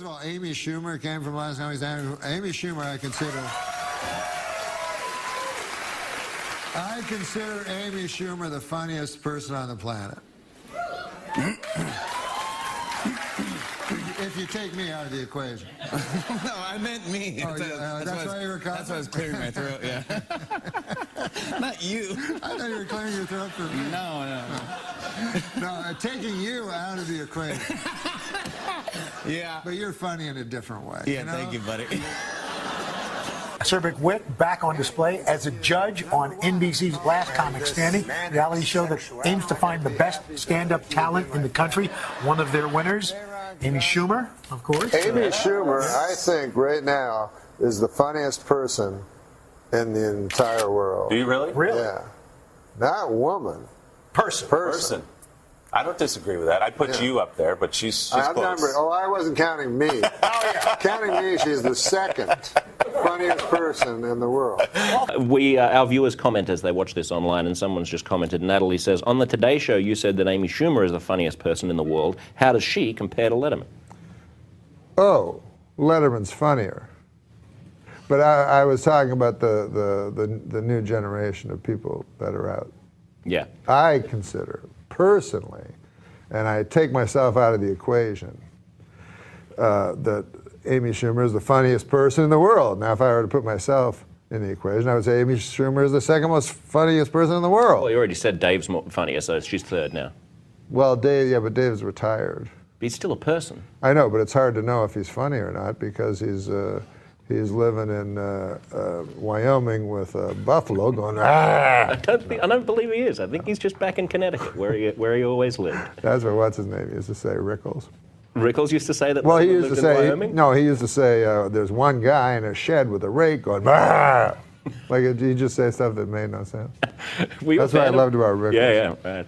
of all, Amy Schumer came from last time. Amy Schumer, I consider Amy Schumer the funniest person on the planet. If you take me out of the equation. No, I meant me. Oh, that's why you were coughing? That's why I was clearing my throat, yeah. Not you. I thought you were clearing your throat for me. No. No, taking you out of the equation. Yeah. But you're funny in a different way. Yeah, you know? Thank you, buddy. Acerbic wit back on display as a judge on NBC's Last Comic Standing, reality show that aims to find the best stand-up talent in the country. One of their winners, Amy Schumer, of course. Amy Schumer, I think, right now, is the funniest person in the entire world. Do you really? Really? Yeah. Not woman. Person. I don't disagree with that. I'd put you up there, but she's close. I wasn't counting me. Counting me, she's the second funniest person in the world. Our viewers comment as they watch this online, and someone's just commented. Natalie says, on the Today Show, you said that Amy Schumer is the funniest person in the world. How does she compare to Letterman? Oh, Letterman's funnier. But I was talking about the new generation of people that are out. Yeah. I consider, personally, and I take myself out of the equation, that Amy Schumer is the funniest person in the world. Now, if I were to put myself in the equation, I would say Amy Schumer is the second most funniest person in the world. Well, you already said Dave's funnier, so she's third now. Well, but Dave's retired. But he's still a person. I know, but it's hard to know if he's funny or not because he's living in Wyoming with a buffalo going, ah! I don't believe he is. I think he's just back in Connecticut, where he always lived. That's what, what's his name used to say, Rickles. Rickles used to say that. Well, he used to say, Wyoming? no, he used to say, there's one guy in a shed with a rake going, ah! Like, he just say stuff that made no sense. That's what I loved about Rickles. Yeah, right.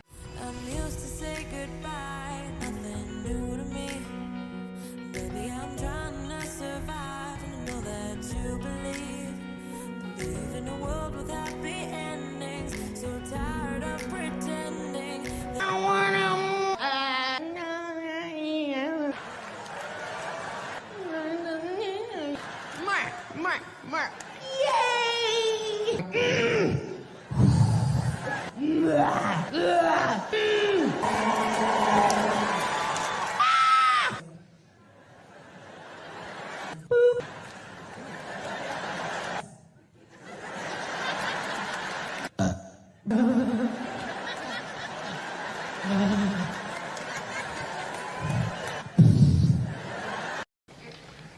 Mark. Yay!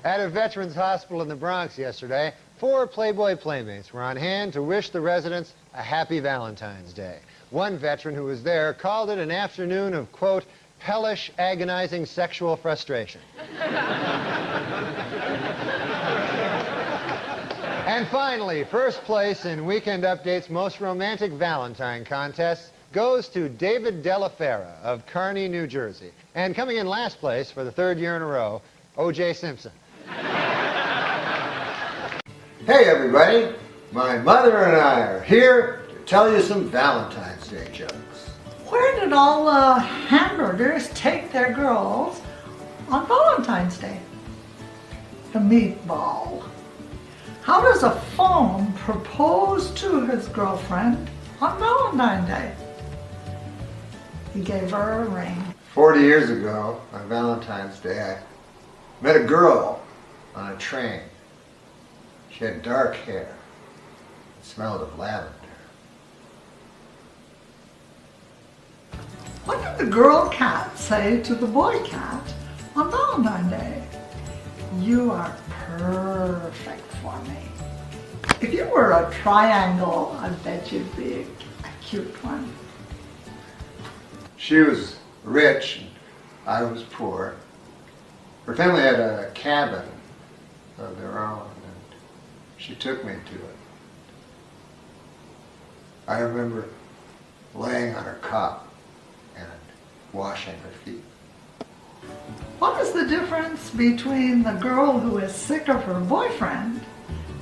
At a veterans hospital in the Bronx yesterday, 4 Playboy playmates were on hand to wish the residents a happy Valentine's Day. One veteran who was there called it an afternoon of, quote, hellish, agonizing sexual frustration. And finally, first place in Weekend Update's most romantic Valentine contest goes to David Delafera of Kearney, New Jersey. And coming in last place for the 3rd year in a row, O.J. Simpson. Hey everybody, my mother and I are here to tell you some Valentine's Day jokes. Where did all the hamburgers take their girls on Valentine's Day? The meatball. How does a fawn propose to his girlfriend on Valentine's Day? He gave her a ring. 40 years ago, on Valentine's Day, I met a girl on a train. She had dark hair. It smelled of lavender. What did the girl cat say to the boy cat on Valentine's Day? You are perfect for me. If you were a triangle, I bet you'd be a cute one. She was rich, and I was poor. Her family had a cabin of their own, and she took me to it. I remember laying on her cot and washing her feet. What is the difference between the girl who is sick of her boyfriend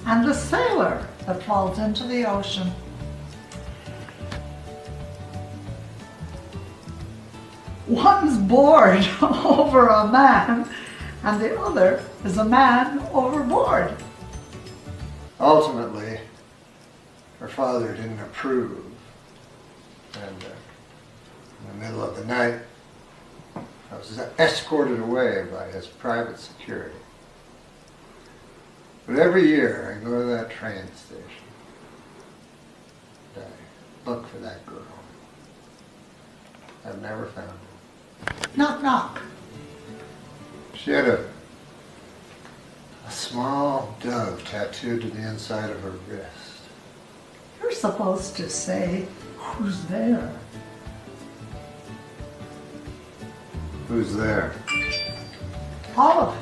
and the sailor that falls into the ocean? One's bored over a man, and the other is a man overboard. Ultimately, her father didn't approve, and in the middle of the night, I was escorted away by his private security. But every year I go to that train station and I look for that girl. I've never found her. Knock, knock. She had a small dove tattooed to the inside of her wrist. You're supposed to say, who's there? Who's there? Olive.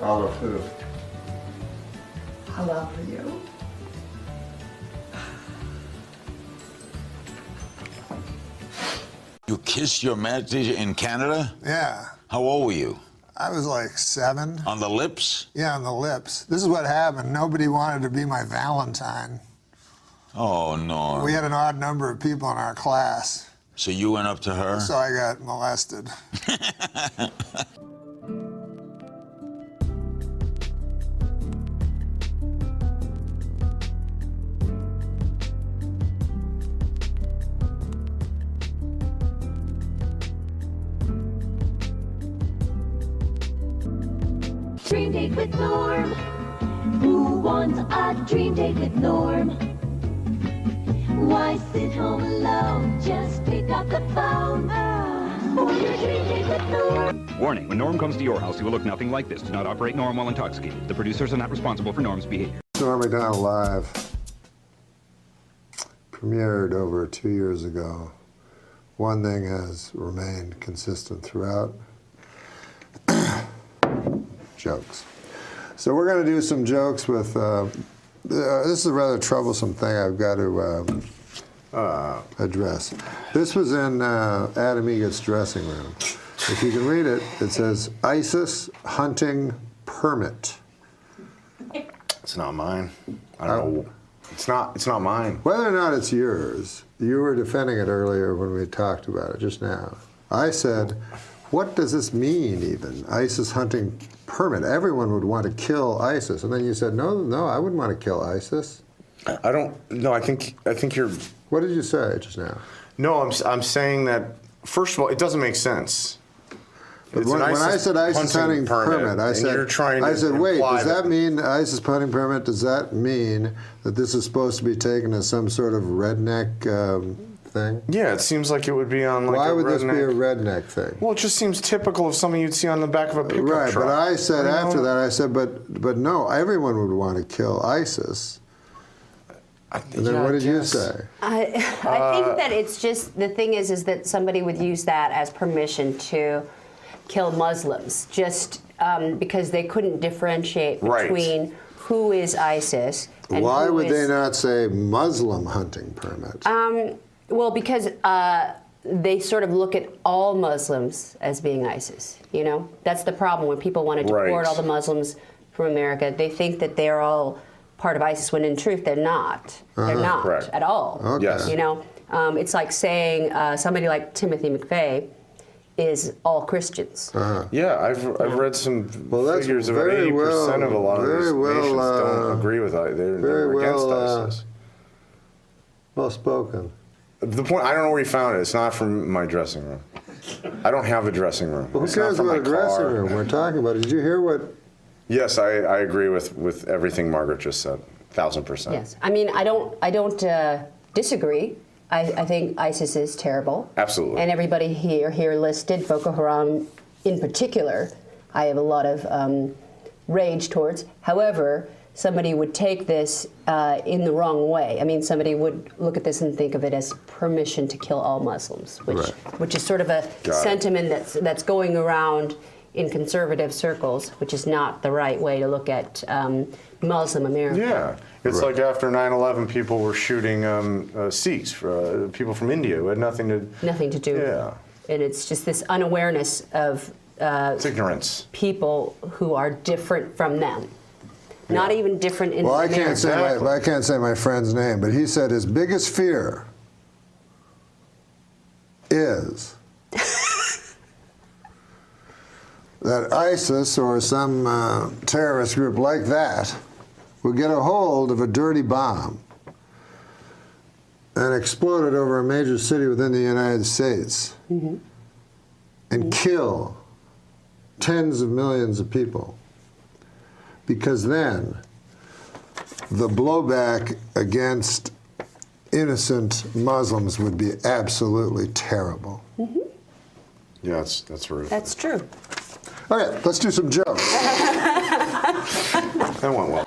Olive who? I love you. You kissed your math teacher in Canada? Yeah. How old were you? I was like 7. On the lips? Yeah, on the lips. This is what happened. Nobody wanted to be my Valentine. Oh, no. We had an odd number of people in our class, So you went up to her? so I got molested. Dream date with Norm. Who wants a dream date with Norm? Why sit home alone? Just pick up the phone for your dream date with Norm. Warning, when Norm comes to your house, he will look nothing like this. Do not operate Norm while intoxicated. The producers are not responsible for Norm's behavior. NORM MACDONALD Live premiered over 2 years ago. One thing has remained consistent throughout. Jokes. So we're going to do some jokes with, this is a rather troublesome thing I've got to address. This was in Adam Eagle's dressing room. If you can read it, it says, ISIS hunting permit. It's not mine. I don't know. It's not mine. Whether or not it's yours, you were defending it earlier when we talked about it just now. I said, what does this mean even? ISIS hunting permit. Everyone would want to kill ISIS. And then you said, no, I wouldn't want to kill ISIS. I don't. No, I think you're. What did you say just now? No, I'm saying that. First of all, it doesn't make sense. But when I said ISIS hunting permit, I said, wait, does that mean ISIS hunting permit? Does that mean that this is supposed to be taken as some sort of redneck thing? Yeah, it seems like it would be on like Why a would this be a redneck- redneck thing? Well, it just seems typical of something you'd see on the back of a pickup Right, truck. but I said You know? after that, I said, but no, everyone would want to kill ISIS. And then what did you say? I think that it's just, the thing is that somebody would use that as permission to kill Muslims, just because they couldn't differentiate between who is ISIS and Why who would is, they not say Muslim hunting permit? well, because they sort of look at all Muslims as being ISIS, you know? That's the problem. When people want to deport all the Muslims from America, they think that they're all part of ISIS, when in truth they're not. They're not at all. Okay. Yes. You know, it's like saying somebody like Timothy McVeigh is all Christians. Yeah, I've read some that's figures of 80% of a lot of these nations don't agree with it. They're against ISIS. Well spoken. The point, I don't know where you found it. It's not from my dressing room. I don't have a dressing room. Well, who It's not cares from about my a dressing car. room? We're talking about it. Did you hear what? Yes, I agree with everything Margaret just said. 1,000%. Yes, I mean, I don't disagree. I think ISIS is terrible. Absolutely. And everybody here listed, Boko Haram in particular, I have a lot of rage towards. However, somebody would take this in the wrong way. I mean, somebody would look at this and think of it as permission to kill all Muslims, which is sort of a sentiment that's going around in conservative circles, which is not the right way to look at Muslim America. Yeah, it's like after 9/11, people were shooting Sikhs, people from India who had nothing to do. Yeah, and it's just this unawareness of it's ignorance. People who are different from them. Not even different in Well, America. I can't say my friend's name, but he said his biggest fear is that ISIS or some terrorist group like that would get a hold of a dirty bomb and explode it over a major city within the United States and kill tens of millions of people. Because then the blowback against innocent Muslims would be absolutely terrible. Yeah, that's right. That's true. Okay, let's do some jokes. That went well.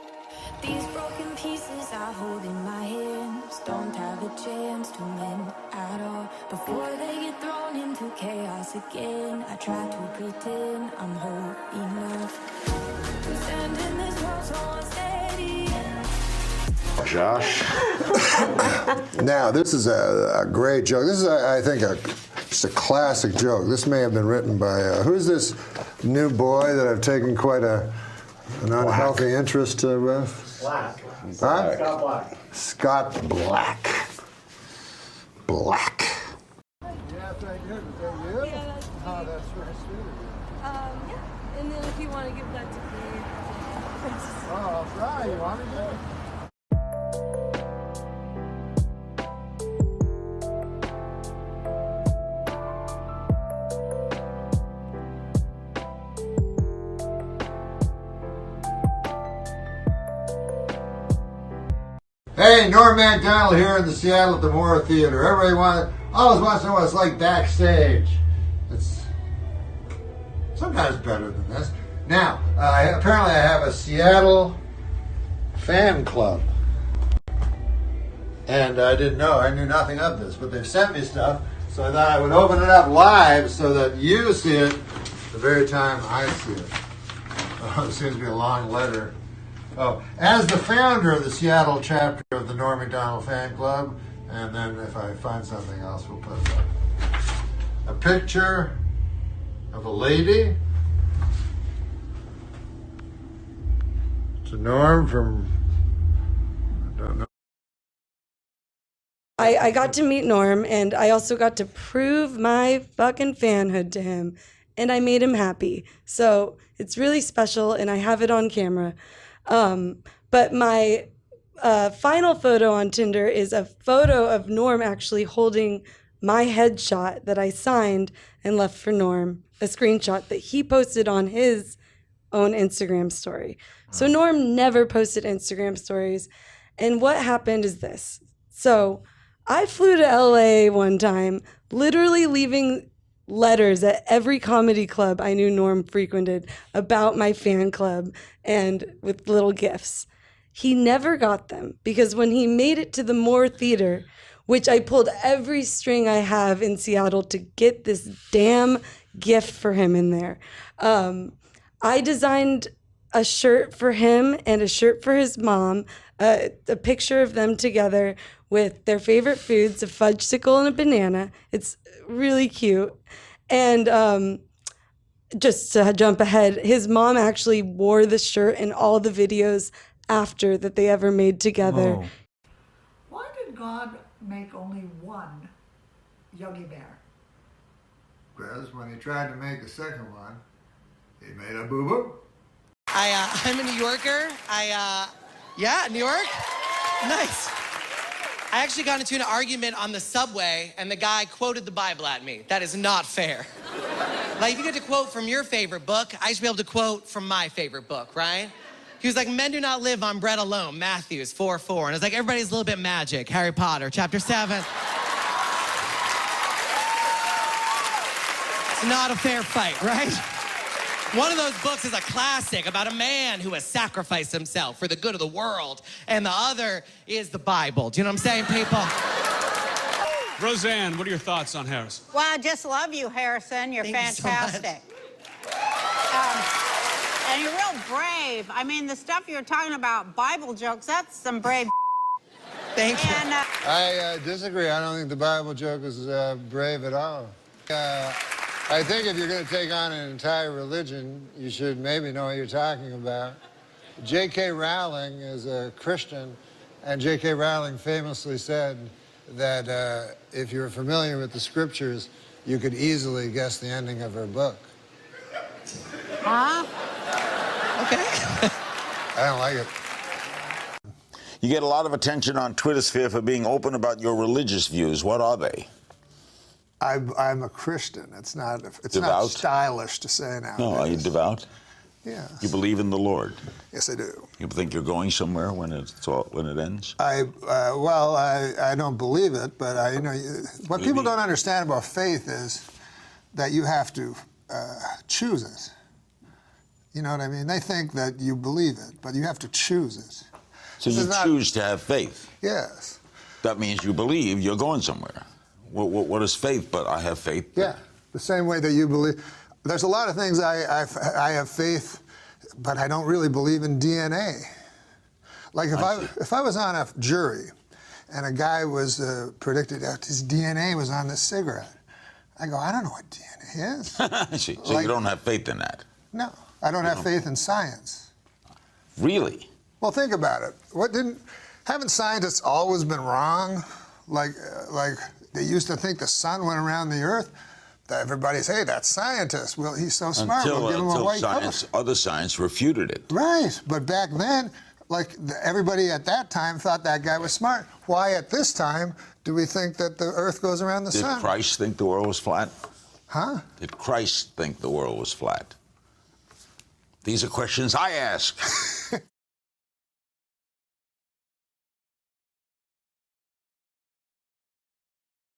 These broken pieces I hold in my hands don't have a chance to mend at all. Before they get thrown into chaos again, I try to pretend I'm whole enough to stand in this world so unsteady. Josh. Now, this is a great joke. This is, I think, just a classic joke. This may have been written by, who's this new boy that I've taken quite an unhealthy interest with? Black. Huh? Scott Black. Scott Black. Black. Yeah, that's Oh, that's very sweet. Yeah, and then if you want to give that to me. Oh, right, you want to do it? Hey, Norm MacDonald here in the Seattle at the Moore Theater. Everybody always wants to know what it's like backstage. It's sometimes better than this. Now, apparently I have a Seattle fan club. And I didn't know, I knew nothing of this, but they've sent me stuff, so I thought I would open it up live so that you see it the very time I see it. Oh, it seems to be a long letter. Oh, as the founder of the Seattle chapter of the Norm MacDonald fan club, and then if I find something else, we'll put it up. A picture of a lady. To Norm from, I don't know. I got to meet Norm, and I also got to prove my fucking fanhood to him, and I made him happy. So it's really special, and I have it on camera. But my final photo on Tinder is a photo of Norm actually holding my headshot that I signed and left for Norm, a screenshot that he posted on his own Instagram story. So Norm never posted Instagram stories. And what happened is this. So I flew to LA one time, literally leaving letters at every comedy club I knew Norm frequented about my fan club and with little gifts. He never got them because when he made it to the Moore Theater, which I pulled every string I have in Seattle to get this damn gift for him in there, I designed a shirt for him and a shirt for his mom, a picture of them together with their favorite foods, a fudgesicle and a banana. It's really cute. And just to jump ahead, his mom actually wore the shirt in all the videos after that they ever made together. Oh. Why did God make only one Yogi Bear? Because when he tried to make a second one, he made a boo-boo. I'm a New Yorker. Yeah, New York? Nice. I actually got into an argument on the subway, and the guy quoted the Bible at me. That is not fair. Like, if you get to quote from your favorite book, I should be able to quote from my favorite book, right? He was like, men do not live on bread alone, Matthew 4:4. And it's like, everybody's a little bit magic, Harry Potter, chapter 7. It's not a fair fight, right? One of those books is a classic about a man who has sacrificed himself for the good of the world, and the other is the Bible. Do you know what I'm saying, people? Roseanne, what are your thoughts on Harrison? Well, I just love you, Harrison. You're fantastic. And you're real brave. I mean, the stuff you're talking about, Bible jokes, that's some brave. Thank you. And, I disagree. I don't think the Bible joke is brave at all. I think if you're going to take on an entire religion, you should maybe know what you're talking about. J.K. Rowling is a Christian, and J.K. Rowling famously said that if you're familiar with the scriptures, you could easily guess the ending of her book. Huh? Okay. I don't like it. You get a lot of attention on Twitter sphere for being open about your religious views. What are they? I'm a Christian. It's not Devout? not stylish to say nowadays. No, are you devout? Yeah. You believe in the Lord? Yes, I do. You think you're going somewhere when it ends? Well, I don't believe it, but what people don't understand about faith is that you have to choose it. You know what I mean? They think that you believe it, but you have to choose it. So you choose to have faith? Yes. That means you believe you're going somewhere. What is faith? But I have faith. Yeah, the same way that you believe. There's a lot of things I have faith, but I don't really believe in DNA. Like if I was on a jury and a guy was predicted that his DNA was on this cigarette, I go, I don't know what DNA is. I see. So you don't have faith in that? No, I don't have faith in science. Really? Well, think about it. Haven't scientists always been wrong? Like they used to think the sun went around the earth. Everybody say, hey, that's scientist. Well, he's so smart. We'll give him a white cover. Other science refuted it. Right, but back then, everybody at that time thought that guy was smart. Why at this time do we think that the earth goes around the sun? Did Christ think the world was flat? Huh? Did Christ think the world was flat? These are questions I ask.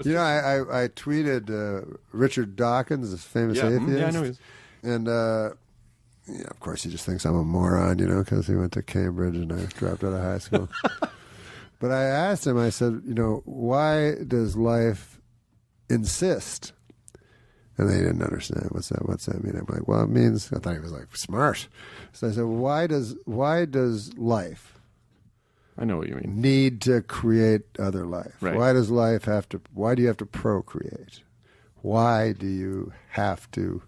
You know, I tweeted Richard Dawkins, this famous atheist. Yeah, I know he is. And, of course, he just thinks I'm a moron, because he went to Cambridge and I dropped out of high school. But I asked him, I said, why does life insist? And they didn't understand. What's that mean? I'm like, well, it means, I thought he was smart. So I said, why does life, I know what you mean, need to create other life? Right. Why do you have to procreate? Why do you have to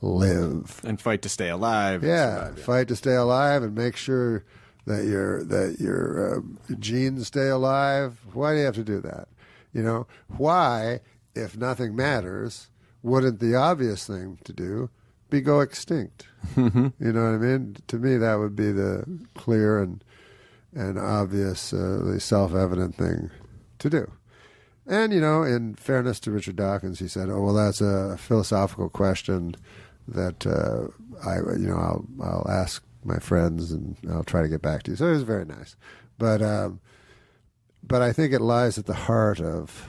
live? And fight to stay alive. Yeah, fight to stay alive and make sure that your genes stay alive. Why do you have to do that? Why, if nothing matters, wouldn't the obvious thing to do be go extinct? You know what I mean? To me, that would be the clear and obviously self-evident thing to do. And, in fairness to Richard Dawkins, he said, oh, well, that's a philosophical question that I'll ask my friends and I'll try to get back to you. So it was very nice. But I think it lies at the heart of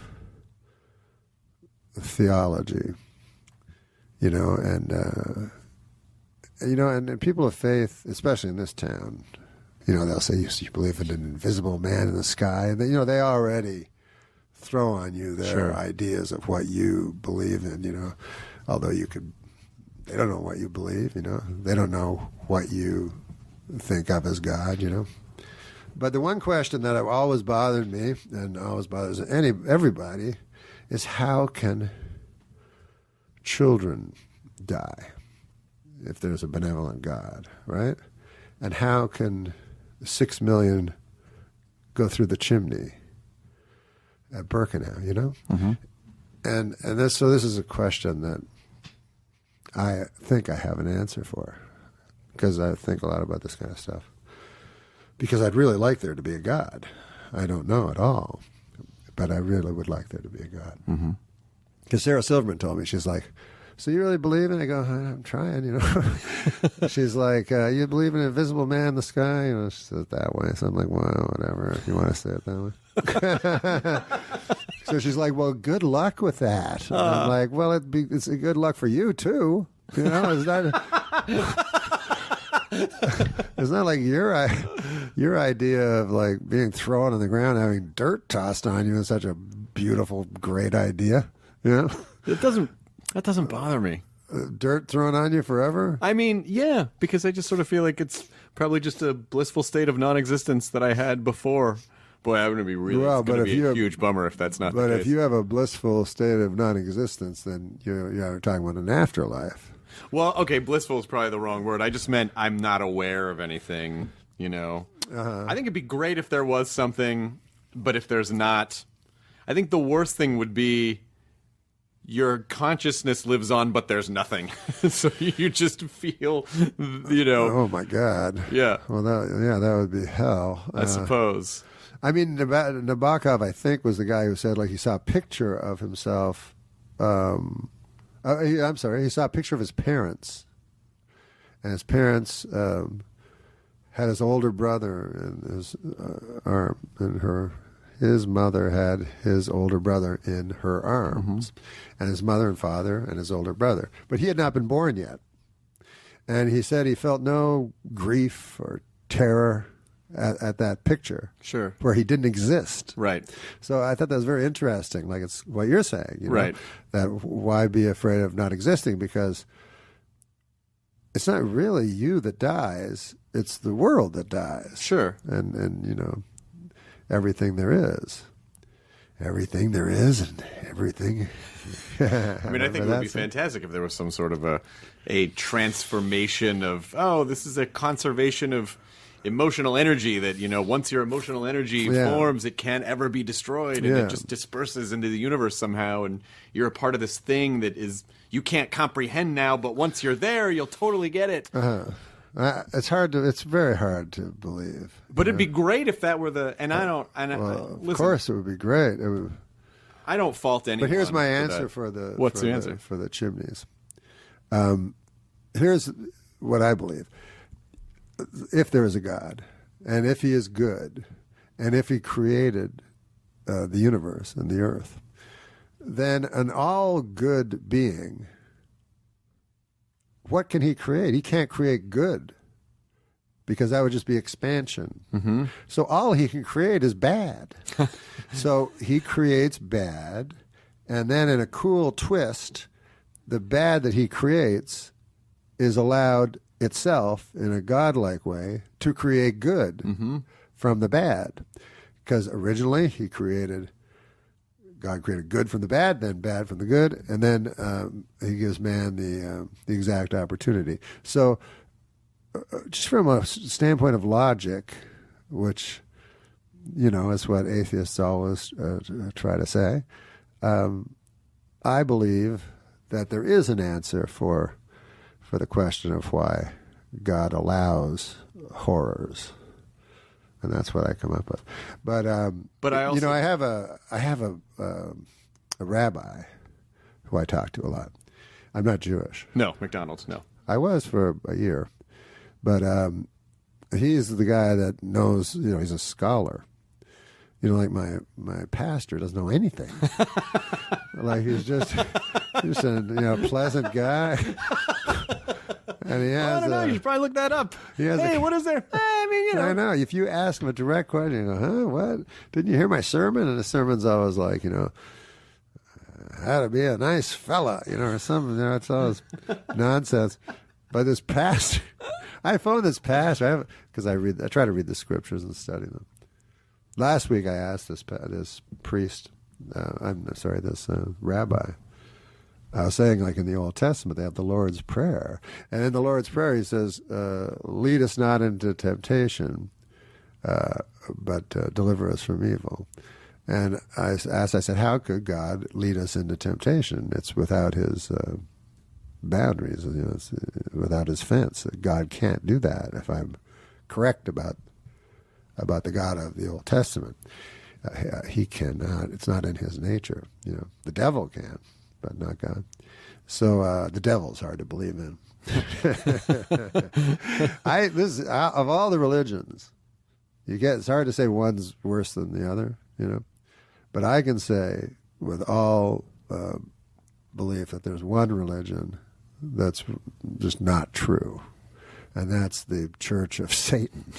theology, and people of faith, especially in this town, they'll say, you believe in an invisible man in the sky. And they already throw on you their ideas of what you believe in, although they don't know what you believe, They don't know what you think of as God, But the one question that have always bothered me and always bothers everybody is, how can children die if there's a benevolent God, right? And how can 6 million go through the chimney at Birkenau, Mm-hmm. And this is a question that I think I have an answer for, because I think a lot about this kind of stuff. Because I'd really like there to be a God. I don't know at all, but I really would like there to be a God. Mm-hmm. Because Sarah Silverman told me, she's like, so you really believe in it? I go, I'm trying, She's like, you believe in an invisible man in the sky? She says it that way. So I'm like, well, whatever, if you want to say it that way. So she's like, well, good luck with that. And I'm like, well, it's a good luck for you, too. It's not like your idea of being thrown on the ground, having dirt tossed on you is such a beautiful, great idea. That doesn't bother me. Dirt thrown on you forever? I mean, yeah, because I just sort of feel like it's probably just a blissful state of non-existence that I had before. Boy, I'm going to be it's going to be a huge bummer if that's not the case. But if you have a blissful state of non-existence, then you're talking about an afterlife. Well, okay, blissful is probably the wrong word. I just meant I'm not aware of anything, I think it'd be great if there was something, but if there's not, I think the worst thing would be your consciousness lives on, but there's nothing. So you just feel, Oh my God. Yeah. Well, that would be hell. I suppose. I mean, Nabokov, I think, was the guy who said, like, he saw a picture of himself. I'm sorry, he saw a picture of his parents, and his parents had his older brother in his arm, and his mother had his older brother in her arms, and his mother and father and his older brother. But he had not been born yet. And he said he felt no grief or terror at that picture. Sure. Where he didn't exist. Right. So I thought that was very interesting. Like, it's what you're saying, right. That why be afraid of not existing? Because it's not really you that dies. It's the world that dies. Sure. And everything there is. Everything there is and everything. I mean, I think it would be fantastic if there was some sort of a transformation of, this is a conservation of emotional energy that, once your emotional energy forms, it can't ever be destroyed, and it just disperses into the universe somehow, and you're a part of this thing that is you can't comprehend now, but once you're there, you'll totally get it. It's very hard to believe. But it'd be great if that were of course it would be great. I don't fault anyone. But here's my answer for the What's the answer? For the chimneys. Here's what I believe. If there is a God, and if he is good, and if he created the universe and the earth, then an all good being, what can he create? He can't create good, because that would just be expansion. Mm-hmm. So all he can create is bad. So he creates bad, and then in a cool twist, the bad that he creates is allowed itself in a godlike way to create good from the bad. Because originally God created good from the bad, then bad from the good, and then he gives man the exact opportunity. So just from a standpoint of logic, which, is what atheists always try to say, I believe that there is an answer for the question of why God allows horrors, and that's what I come up with. But I also, I have a rabbi who I talk to a lot. I'm not Jewish. No, McDonald's. No, I was for a year, but he's the guy that knows. He's a scholar. Like my pastor doesn't know anything. Like he's just a pleasant guy. And he has I don't know. You should probably look that up. What is there? I know. If you ask him a direct question, you go, "Huh? What? Didn't you hear my sermon?" And the sermon's always like, how to be a nice fella, or something. It's always nonsense. But this pastor, I phoned this pastor because I try to read the scriptures and study them. Last week I asked this priest, this rabbi. I was saying, like in the Old Testament, they have the Lord's Prayer. And in the Lord's Prayer, he says, lead us not into temptation, but deliver us from evil. And I said, how could God lead us into temptation? It's without his boundaries, it's without his fence. God can't do that, if I'm correct about the God of the Old Testament. He cannot. It's not in his nature. The devil can, but not God. So the devil's hard to believe in. Of all the religions, it's hard to say one's worse than the other, But I can say with all belief that there's one religion that's just not true. And that's the Church of Satan.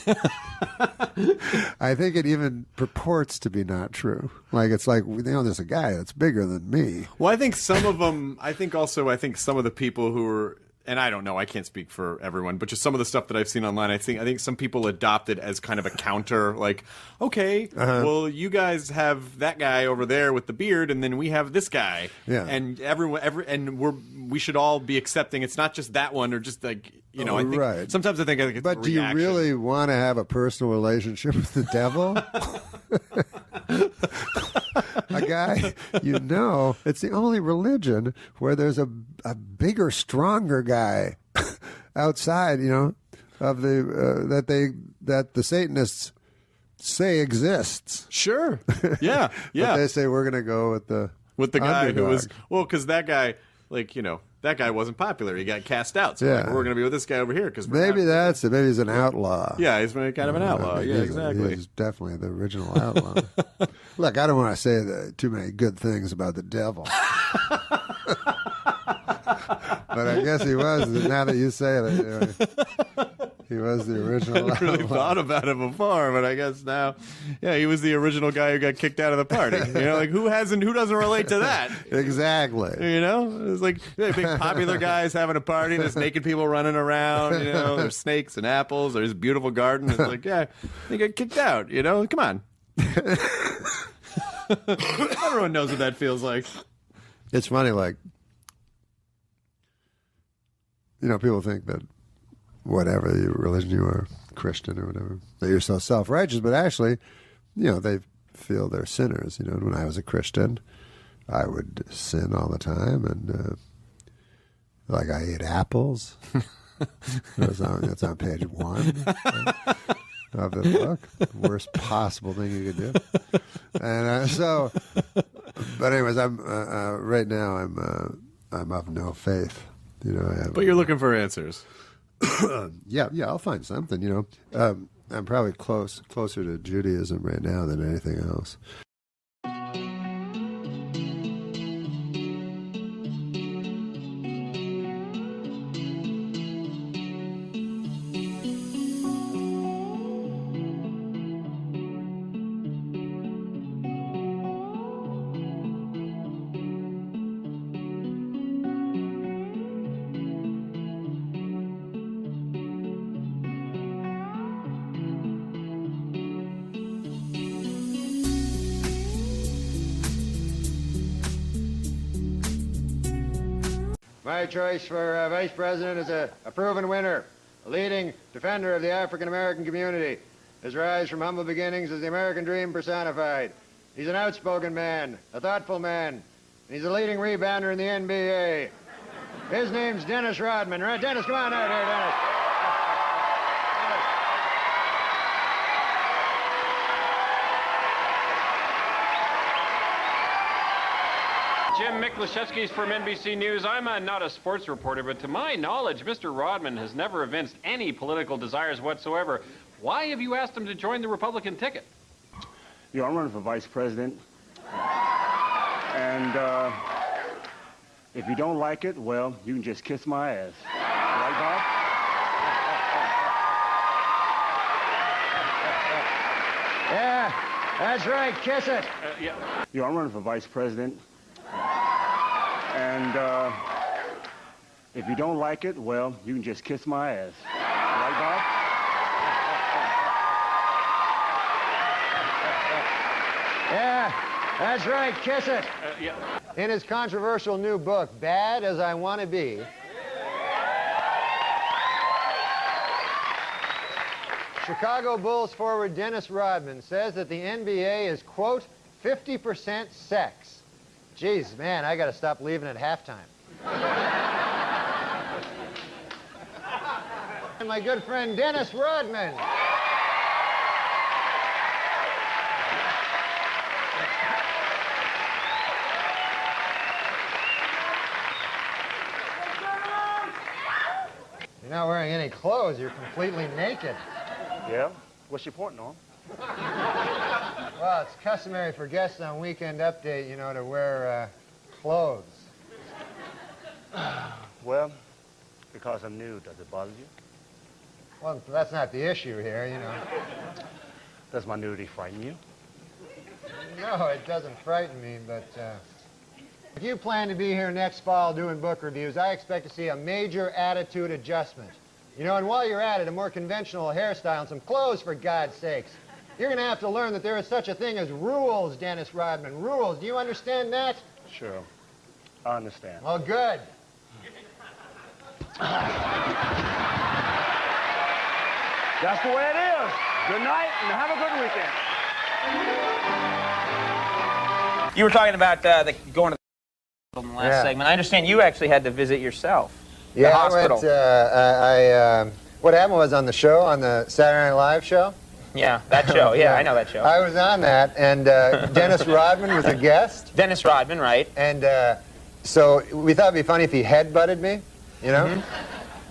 I think it even purports to be not true. Like, it's like, there's a guy that's bigger than me. Well, I think some of them, I think some of the people who are, and I don't know, I can't speak for everyone, but just some of the stuff that I've seen online, I think some people adopt it as kind of a counter, like, okay, well, you guys have that guy over there with the beard, and then we have this guy. Yeah. And we should all be accepting it's not just that one, or just like, I think right. Sometimes I think it's But do you really want to have a personal relationship with the devil? a guy, you know, it's the only religion where there's a bigger, stronger guy outside, you know, of the that the Satanists say exists. Sure. Yeah. Yeah. But they say we're going to go with the guy underdog. who was, well, because that guy, like, you know, that guy wasn't popular. He got cast out. So like, we're going to be with this guy over here because maybe that's it. Maybe he's an outlaw. Yeah, he's kind of an outlaw. Yeah, exactly. He's definitely the original outlaw. Look, I don't want to say too many good things about the devil. But I guess he was, now that you say it, you know, he was the original I hadn't really thought about it before, but I guess now, yeah, he was the original guy who got kicked out of the party. You know, like who doesn't relate to that? Exactly. You know, it's like big popular guys having a party. There's naked people running around. You know, there's snakes and apples. There's a beautiful garden. It's like, yeah, they get kicked out. You know, come on. Everyone knows what that feels like. It's funny, like, you know, people think that whatever the religion you are, Christian or whatever, that you're so self-righteous, but actually, you know, they feel they're sinners. You know, when I was a Christian, I would sin all the time, and like I ate apples. That's on page 1 of the book. The worst possible thing you could do. And so, but anyways, I'm right now I'm of no faith. You know, but you're looking for answers. Yeah, I'll find something. You know, I'm probably closer to Judaism right now than anything else. My choice for vice president is a proven winner, a leading defender of the African-American community. His rise from humble beginnings is the American dream personified. He's an outspoken man, a thoughtful man, and he's a leading rebounder in the NBA. His name's Dennis Rodman. Right, Dennis, come on out here, Dennis. Jim Miklaszewski's from NBC News. I'm not a sports reporter, but to my knowledge, Mr. Rodman has never evinced any political desires whatsoever. Why have you asked him to join the Republican ticket? You know, I'm running for vice president. And if you don't like it, well, you can just kiss my ass. Right, Bob? Yeah, that's right, kiss it. Yeah. You know, I'm running for vice president. And if you don't like it, well, you can just kiss my ass. Right, Bob? Yeah, that's right, kiss it. Yeah. In his controversial new book, Bad as I Want to Be, Chicago Bulls forward Dennis Rodman says that the NBA is, quote, 50% sex. Jeez, man, I got to stop leaving at halftime. And my good friend Dennis Rodman. You're not wearing any clothes. You're completely naked. Yeah? What's your point, Norm? Well, it's customary for guests on Weekend Update, you know, to wear clothes. Well, because I'm nude, does it bother you? Well, that's not the issue here, you know. Does my nudity frighten you? No, it doesn't frighten me, but if you plan to be here next fall doing book reviews, I expect to see a major attitude adjustment. You know, and while you're at it, a more conventional hairstyle and some clothes, for God's sakes. You're going to have to learn that there is such a thing as rules, Dennis Rodman. Rules. Do you understand that? Sure. I understand. Oh, good. That's the way it is. Good night, and have a good weekend. You were talking about going to the in the last segment. I understand you actually had to visit yourself. Yeah, the hospital. I went, what happened was on the show, on the Saturday Night Live show. Yeah, that show. Yeah, I know that show. I was on that, and Dennis Rodman was a guest. Dennis Rodman, right. And so we thought it'd be funny if he headbutted me, you know? Mm-hmm.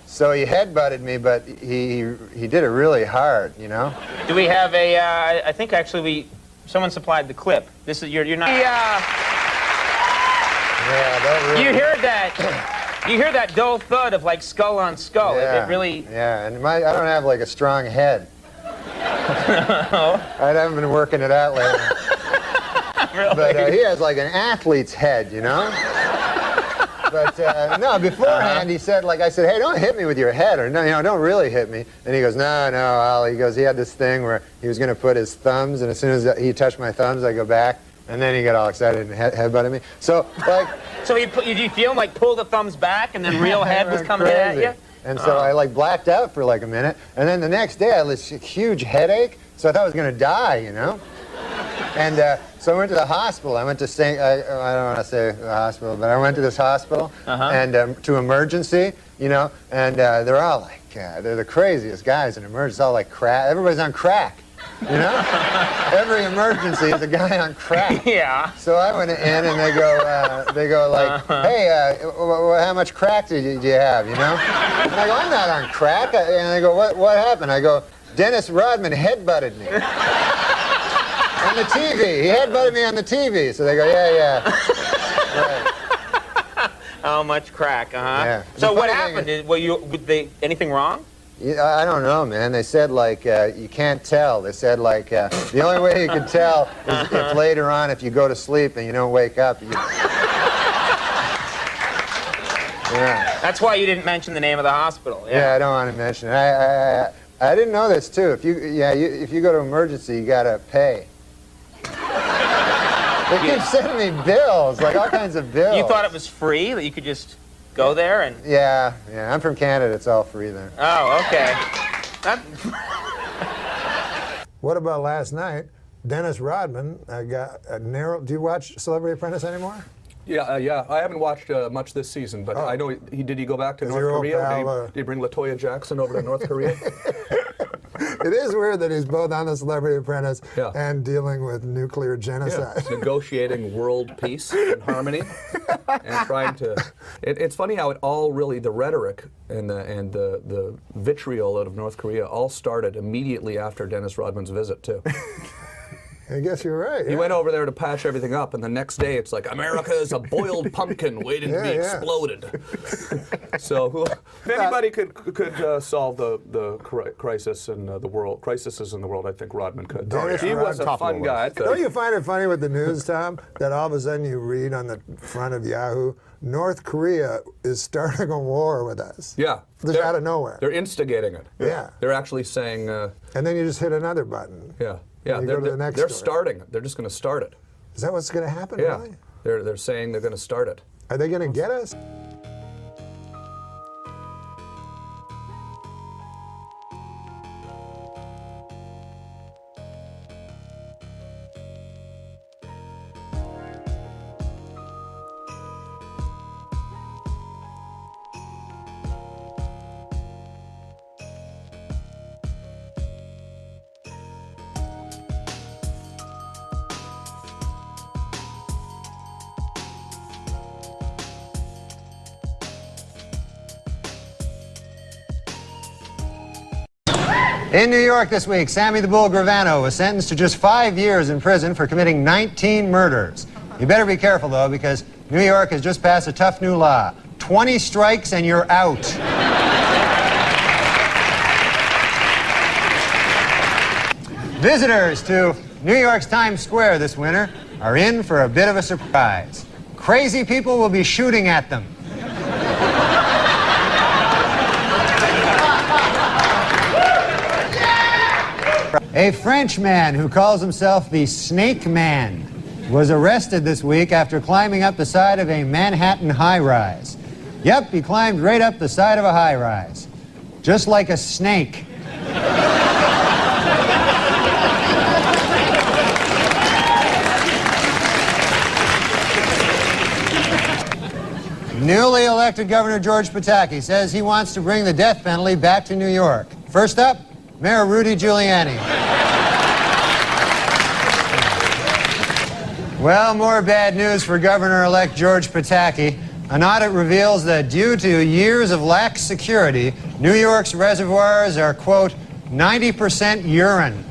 So he headbutted me, but he did it really hard, you know? Do we have a, I think actually someone supplied the clip. This is, you're not... Yeah, that really... You heard that... You hear that dull thud of like skull on skull. Yeah, it really... Yeah, and I don't have like a strong head. I haven't been working it out lately. Really? But he has like an athlete's head, you know? But no, beforehand he said, like I said, hey, don't hit me with your head, or no, you know, don't really hit me. And he goes, no, Al. He goes, he had this thing where he was going to put his thumbs, and as soon as he touched my thumbs, I go back. And then he got all excited and headbutted me. So, like... So did you feel him, like, pull the thumbs back and then real head was coming at you? And so I, like, blacked out for, like, a minute. And then the next day I had this huge headache, so I thought I was going to die, you know? And so I went to the hospital. I went to St. I don't want to say the hospital, but I went to this hospital and to emergency, you know? And they're all like, they're the craziest guys in emergency. All like crack. Everybody's on crack. You know? Every emergency is a guy on crack. Yeah. So I went in and they go like, hey, how much crack do you have, you know? And I go, I'm not on crack. And they go, what happened? I go, Dennis Rodman headbutted me. On the TV. He headbutted me on the TV. So they go, yeah. Right. How much crack, Yeah. So what happened? Anything wrong? I don't know, man. They said, like, you can't tell. They said, like, the only way you can tell is if later on, if you go to sleep and you don't wake up. Yeah. That's why you didn't mention the name of the hospital. Yeah, I don't want to mention it. I didn't know this, too. If you go to emergency, you got to pay. They keep sending me bills, like all kinds of bills. You thought it was free, that you could just go there and... Yeah, I'm from Canada. It's all free there. Oh, okay. What about last night? Dennis Rodman got a narrow... Do you watch Celebrity Apprentice anymore? Yeah. I haven't watched much this season, but I know did he go back to North Korea? Did he bring LaToya Jackson over to North Korea? It is weird that he's both on the Celebrity Apprentice and dealing with nuclear genocide. Yeah. Negotiating world peace and harmony, and trying to. It's funny how it all really, the rhetoric and the vitriol out of North Korea all started immediately after Dennis Rodman's visit too. I guess you're right. He went over there to patch everything up, and the next day it's like, America is a boiled pumpkin waiting to be exploded. So if anybody could solve the crisis in the world, crises in the world, I think Rodman could. He was a fun guy. Don't you find it funny with the news, Tom, that all of a sudden you read on the front of Yahoo, North Korea is starting a war with us. Yeah. Just out of nowhere. They're instigating it. Yeah. They're actually saying... and then you just hit another button. Yeah. They're starting it. They're just going to start it. Is that what's going to happen? Yeah. Really? They're saying they're going to start it. Are they going to get us? In New York this week, Sammy the Bull Gravano was sentenced to just 5 years in prison for committing 19 murders. You better be careful, though, because New York has just passed a tough new law. 20 strikes and you're out. Visitors to New York's Times Square this winter are in for a bit of a surprise. Crazy people will be shooting at them. A French man who calls himself the Snake Man was arrested this week after climbing up the side of a Manhattan high-rise. Yep, he climbed right up the side of a high-rise, just like a snake. Newly elected Governor George Pataki says he wants to bring the death penalty back to New York. First up, Mayor Rudy Giuliani. Well, more bad news for Governor-elect George Pataki. An audit reveals that due to years of lax security, New York's reservoirs are, quote, 90% urine.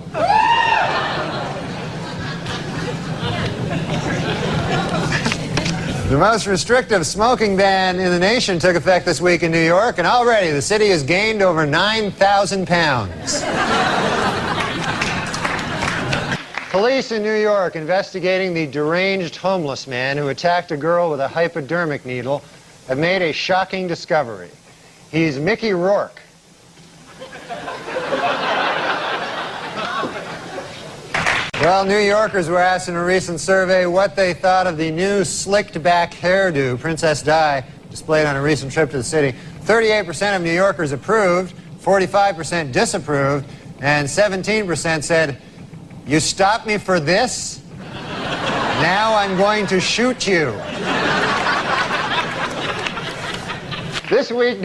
The most restrictive smoking ban in the nation took effect this week in New York, and already the city has gained over 9,000 pounds. Police in New York investigating the deranged homeless man who attacked a girl with a hypodermic needle have made a shocking discovery. He's Mickey Rourke. Well, New Yorkers were asked in a recent survey what they thought of the new slicked-back hairdo Princess Di displayed on a recent trip to the city. 38% of New Yorkers approved, 45% disapproved, and 17% said, "You stopped me for this? Now I'm going to shoot you." This week,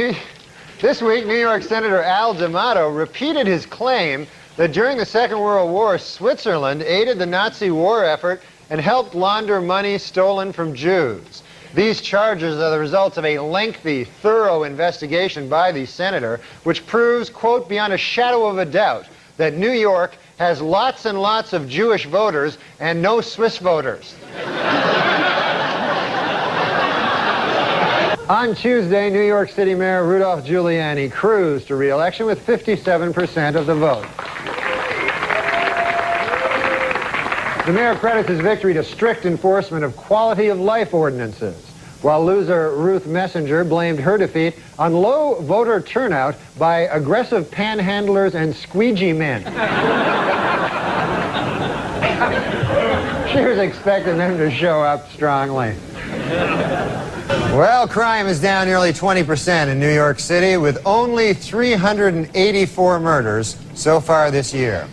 New York Senator Al D'Amato repeated his claim that during the Second World War, Switzerland aided the Nazi war effort and helped launder money stolen from Jews. These charges are the results of a lengthy, thorough investigation by the senator, which proves, quote, beyond a shadow of a doubt, that New York has lots and lots of Jewish voters and no Swiss voters. On Tuesday, New York City Mayor Rudolph Giuliani cruised to re-election with 57% of the vote. The mayor credits his victory to strict enforcement of quality of life ordinances, while loser Ruth Messenger blamed her defeat on low voter turnout by aggressive panhandlers and squeegee men. She was expecting them to show up strongly. Well, crime is down nearly 20% in New York City, with only 384 murders so far this year.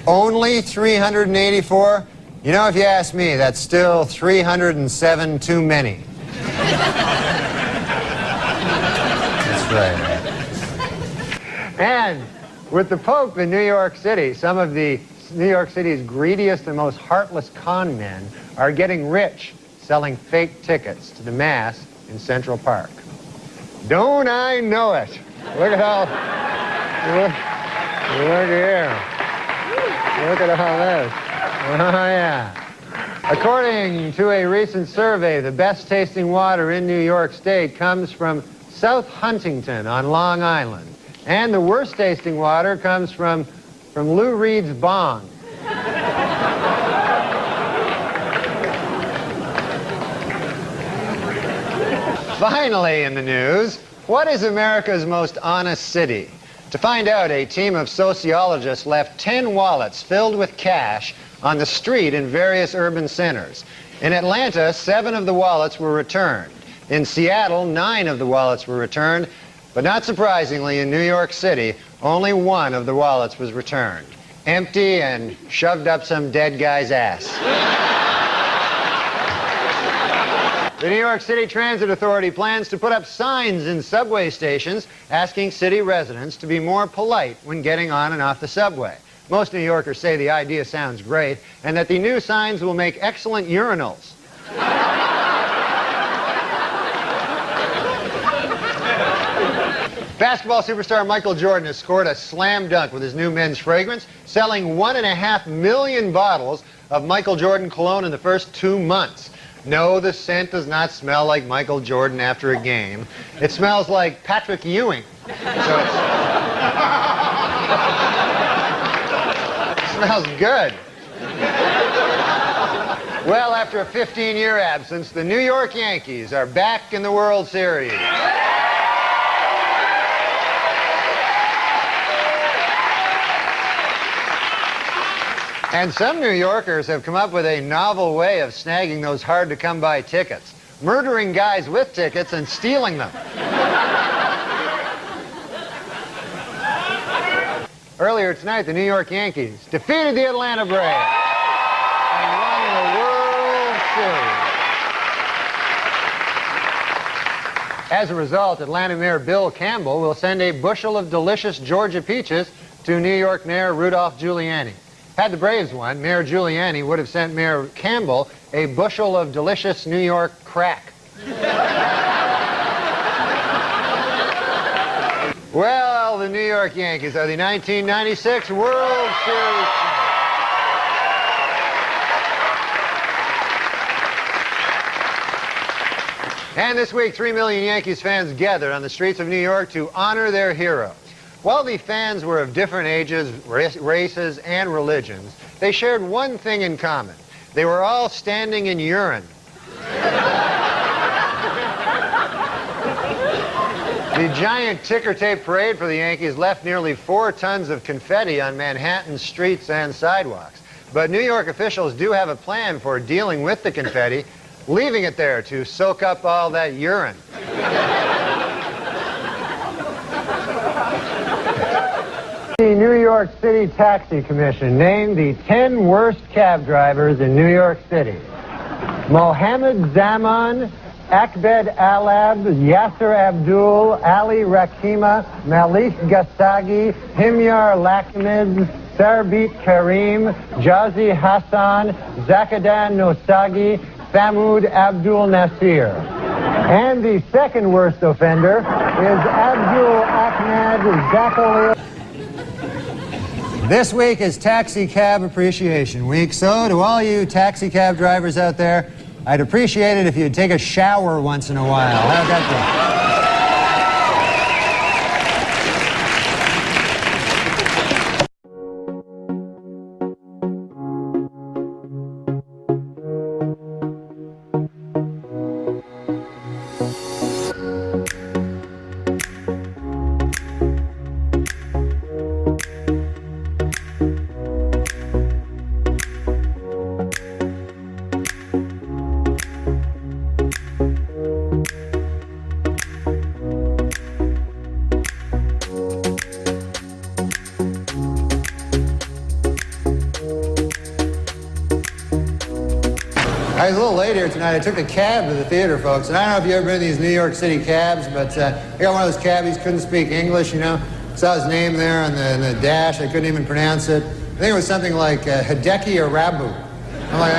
Only 384? You know, if you ask me, that's still 307 too many. That's right. And with the Pope in New York City, some of the New York City's greediest and most heartless con men are getting rich selling fake tickets to the Mass in Central Park. Don't I know it? Look at all... Look here. Look at all this. Oh, yeah. According to a recent survey, the best tasting water in New York State comes from South Huntington on Long Island. And the worst tasting water comes from Lou Reed's bong. Finally in the news, what is America's most honest city? To find out, a team of sociologists left 10 wallets filled with cash on the street in various urban centers. In Atlanta, 7 of the wallets were returned. In Seattle, 9 of the wallets were returned. But not surprisingly, in New York City, only 1 of the wallets was returned. Empty and shoved up some dead guy's ass. The New York City Transit Authority plans to put up signs in subway stations asking city residents to be more polite when getting on and off the subway. Most New Yorkers say the idea sounds great and that the new signs will make excellent urinals. Basketball superstar Michael Jordan has scored a slam dunk with his new men's fragrance, selling 1.5 million bottles of Michael Jordan cologne in the first 2 months. No, the scent does not smell like Michael Jordan after a game. It smells like Patrick Ewing. So it smells good. Well, after a 15-year absence, the New York Yankees are back in the World Series. And some New Yorkers have come up with a novel way of snagging those hard-to-come-by tickets. Murdering guys with tickets and stealing them. Earlier tonight, the New York Yankees defeated the Atlanta Braves and won the World As a result, Atlanta Mayor Bill Campbell will send a bushel of delicious Georgia peaches to New York Mayor Rudolph Giuliani. Had the Braves won, Mayor Giuliani would have sent Mayor Campbell a bushel of delicious New York crack. Well, the New York Yankees are the 1996 World Series. And this week, 3 million Yankees fans gathered on the streets of New York to honor their heroes. While the fans were of different ages, races, and religions, they shared one thing in common. They were all standing in urine. The giant ticker tape parade for the Yankees left nearly 4 tons of confetti on Manhattan's streets and sidewalks. But New York officials do have a plan for dealing with the confetti, leaving it there to soak up all that urine. The New York City Taxi Commission named the 10 worst cab drivers in New York City. Mohammed Zaman, Akbed Alab, Yasser Abdul, Ali Rakima, Malik Gassagi, Himyar Lakmid, Sarbit Karim, Jazi Hassan, Zakadan Nosagi, Thamud Abdul Nasir. And the second worst offender is Abdul Ahmed Zakali. This week is Taxi Cab Appreciation Week, so to all you taxi cab drivers out there, I'd appreciate it if you'd take a shower once in a while. How's that go? I was a little late here tonight. I took a cab to the theater, folks. And I don't know if you've ever been in these New York City cabs, but I got one of those cabbies, couldn't speak English, you know. Saw his name there on the dash. I couldn't even pronounce it. I think it was something like Hideki or Rabu. I'm like,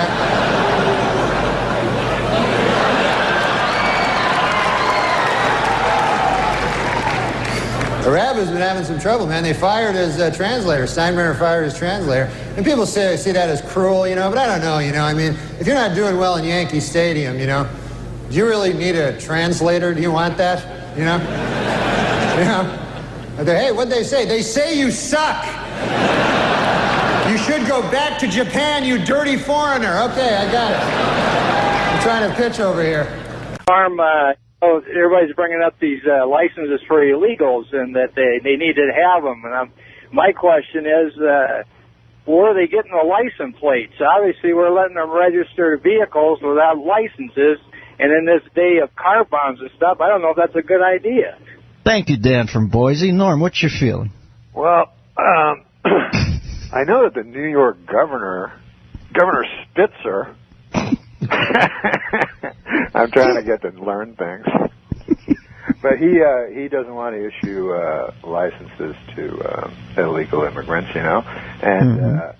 Araba's been having some trouble, man. They fired his translator. Steinbrenner fired his translator. And people see that as cruel, you know, but I don't know, you know. I mean, if you're not doing well in Yankee Stadium, you know, do you really need a translator? Do you want that, you know? You know? Hey, what'd they say? They say you suck. You should go back to Japan, you dirty foreigner. Okay, I got it. I'm trying to pitch over here. Everybody's bringing up these licenses for illegals and that they need to have them. And my question is, where are they getting the license plates? Obviously, we're letting them register vehicles without licenses. And in this day of car bombs and stuff, I don't know if that's a good idea. Thank you, Dan from Boise. Norm, what's your feeling? Well, I know that the New York Governor Spitzer, I'm trying to get to learn things. But he doesn't want to issue licenses to illegal immigrants, you know. And I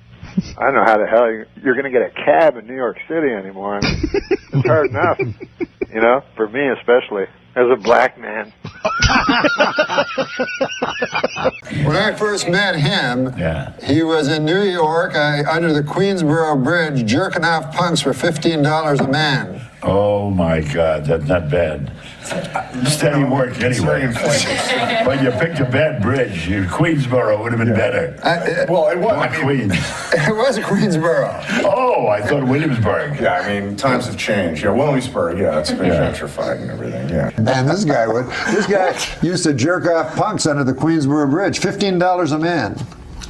don't know how the hell you're going to get a cab in New York City anymore. I mean, it's hard enough, you know, for me especially, as a black man. When I first met him, he was in New York under the Queensboro Bridge jerking off punks for $15 a man. Oh my God, that's not bad. Steady work anyway. But you picked a bad bridge. Queensboro would have been better. Well, it was. Not Queens. It was Queensboro. Oh, I thought Williamsburg. Yeah, I mean, times have changed. Yeah, Williamsburg, yeah, it's been gentrified and everything, yeah. And this guy would. This guy used to jerk off punks under the Queensboro Bridge. $15 a man.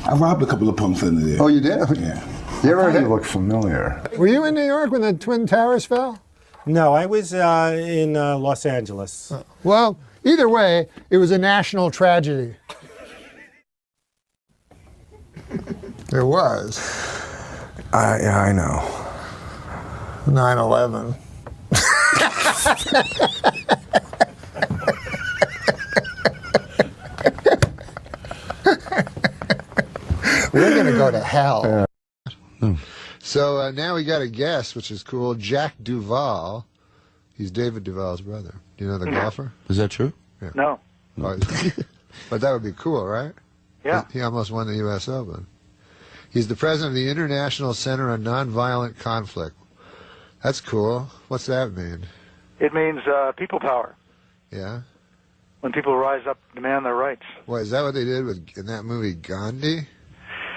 I robbed a couple of punks under there. Oh, you did? Yeah. You ever look familiar. Were you in New York when the Twin Towers fell? No, I was in Los Angeles. Well, either way, it was a national tragedy. It was. Yeah, I know. 9/11. to go to hell. So now we got a guest, which is cool. Jack Duvall. He's David Duvall's brother. Do you know the golfer? Is that true? Yeah. No. But that would be cool, right? Yeah. He almost won the U.S. Open. He's the president of the International Center on Nonviolent Conflict. That's cool. What's that mean? It means people power. Yeah? When people rise up and demand their rights. What, is that what they did in that movie Gandhi?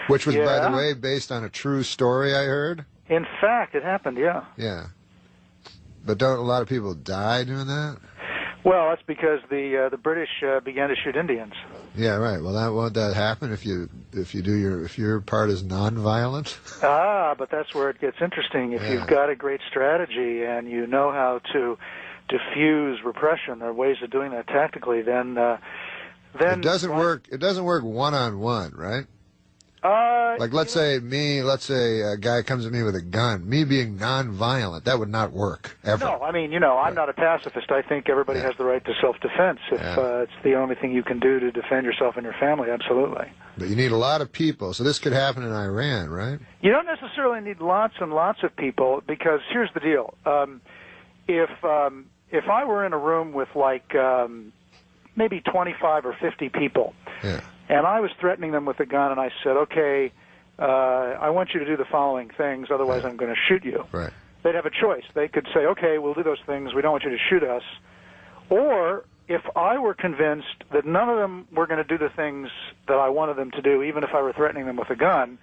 Which was, by the way, based on a true story, I heard? In fact, it happened, yeah. Yeah. But don't a lot of people die doing that? Well, that's because the British began to shoot Indians. Yeah, right. Well, won't that happen if your part is nonviolent? But that's where it gets interesting. If you've got a great strategy and you know how to diffuse repression, there are ways of doing that tactically. Then it doesn't work. It doesn't work one-on-one, right? Like let's say a guy comes at me with a gun. Me being nonviolent, that would not work ever. No, I mean, I'm not a pacifist. I think everybody has the right to self-defense. If it's the only thing you can do to defend yourself and your family, absolutely. But you need a lot of people. So this could happen in Iran, right? You don't necessarily need lots and lots of people, because here's the deal. If I were in a room with maybe 25 or 50 people, and I was threatening them with a gun, and I said, okay, I want you to do the following things, otherwise I'm going to shoot you. Right. They'd have a choice. They could say, okay, we'll do those things, we don't want you to shoot us. Or if I were convinced that none of them were going to do the things that I wanted them to do, even if I were threatening them with a gun,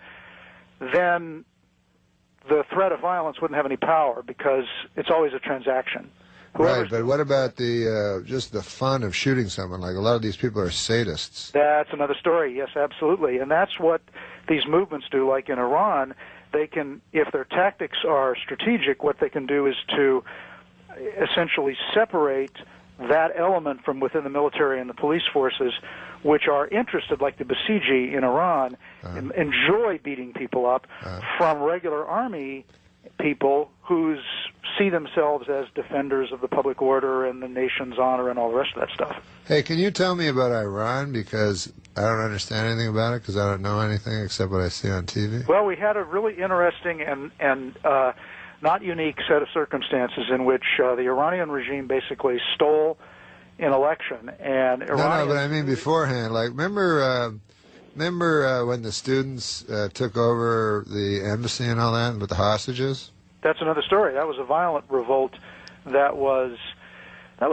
then the threat of violence wouldn't have any power, because it's always a transaction. Right, but what about just the fun of shooting someone? Like, a lot of these people are sadists. That's another story, yes, absolutely. And that's what these movements do. Like in Iran, they can, if their tactics are strategic, what they can do is to essentially separate that element from within the military and the police forces, which are interested, like the Basiji in Iran, enjoy beating people up, from regular army people who see themselves as defenders of the public order and the nation's honor and all the rest of that stuff. Hey, can you tell me about Iran? Because I don't understand anything about it, because I don't know anything except what I see on TV. Well, we had a really interesting and not unique set of circumstances in which the Iranian regime basically stole an election. And No, but I mean beforehand. Like, remember when the students took over the embassy and all that with the hostages? That's another story. That was a violent revolt that was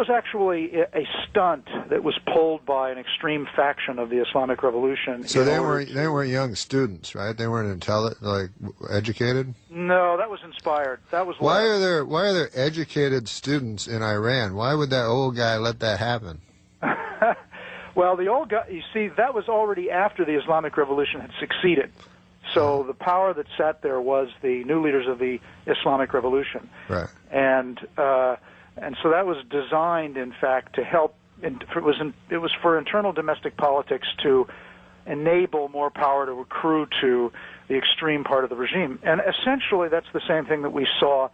actually a stunt that was pulled by an extreme faction of the Islamic Revolution. So they weren't young students, right? They weren't educated? No, that was inspired. That was why are there educated students in Iran? Why would that old guy let that happen? Well, the old guy, you see, that was already after the Islamic Revolution had succeeded. So the power that sat there was the new leaders of the Islamic Revolution. Right. And so that was designed, in fact, to help. It was for internal domestic politics to enable more power to accrue to the extreme part of the regime. And essentially, that's the same thing that we saw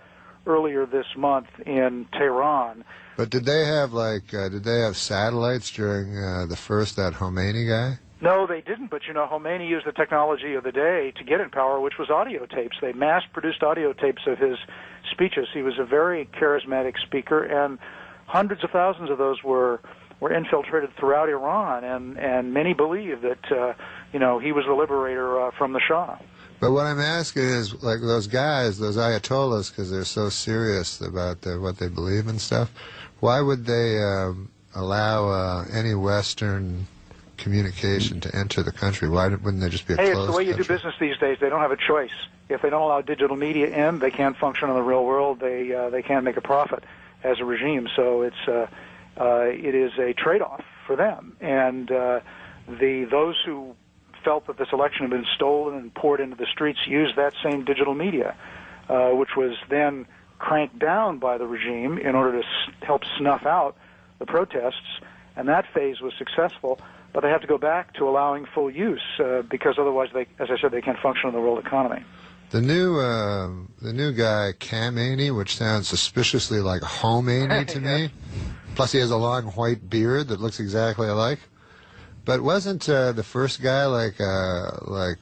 earlier this month in Tehran. But did they have satellites during that Khomeini guy? No, they didn't, but Khomeini used the technology of the day to get in power, which was audio tapes. They mass-produced audio tapes of his speeches. He was a very charismatic speaker, and hundreds of thousands of those were infiltrated throughout Iran, and many believe that he was the liberator from the Shah. But what I'm asking is, like, those guys, those ayatollahs, because they're so serious about what they believe and stuff, why would they allow any Western communication to enter the country? Why wouldn't there just be a closed Hey, it's the way you do business these days. They don't have a choice. If they don't allow digital media in, they can't function in the real world. They can't make a profit as a regime. So it is a trade-off for them. And those who felt that this election had been stolen and poured into the streets used that same digital media, which was then cranked down by the regime in order to help snuff out the protests. And that phase was successful. But they have to go back to allowing full use because otherwise, as I said, they can't function in the world economy. The new guy, Khamenei, which sounds suspiciously like Khomeini to me, plus he has a long white beard that looks exactly alike. But wasn't the first guy like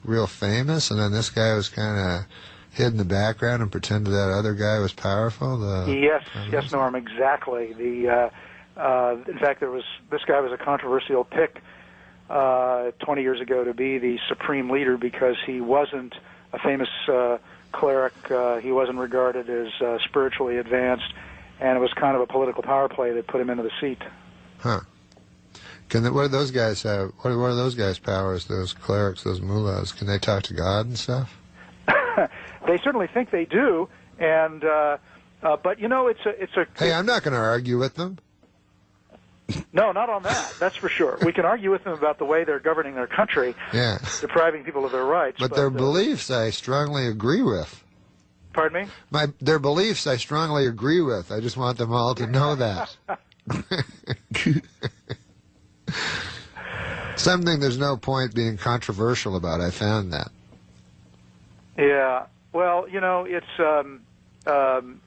real famous, and then this guy was kind of hid in the background and pretended that other guy was powerful? Yes, Norm, exactly. In fact, this guy was a controversial pick 20 years ago to be the supreme leader because he wasn't a famous cleric. He wasn't regarded as spiritually advanced, and it was kind of a political power play that put him into the seat. Huh. What do those guys have? What are those guys' powers? Those clerics, those mullahs? Can they talk to God and stuff? They certainly think they do, and but you know, it's a. Hey, I'm not going to argue with them. No, not on that. That's for sure. We can argue with them about the way they're governing their country, depriving people of their rights. But their beliefs, I strongly agree with. Pardon me? Their beliefs, I strongly agree with. I just want them all to know that. Something there's no point being controversial about. I found that. Yeah. Well, you know, it's. I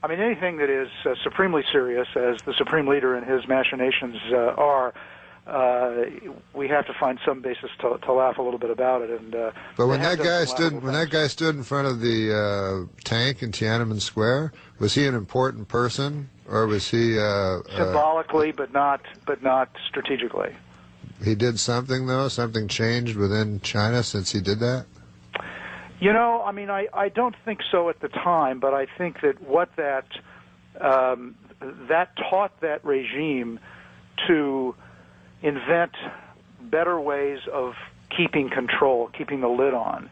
mean, anything that is supremely serious, as the supreme leader and his machinations are, we have to find some basis to laugh a little bit about it. And but when that guy stood in front of the tank in Tiananmen Square, was he an important person, or was he symbolically, but not strategically? He did something though. Something changed within China since he did that. You know, I mean, I don't think so at the time, but I think that what that taught that regime to invent better ways of keeping control, keeping the lid on.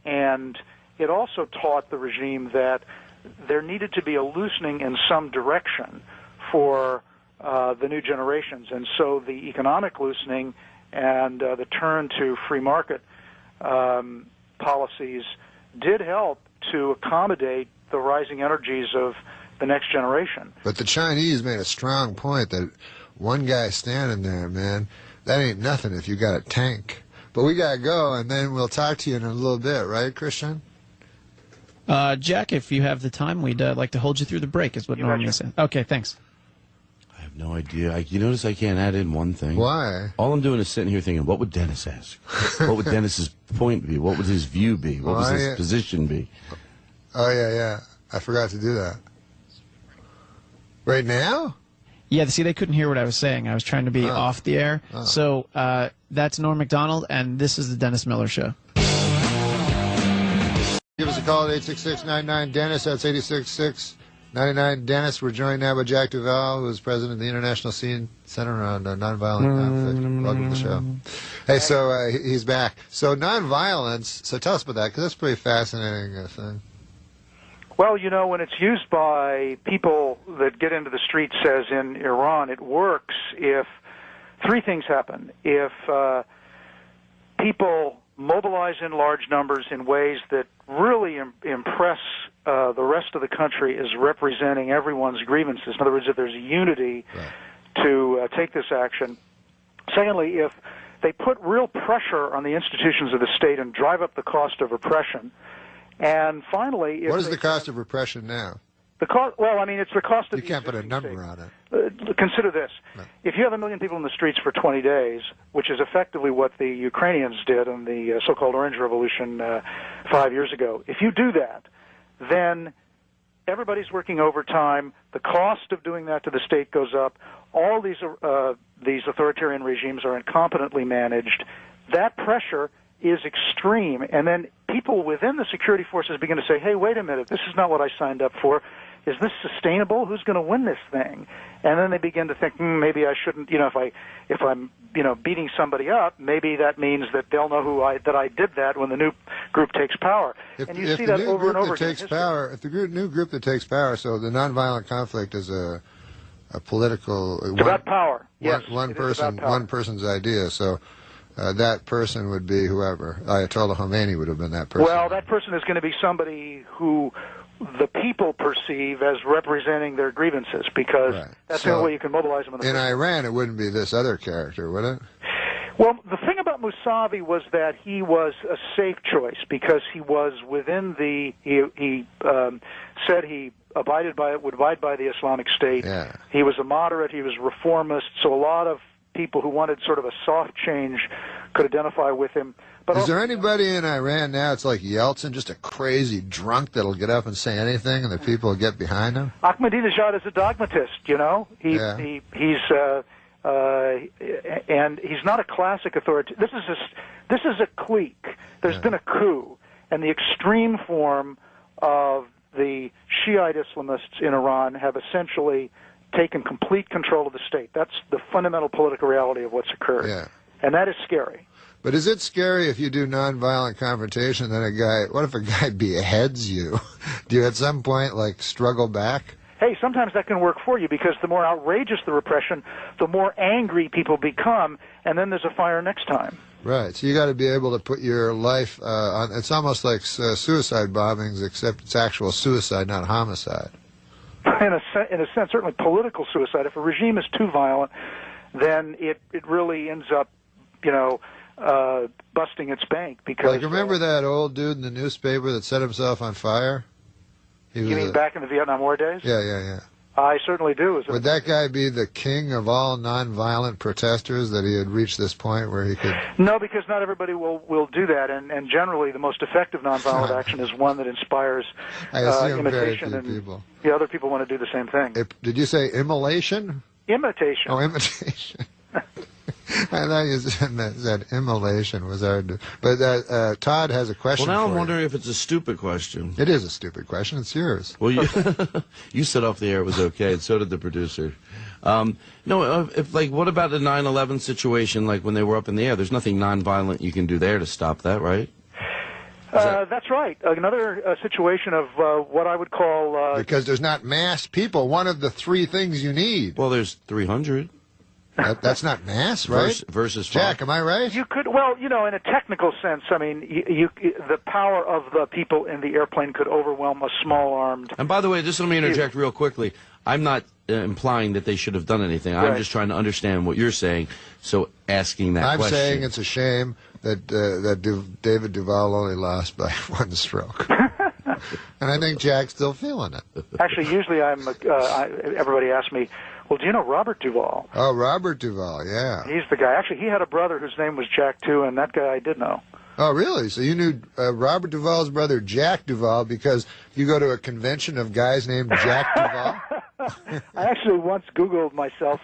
And it also taught the regime that there needed to be a loosening in some direction for the new generations. And so the economic loosening and the turn to free market policies did help to accommodate the rising energies of the next generation. But the Chinese made a strong point that one guy standing there, man, that ain't nothing if you got a tank. But we got to go, and then we'll talk to you in a little bit, right, Christian? Jack, if you have the time, we'd like to hold you through the break, is what Norm is saying. Okay, thanks. I have no idea. You notice I can't add in one thing? Why? All I'm doing is sitting here thinking, what would Dennis ask? What would Dennis's point be? What would his view be? What would his position be? Oh, yeah. I forgot to do that. Right now? Yeah, see, they couldn't hear what I was saying. I was trying to be off the air. So that's Norm MacDonald, and this is the Dennis Miller Show. Give us a call at 866-99-DENNIS. That's 866-99-DENNIS. We're joined now by Jack Duval, who is president of the International Scene Center on Nonviolent Conflict. Welcome to the show. Hey, so he's back. So nonviolence, so tell us about that, because that's a pretty fascinating thing. Well, you know, when it's used by people that get into the streets, as in Iran, it works if three things happen. If people mobilize in large numbers in ways that really impress the rest of the country as representing everyone's grievances. In other words, if there's a unity to take this action. Secondly, if they put real pressure on the institutions of the state and drive up the cost of repression. And finally, what is the cost of repression now? The cost. Well, I mean, it's the cost of. You can't put a number on it. Consider this: if you have 1 million people in the streets for 20 days, which is effectively what the Ukrainians did in the so-called Orange Revolution 5 years ago, if you do that, then everybody's working overtime. The cost of doing that to the state goes up. All these authoritarian regimes are incompetently managed. That pressure is extreme, and then people within the security forces begin to say, hey, wait a minute, this is not what I signed up for. Is this sustainable? Who's going to win this thing? And then they begin to think, maybe I shouldn't, if I'm beating somebody up, maybe that means that they'll know that I did that when the new group takes power. And you see that over and over again. If the new group that takes power, so the nonviolent conflict is a political... It's about power, yes. One person's idea, so... that person would be whoever. Ayatollah Khomeini would have been that person. Well, that person is going to be somebody who the people perceive as representing their grievances, because that's the only way you can mobilize them. In Iran, it wouldn't be this other character, would it? Well, the thing about Mousavi was that he was a safe choice because he was within the. He said he would abide by the Islamic State. Yeah. He was a moderate. He was reformist. So a lot of people who wanted sort of a soft change could identify with him. But is there anybody in Iran now? It's like Yeltsin, just a crazy drunk that'll get up and say anything, and the people will get behind him. Ahmadinejad is a dogmatist. You know, he's and he's not a classic authority. This is a clique. There's been a coup, and the extreme form of the Shiite Islamists in Iran have essentially taken complete control of the state. That's the fundamental political reality of what's occurred, and that is scary. But is it scary if you do nonviolent confrontation, then what if a guy beheads you? Do you at some point, like, struggle back? Hey, sometimes that can work for you, because the more outrageous the repression, the more angry people become, and then there's a fire next time. Right, so you got to be able to put your life on. It's almost like suicide bombings, except it's actual suicide, not homicide. In a sense, certainly political suicide. If a regime is too violent, then it really ends up, you know, busting its bank. Because like, remember that old dude in the newspaper that set himself on fire? You mean back in the Vietnam War days? Yeah. I certainly do. Would that guy be the king of all nonviolent protesters, that he had reached this point where he could... No, because not everybody will do that, and generally the most effective nonviolent action is one that inspires imitation, and people. The other people want to do the same thing. Did you say immolation? Imitation. Oh, imitation. I thought you said immolation was hard to... But Todd has a question Well, now for I'm wondering if it's a stupid question. It is a stupid question. It's yours. Well, you said off the air it was okay, and so did the producer. What about the 9/11 situation, like when they were up in the air? There's nothing nonviolent you can do there to stop that, right? That's right. Another situation of what I would call... because there's not mass people. One of the three things you need. Well, there's 300. That's not mass, right? Versus Jack, am I right? You could, well, you know, in a technical sense, I mean, the power of the people in the airplane could overwhelm a small-armed... And by the way, just let me interject real quickly. I'm not implying that they should have done anything. I'm just trying to understand what you're saying, so asking that question. I'm saying it's a shame that David Duvall only lost by one stroke. And I think Jack's still feeling it. Actually, usually everybody asks me, well, do you know Robert Duvall? Oh, Robert Duvall, yeah. He's the guy. Actually, he had a brother whose name was Jack, too, and that guy I did know. Oh, really? So you knew Robert Duvall's brother, Jack Duvall, because you go to a convention of guys named Jack Duvall? I actually once Googled myself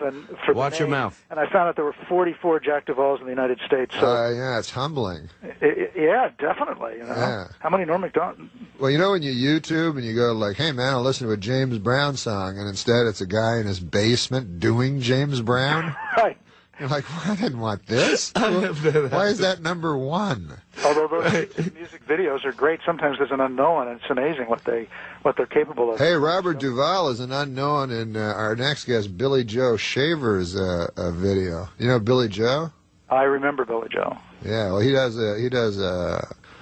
Watch your mouth. And I found out there were 44 Jack Duvalls in the United States. So yeah, it's humbling. Yeah, definitely. You know? Yeah. How many Norm MacDonald? Well, you know when you YouTube and you go like, hey, man, I'll listen to a James Brown song, and instead it's a guy in his basement doing James Brown? Right. You're like, well, I didn't want this. Why is that number one? Although those music videos are great, sometimes there's an unknown, and it's amazing what they're capable of. Hey, Robert Duvall is an unknown in our next guest, Billy Joe Shaver's video. You know Billy Joe? I remember Billy Joe. Yeah, well, he does.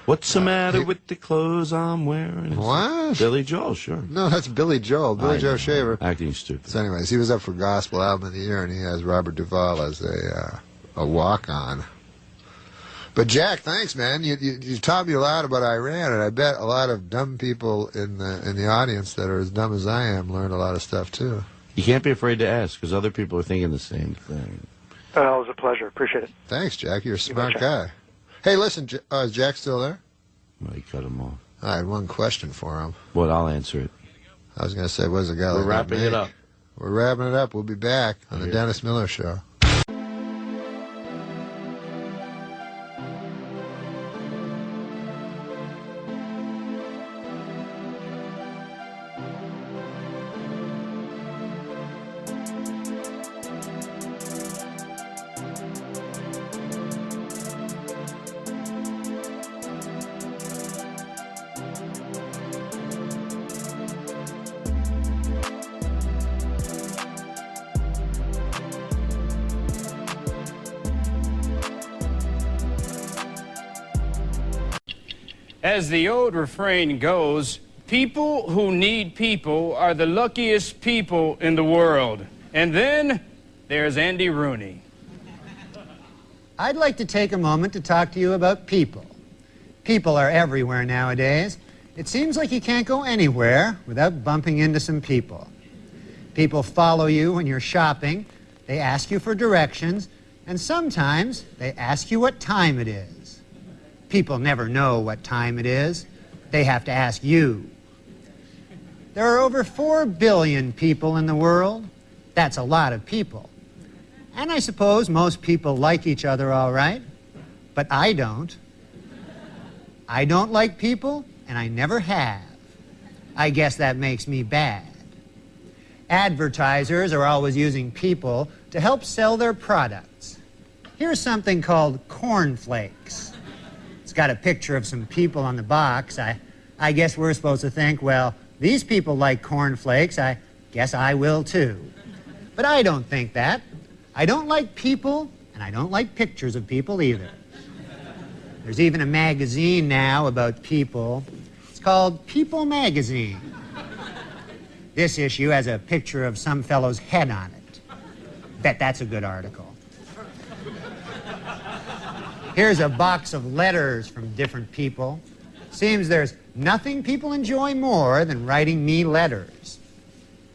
What's the matter with the clothes I'm wearing? What? Billy Joel, sure. No, that's Billy Joel. Billy Joe Shaver. Acting stupid. So anyways, he was up for Gospel Album of the Year, and he has Robert Duvall as a walk-on. But Jack, thanks, man. You taught me a lot about Iran, and I bet a lot of dumb people in the audience that are as dumb as I am learned a lot of stuff, too. You can't be afraid to ask, because other people are thinking the same thing. Oh, it was a pleasure. Appreciate it. Thanks, Jack. You're a smart guy. Hey, listen, is Jack still there? Well, you cut him off. I had one question for him. Well, I'll answer it. I was going to say, what's the guy? We're wrapping it up. We're wrapping it up. We'll be back on the Dennis Miller Show. As the old refrain goes, people who need people are the luckiest people in the world. And then there's Andy Rooney. I'd like to take a moment to talk to you about people. People are everywhere nowadays. It seems like you can't go anywhere without bumping into some people. People follow you when you're shopping. they ask you for directions, and sometimes they ask you what time it is. People never know what time it is. They have to ask you. There are over 4 billion people in the world. That's a lot of people. And I suppose most people like each other all right, but I don't. I don't like people, and I never have. I guess that makes me bad. Advertisers are always using people to help sell their products. Here's something called cornflakes. It's got a picture of some people on the box. I guess we're supposed to think, well, these people like cornflakes. I guess I will too. But I don't think that. I don't like people, and I don't like pictures of people either. There's even a magazine now about people. It's called People Magazine. This issue has a picture of some fellow's head on it. Bet that's a good article. Here's a box of letters from different people. Seems there's nothing people enjoy more than writing me letters.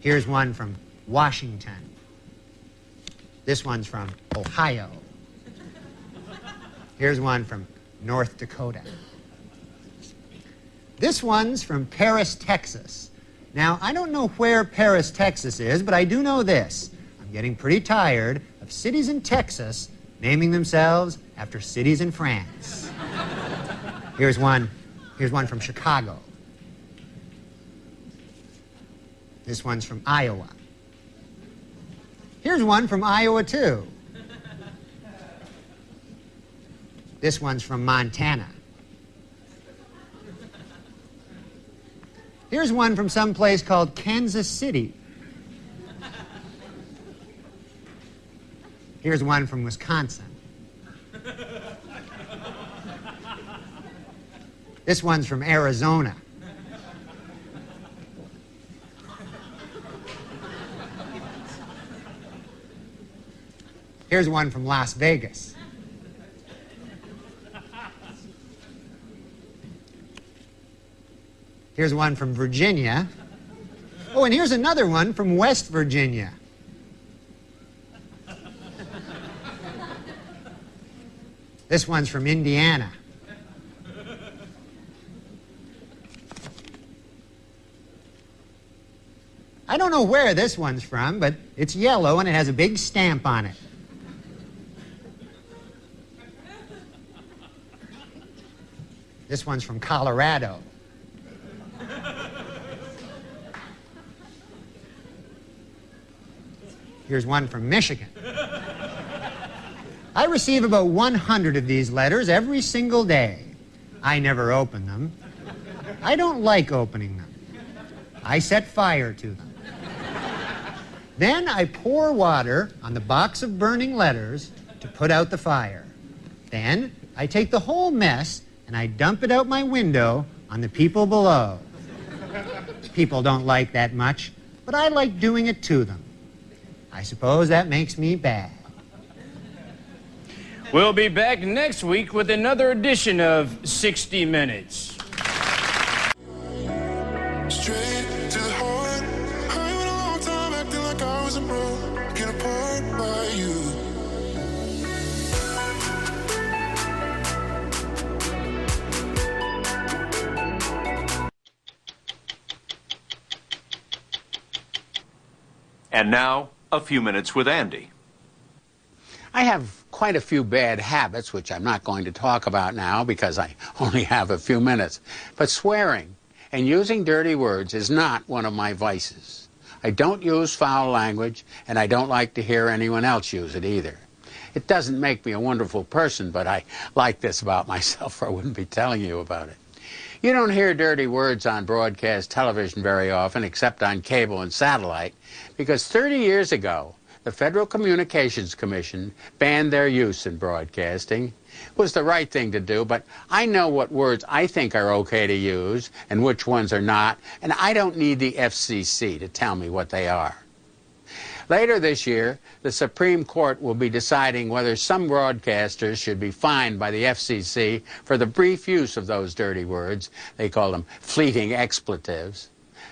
Here's one from Washington. This one's from Ohio. Here's one from North Dakota. This one's from Paris, Texas. Now, I don't know where Paris, Texas is, but I do know this. I'm getting pretty tired of cities in Texas naming themselves after cities in France. Here's one from Chicago. This one's from Iowa. Here's one from Iowa, too. This one's from Montana. Here's one from some place called Kansas City. Here's one from Wisconsin. This one's from Arizona. Here's one from Las Vegas. Here's one from Virginia. Oh, and here's another one from West Virginia. This one's from Indiana. I don't know where this one's from, but it's yellow and it has a big stamp on it. This one's from Colorado. Here's one from Michigan. I receive about 100 of these letters every single day. I never open them. I don't like opening them. I set fire to them. Then I pour water on the box of burning letters to put out the fire. Then I take the whole mess and I dump it out my window on the people below. People don't like that much, but I like doing it to them. I suppose that makes me bad. We'll be back next week with another edition of 60 Minutes. Straight to the heart. I went a long time acting like I wasn't broken apart by you. And now, a few minutes with Andy. I have quite a few bad habits, which I'm not going to talk about now because I only have a few minutes. But swearing and using dirty words is not one of my vices. I don't use foul language, and I don't like to hear anyone else use it either. It doesn't make me a wonderful person, but I like this about myself, or I wouldn't be telling you about it. You don't hear dirty words on broadcast television very often, except on cable and satellite, because 30 years ago, the Federal Communications Commission banned their use in broadcasting. It was the right thing to do, but I know what words I think are okay to use and which ones are not, and I don't need the FCC to tell me what they are. Later this year, the Supreme Court will be deciding whether some broadcasters should be fined by the FCC for the brief use of those dirty words. They call them fleeting expletives.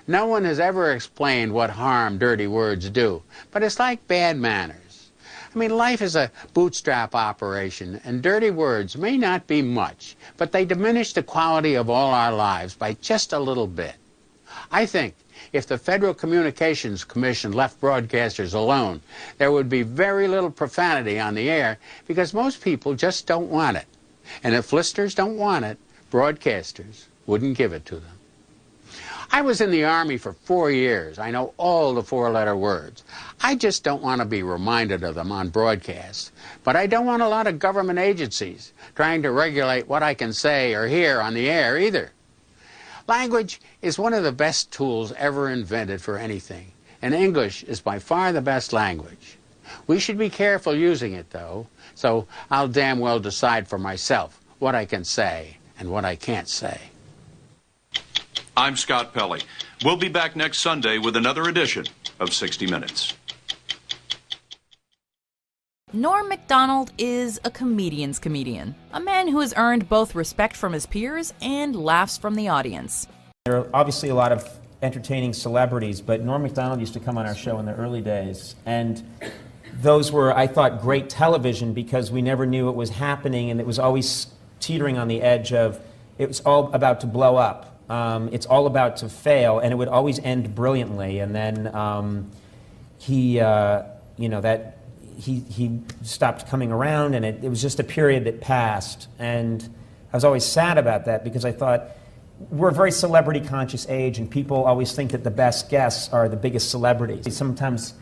No one has ever explained what harm dirty words do, but it's like bad manners. I mean, life is a bootstrap operation, and dirty words may not be much, but they diminish the quality of all our lives by just a little bit. I think if the Federal Communications Commission left broadcasters alone, there would be very little profanity on the air because most people just don't want it. And if listeners don't want it, broadcasters wouldn't give it to them. I was in the Army for 4 years. I know all the four-letter words. I just don't want to be reminded of them on broadcast. But I don't want a lot of government agencies trying to regulate what I can say or hear on the air either. Language is one of the best tools ever invented for anything, and English is by far the best language. We should be careful using it, though, so I'll damn well decide for myself what I can say and what I can't say. I'm Scott Pelley. We'll be back next Sunday with another edition of 60 Minutes. Norm MacDonald is a comedian's comedian, a man who has earned both respect from his peers and laughs from the audience. There are obviously a lot of entertaining celebrities, but Norm MacDonald used to come on our show in the early days, and those were, I thought, great television because we never knew what was happening, and it was always teetering on the edge of, it was all about to blow up. It's all about to fail, and it would always end brilliantly. And then he stopped coming around, and it was just a period that passed. And I was always sad about that because I thought, we're a very celebrity-conscious age, and people always think that the best guests are the biggest celebrities. Sometimes,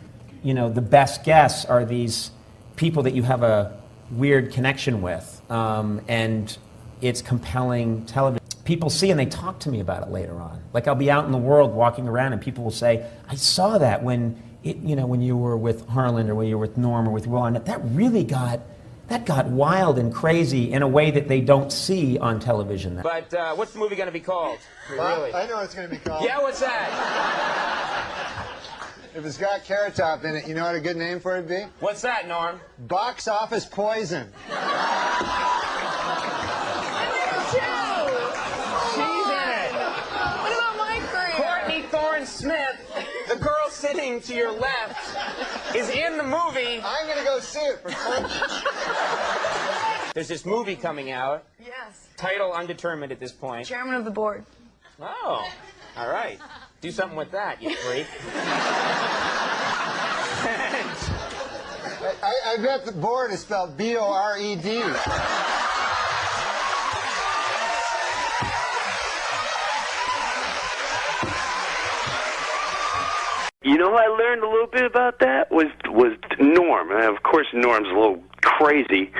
the best guests are these people that you have a weird connection with, and it's compelling television. People see and they talk to me about it later on. Like I'll be out in the world walking around and people will say, I saw that when you were with Harlan or when you were with Norm or with Will Arnett. That really got wild and crazy in a way that they don't see on television. But what's the movie going to be called? Really? I know what it's going to be called. Yeah, what's that? If it's got Carrot Top in it, you know what a good name for it would be? What's that, Norm? Box Office Poison. Smith, the girl sitting to your left, is in the movie. I'm going to go see it for fun. There's this movie coming out. Yes. Title undetermined at this point. Chairman of the board. Oh, all right. Do something with that, you freak. I bet the board is spelled B-O-R-E-D. You know, I learned a little bit about that was Norm. And of course, Norm's a little crazy,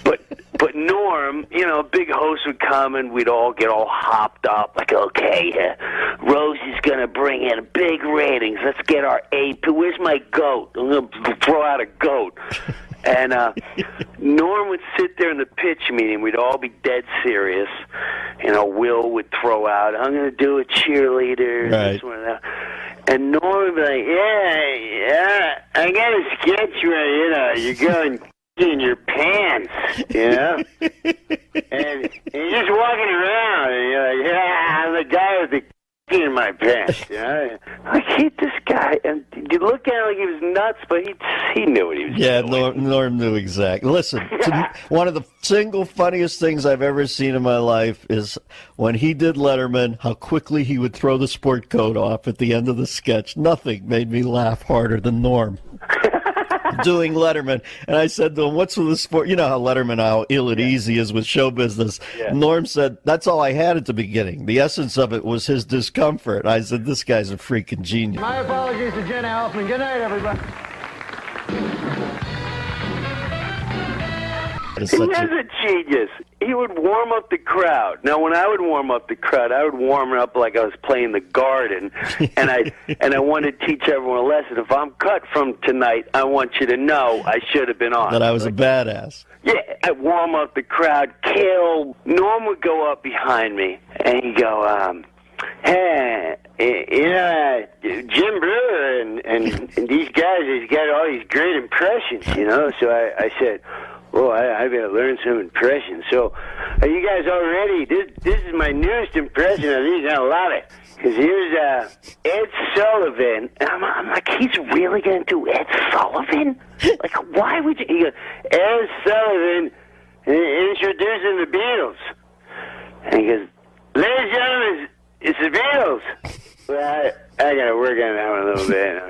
but Norm, a big host would come and we'd all get all hopped up, like, okay, Rose is gonna bring in big ratings. Let's get our AP. Where's my goat? I'm gonna throw out a goat. And Norm would sit there in the pitch meeting. We'd all be dead serious. Will would throw out, I'm going to do a cheerleader. Right. This one and that. And Norm would be like, yeah, I got a sketch ready. You're going in your pants, and you're just walking around, and you're like, yeah, I'm the guy with the in my pants, I hate this guy, and you look at him like he was nuts, but he knew what he was doing. Yeah, Norm knew exactly. Listen, one of the single funniest things I've ever seen in my life is when he did Letterman, how quickly he would throw the sport coat off at the end of the sketch. Nothing made me laugh harder than Norm. Doing Letterman, and I said to him, what's with the sport? You know how Letterman, how ill and easy is with show business. Yeah. Norm said, that's all I had at the beginning. The essence of it was his discomfort. I said, this guy's a freaking genius. My apologies to Jenna Elfman. Good night, everybody. He is a genius. He would warm up the crowd. Now, when I would warm up the crowd, I would warm it up like I was playing the garden, and I wanted to teach everyone a lesson. If I'm cut from tonight, I want you to know I should have been on. That I was a badass. Yeah, I'd warm up the crowd, kill. Norm would go up behind me, and he'd go, hey, Jim Brewer and these guys, he's got all these great impressions, So I said, Well, I gotta learn some impressions. So, are you guys all ready? This is my newest impression of these, and I love it. Because here's Ed Sullivan. And I'm like, he's really gonna do Ed Sullivan? Like, why would you? He goes, Ed Sullivan introducing the Beatles. And he goes, ladies and gentlemen, it's the Beatles. Well, I gotta work on that one a little bit.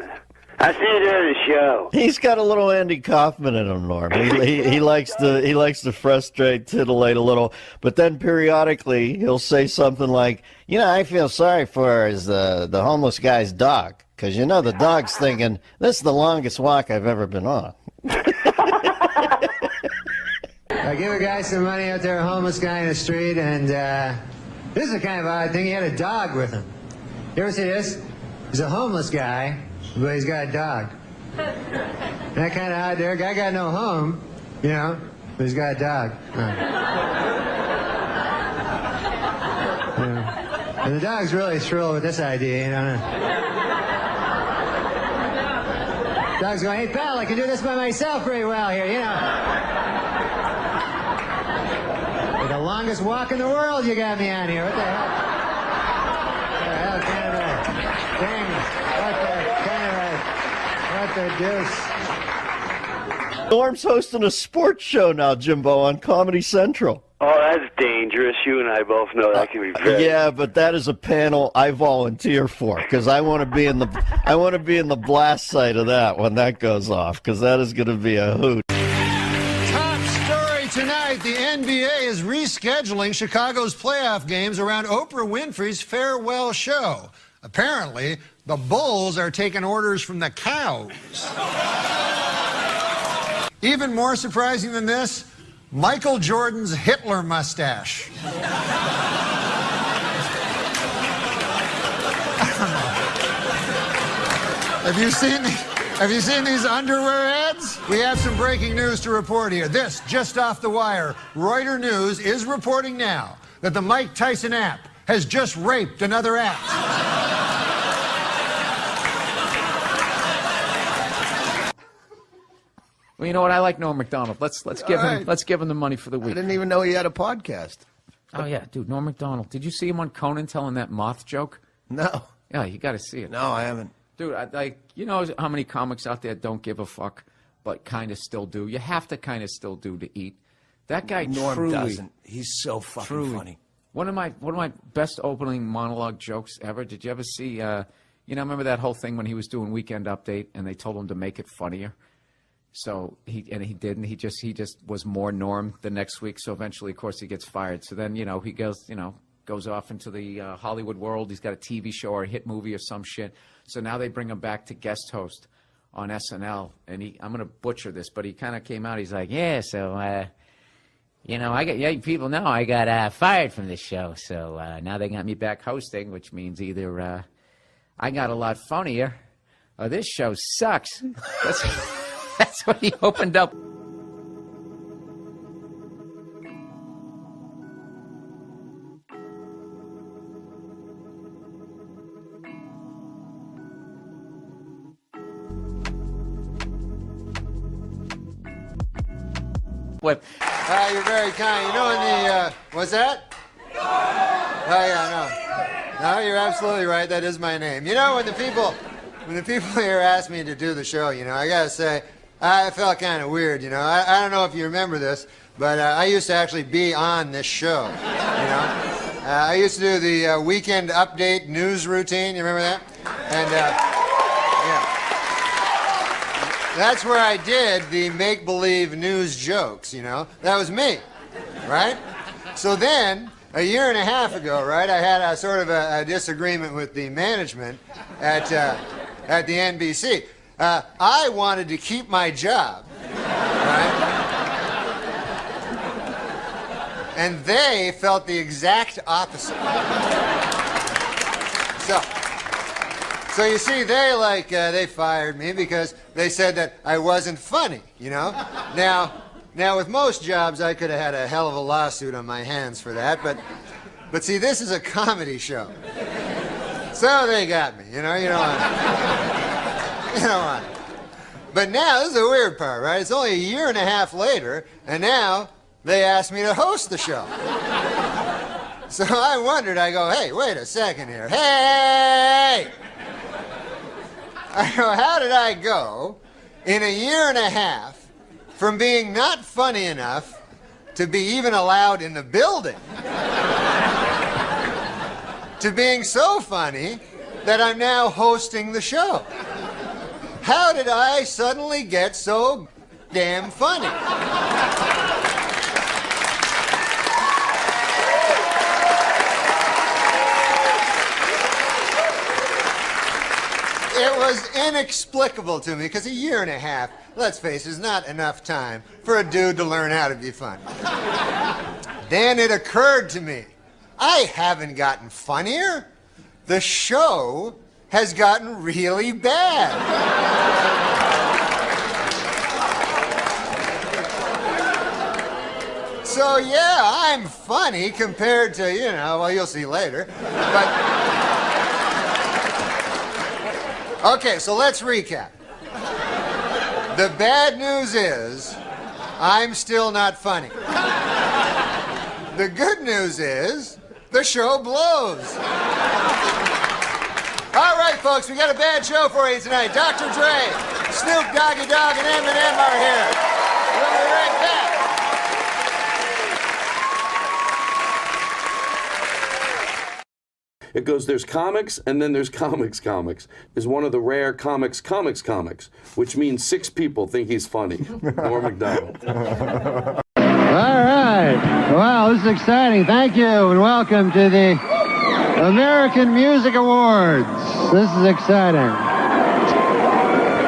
I'll see you during the show. He's got a little Andy Kaufman in him, Norm. He likes to frustrate, titillate a little, but then periodically he'll say something like, "You know, I feel sorry for the homeless guy's dog, because you know the dog's thinking this is the longest walk I've ever been on." I give a guy some money out there, a homeless guy in the street, and this is a kind of odd thing. He had a dog with him. You ever see this? He's a homeless guy, but he's got a dog. That kind of odd there. Guy got no home, you know, but he's got a dog. Yeah. And the dog's really thrilled with this idea, you know. Dog's going, hey, pal, I can do this by myself pretty well here, you know. The longest walk in the world you got me on here. What the hell? What the hell kind of a thing? What the deuce? Norm's hosting a sports show now, Jimbo, on Comedy Central. Oh, that's dangerous. You and I both know that can be very... Yeah, but that is a panel I volunteer for, because I want to be in the blast site of that when that goes off, because that is going to be a hoot. Tonight, the NBA is rescheduling Chicago's playoff games around Oprah Winfrey's farewell show. Apparently, the Bulls are taking orders from the cows. Even more surprising than this, Michael Jordan's Hitler mustache. Have you seen these underwear ads? We have some breaking news to report here. This, just off the wire. Reuters News is reporting now that the Mike Tyson app has just raped another app. Well, you know what? I like Norm MacDonald. Let's give him the money for the week. I didn't even know he had a podcast. Oh yeah, dude, Norm MacDonald. Did you see him on Conan telling that moth joke? No. Yeah, you got to see it. No, I haven't. Dude, you know how many comics out there don't give a fuck, but kind of still do? You have to kind of still do to eat. That guy Norm truly doesn't. He's so fucking funny. One of my best opening monologue jokes ever. Did you ever see? Remember that whole thing when he was doing Weekend Update and they told him to make it funnier. So he didn't. He just was more Norm the next week. So eventually, of course, he gets fired. So then he goes off into the Hollywood world. He's got a TV show or a hit movie or some shit. So now they bring him back to guest host on SNL. And I'm going to butcher this, but he kind of came out. He's like, yeah, so, people know I got fired from this show. So now they got me back hosting, which means either I got a lot funnier or this show sucks. That's what he opened up. You're very kind. You know, in the, what's that? Oh, yeah, no. No, you're absolutely right. That is my name. You know, when the people here asked me to do the show, I got to say, I felt kind of weird, I don't know if you remember this, but I used to actually be on this show, I used to do the Weekend Update news routine. You remember that? And, yeah. That's where I did the make-believe news jokes, That was me, right? So then, a year and a half ago, right, I had a sort of a disagreement with the management at the NBC. I wanted to keep my job, right? And they felt the exact opposite. So you see, they fired me because they said that I wasn't funny, Now with most jobs, I could have had a hell of a lawsuit on my hands for that, but see, this is a comedy show. So they got me, you don't want. But now, this is the weird part, right? It's only a year and a half later, and now they asked me to host the show. So I wondered, I go, hey, wait a second here. Hey! I go, how did I go in a year and a half from being not funny enough to be even allowed in the building to being so funny that I'm now hosting the show? How did I suddenly get so damn funny? It was inexplicable to me, because a year and a half, let's face it, is not enough time for a dude to learn how to be funny. Then it occurred to me, I haven't gotten funnier. The show has gotten really bad. So yeah, I'm funny compared to, you know, well, you'll see later. But okay, so let's recap. The bad news is I'm still not funny. The good news is the show blows. All right, folks, we got a bad show for you tonight. Dr. Dre, Snoop Doggy Dogg, and Eminem are here. We'll be right back. It goes, there's comics, and then there's comics. Is one of the rare comics, which means 6 people think he's funny. Norm MacDonald. All right. Wow, this is exciting. Thank you, and welcome to the American Music Awards. This is exciting.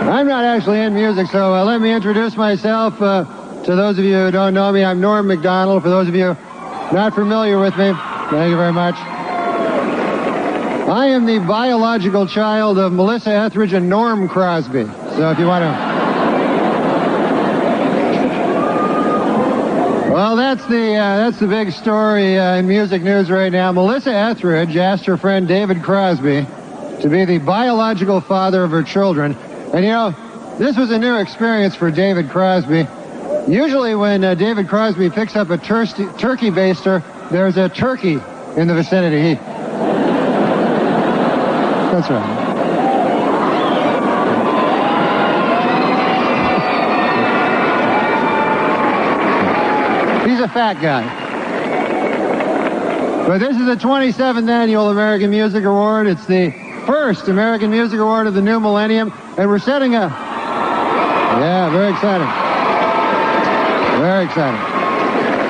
I'm not actually in music, so let me introduce myself. To those of you who don't know me, I'm Norm MacDonald. For those of you not familiar with me, thank you very much. I am the biological child of Melissa Etheridge and Norm Crosby. So if you want to... Well, that's the big story in music news right now. Melissa Etheridge asked her friend David Crosby to be the biological father of her children. And you know, this was a new experience for David Crosby. Usually when David Crosby picks up a turkey baster, there's a turkey in the vicinity. That's right. He's a fat guy. But this is the 27th annual American Music Award. It's the first American Music Award of the new millennium, and we're setting a... Yeah, very exciting. Very exciting.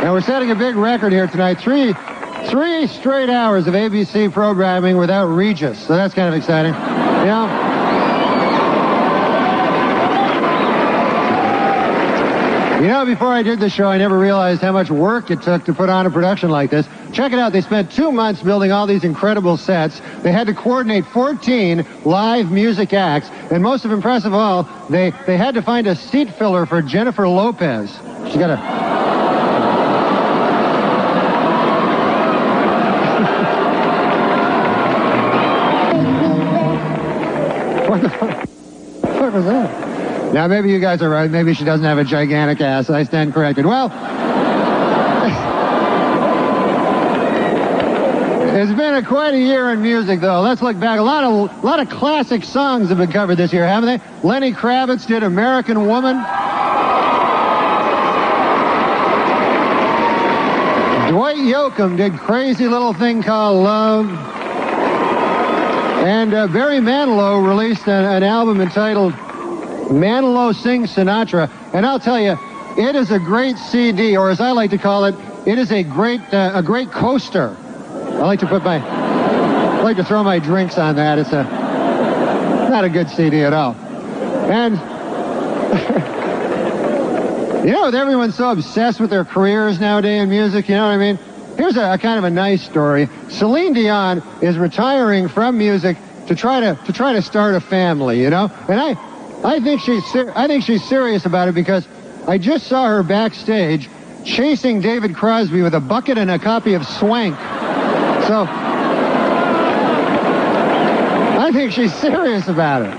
And we're setting a big record here tonight. Three straight hours of ABC programming without Regis. So that's kind of exciting. You know? You know, before I did the show, I never realized how much work it took to put on a production like this. Check it out. They spent 2 months building all these incredible sets. They had to coordinate 14 live music acts. And most impressive of all, they had to find a seat filler for Jennifer Lopez. She's got a... What the fuck was that? Now, maybe you guys are right. Maybe she doesn't have a gigantic ass. I stand corrected. Well, it's been quite a year in music, though. Let's look back. A lot of classic songs have been covered this year, haven't they? Lenny Kravitz did American Woman. Dwight Yoakam did Crazy Little Thing Called Love. And Barry Manilow released an album entitled Manilow Sings Sinatra. And I'll tell you, it is a great CD, or as I like to call it, it is a great coaster. I like to throw my drinks on that. It's not a good CD at all. And you know, with everyone so obsessed with their careers nowadays in music, you know what I mean? Here's a kind of a nice story. Celine Dion is retiring from music to try to start a family, you know? And I think she's serious about it, because I just saw her backstage chasing David Crosby with a bucket and a copy of Swank. So I think she's serious about it.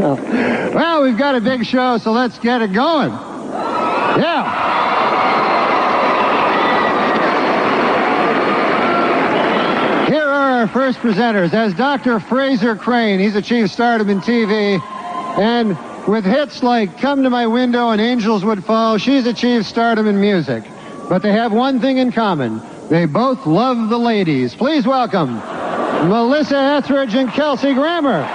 Well, we've got a big show, so let's get it going. Yeah. Here are our first presenters. As Dr. Fraser Crane, he's achieved stardom in TV, and with hits like Come to My Window and Angels Would Fall, she's achieved stardom in music. But they have one thing in common. They both love the ladies. Please welcome Melissa Etheridge and Kelsey Grammer.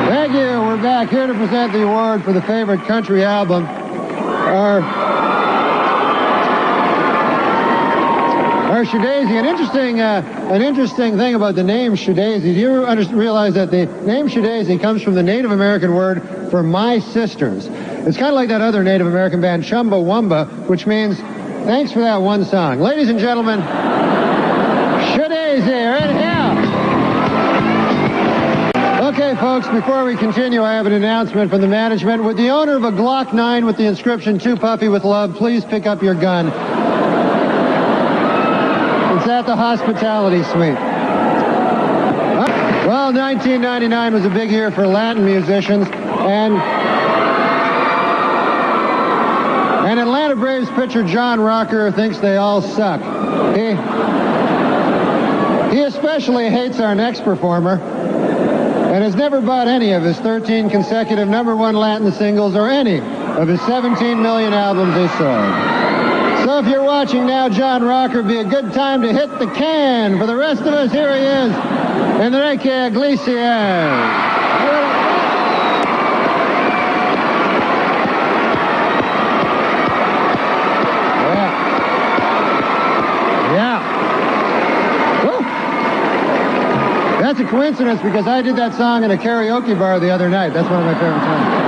Thank you. We're back here to present the award for the favorite country album. Our Shadazy. An interesting thing about the name Shadazy. Do you realize that the name Shadazy comes from the Native American word for my sisters? It's kind of like that other Native American band Chumbawamba, which means thanks for that one song. Ladies and gentlemen, Shadazy, right here. Okay, folks, before we continue, I have an announcement from the management. Would the owner of a Glock 9 with the inscription "Too Puffy with Love" please pick up your gun? It's at the hospitality suite. Well, 1999 was a big year for Latin musicians, and Atlanta Braves pitcher John Rocker thinks they all suck. He especially hates our next performer, and has never bought any of his 13 consecutive #1 Latin singles or any of his 17 million albums they sold. So if you're watching now, John Rocker, be a good time to hit the can. For the rest of us, here he is, Enrique Iglesias. Yeah. Woo. That's a coincidence because I did that song in a karaoke bar the other night. That's one of my favorite songs.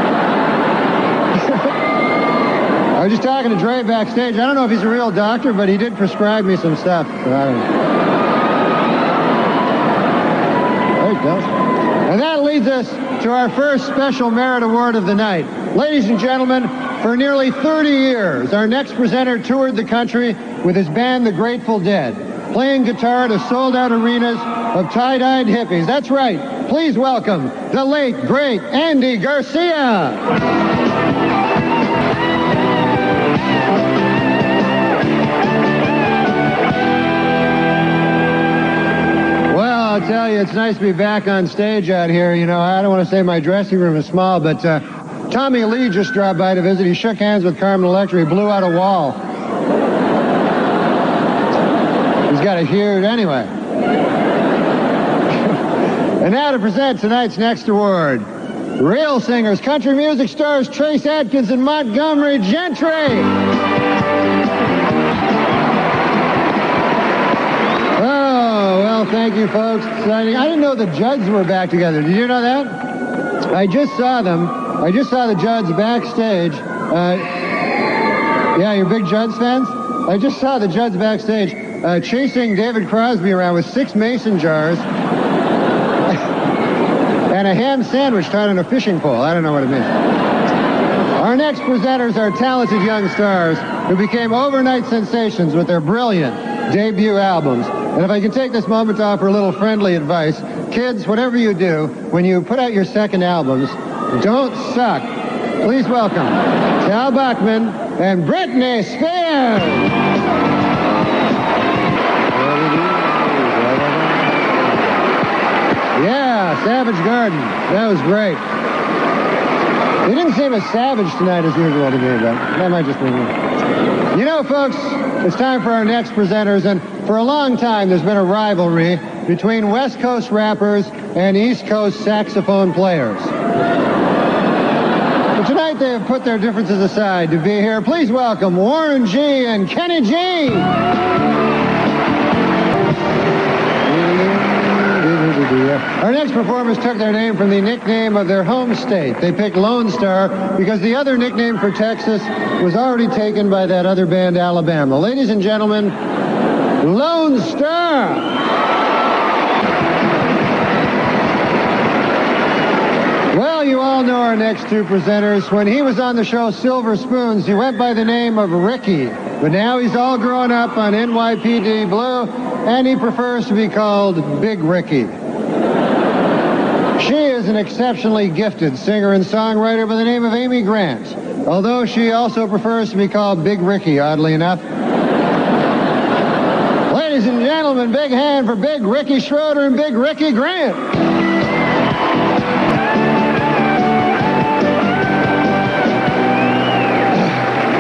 I was just talking to Dre backstage. I don't know if he's a real doctor, but he did prescribe me some stuff. So I don't know. There he goes. And that leads us to our first special merit award of the night. Ladies and gentlemen, for nearly 30 years, our next presenter toured the country with his band, the Grateful Dead, playing guitar to sold-out arenas of tie-dyed hippies. That's right. Please welcome the late, great Andy Garcia. I'll tell you, it's nice to be back on stage out here. You know, I don't want to say my dressing room is small, but Tommy Lee just dropped by to visit. He shook hands with Carmen Electra. He blew out a wall. He's got a huge anyway. And now to present tonight's next award. Real singers, country music stars Trace Adkins and Montgomery Gentry. Thank you, folks. Exciting. I didn't know the Judds were back together. Did you know that? I just saw them. I just saw the Judds backstage. Yeah, you're big Judds fans? I just saw the Judds backstage chasing David Crosby around with 6 mason jars and a ham sandwich tied on a fishing pole. I don't know what it means. Our next presenters are talented young stars who became overnight sensations with their brilliant debut albums. And if I can take this moment to offer a little friendly advice, kids, whatever you do, when you put out your second albums, don't suck. Please welcome Tal Bachman and Britney Spears. Yeah, Savage Garden. That was great. He didn't seem as savage tonight as usual to me, but that might just be me. You know, folks, it's time for our next presenters, and for a long time there's been a rivalry between West Coast rappers and East Coast saxophone players. But tonight they have put their differences aside to be here. Please welcome Warren G. and Kenny G. Our next performers took their name from the nickname of their home state. They picked Lone Star because the other nickname for Texas was already taken by that other band, Alabama. Ladies and gentlemen, Lone Star. Well, you all all know our next two presenters. When he was on the show Silver Spoons, he went by the name of Ricky. But now he's all grown up on NYPD Blue, and he prefers to be called Big Ricky. She is an exceptionally gifted singer and songwriter by the name of Amy Grant, although she also prefers to be called Big Ricky, oddly enough. Ladies and gentlemen, big hand for Big Ricky Schroeder and Big Ricky Grant.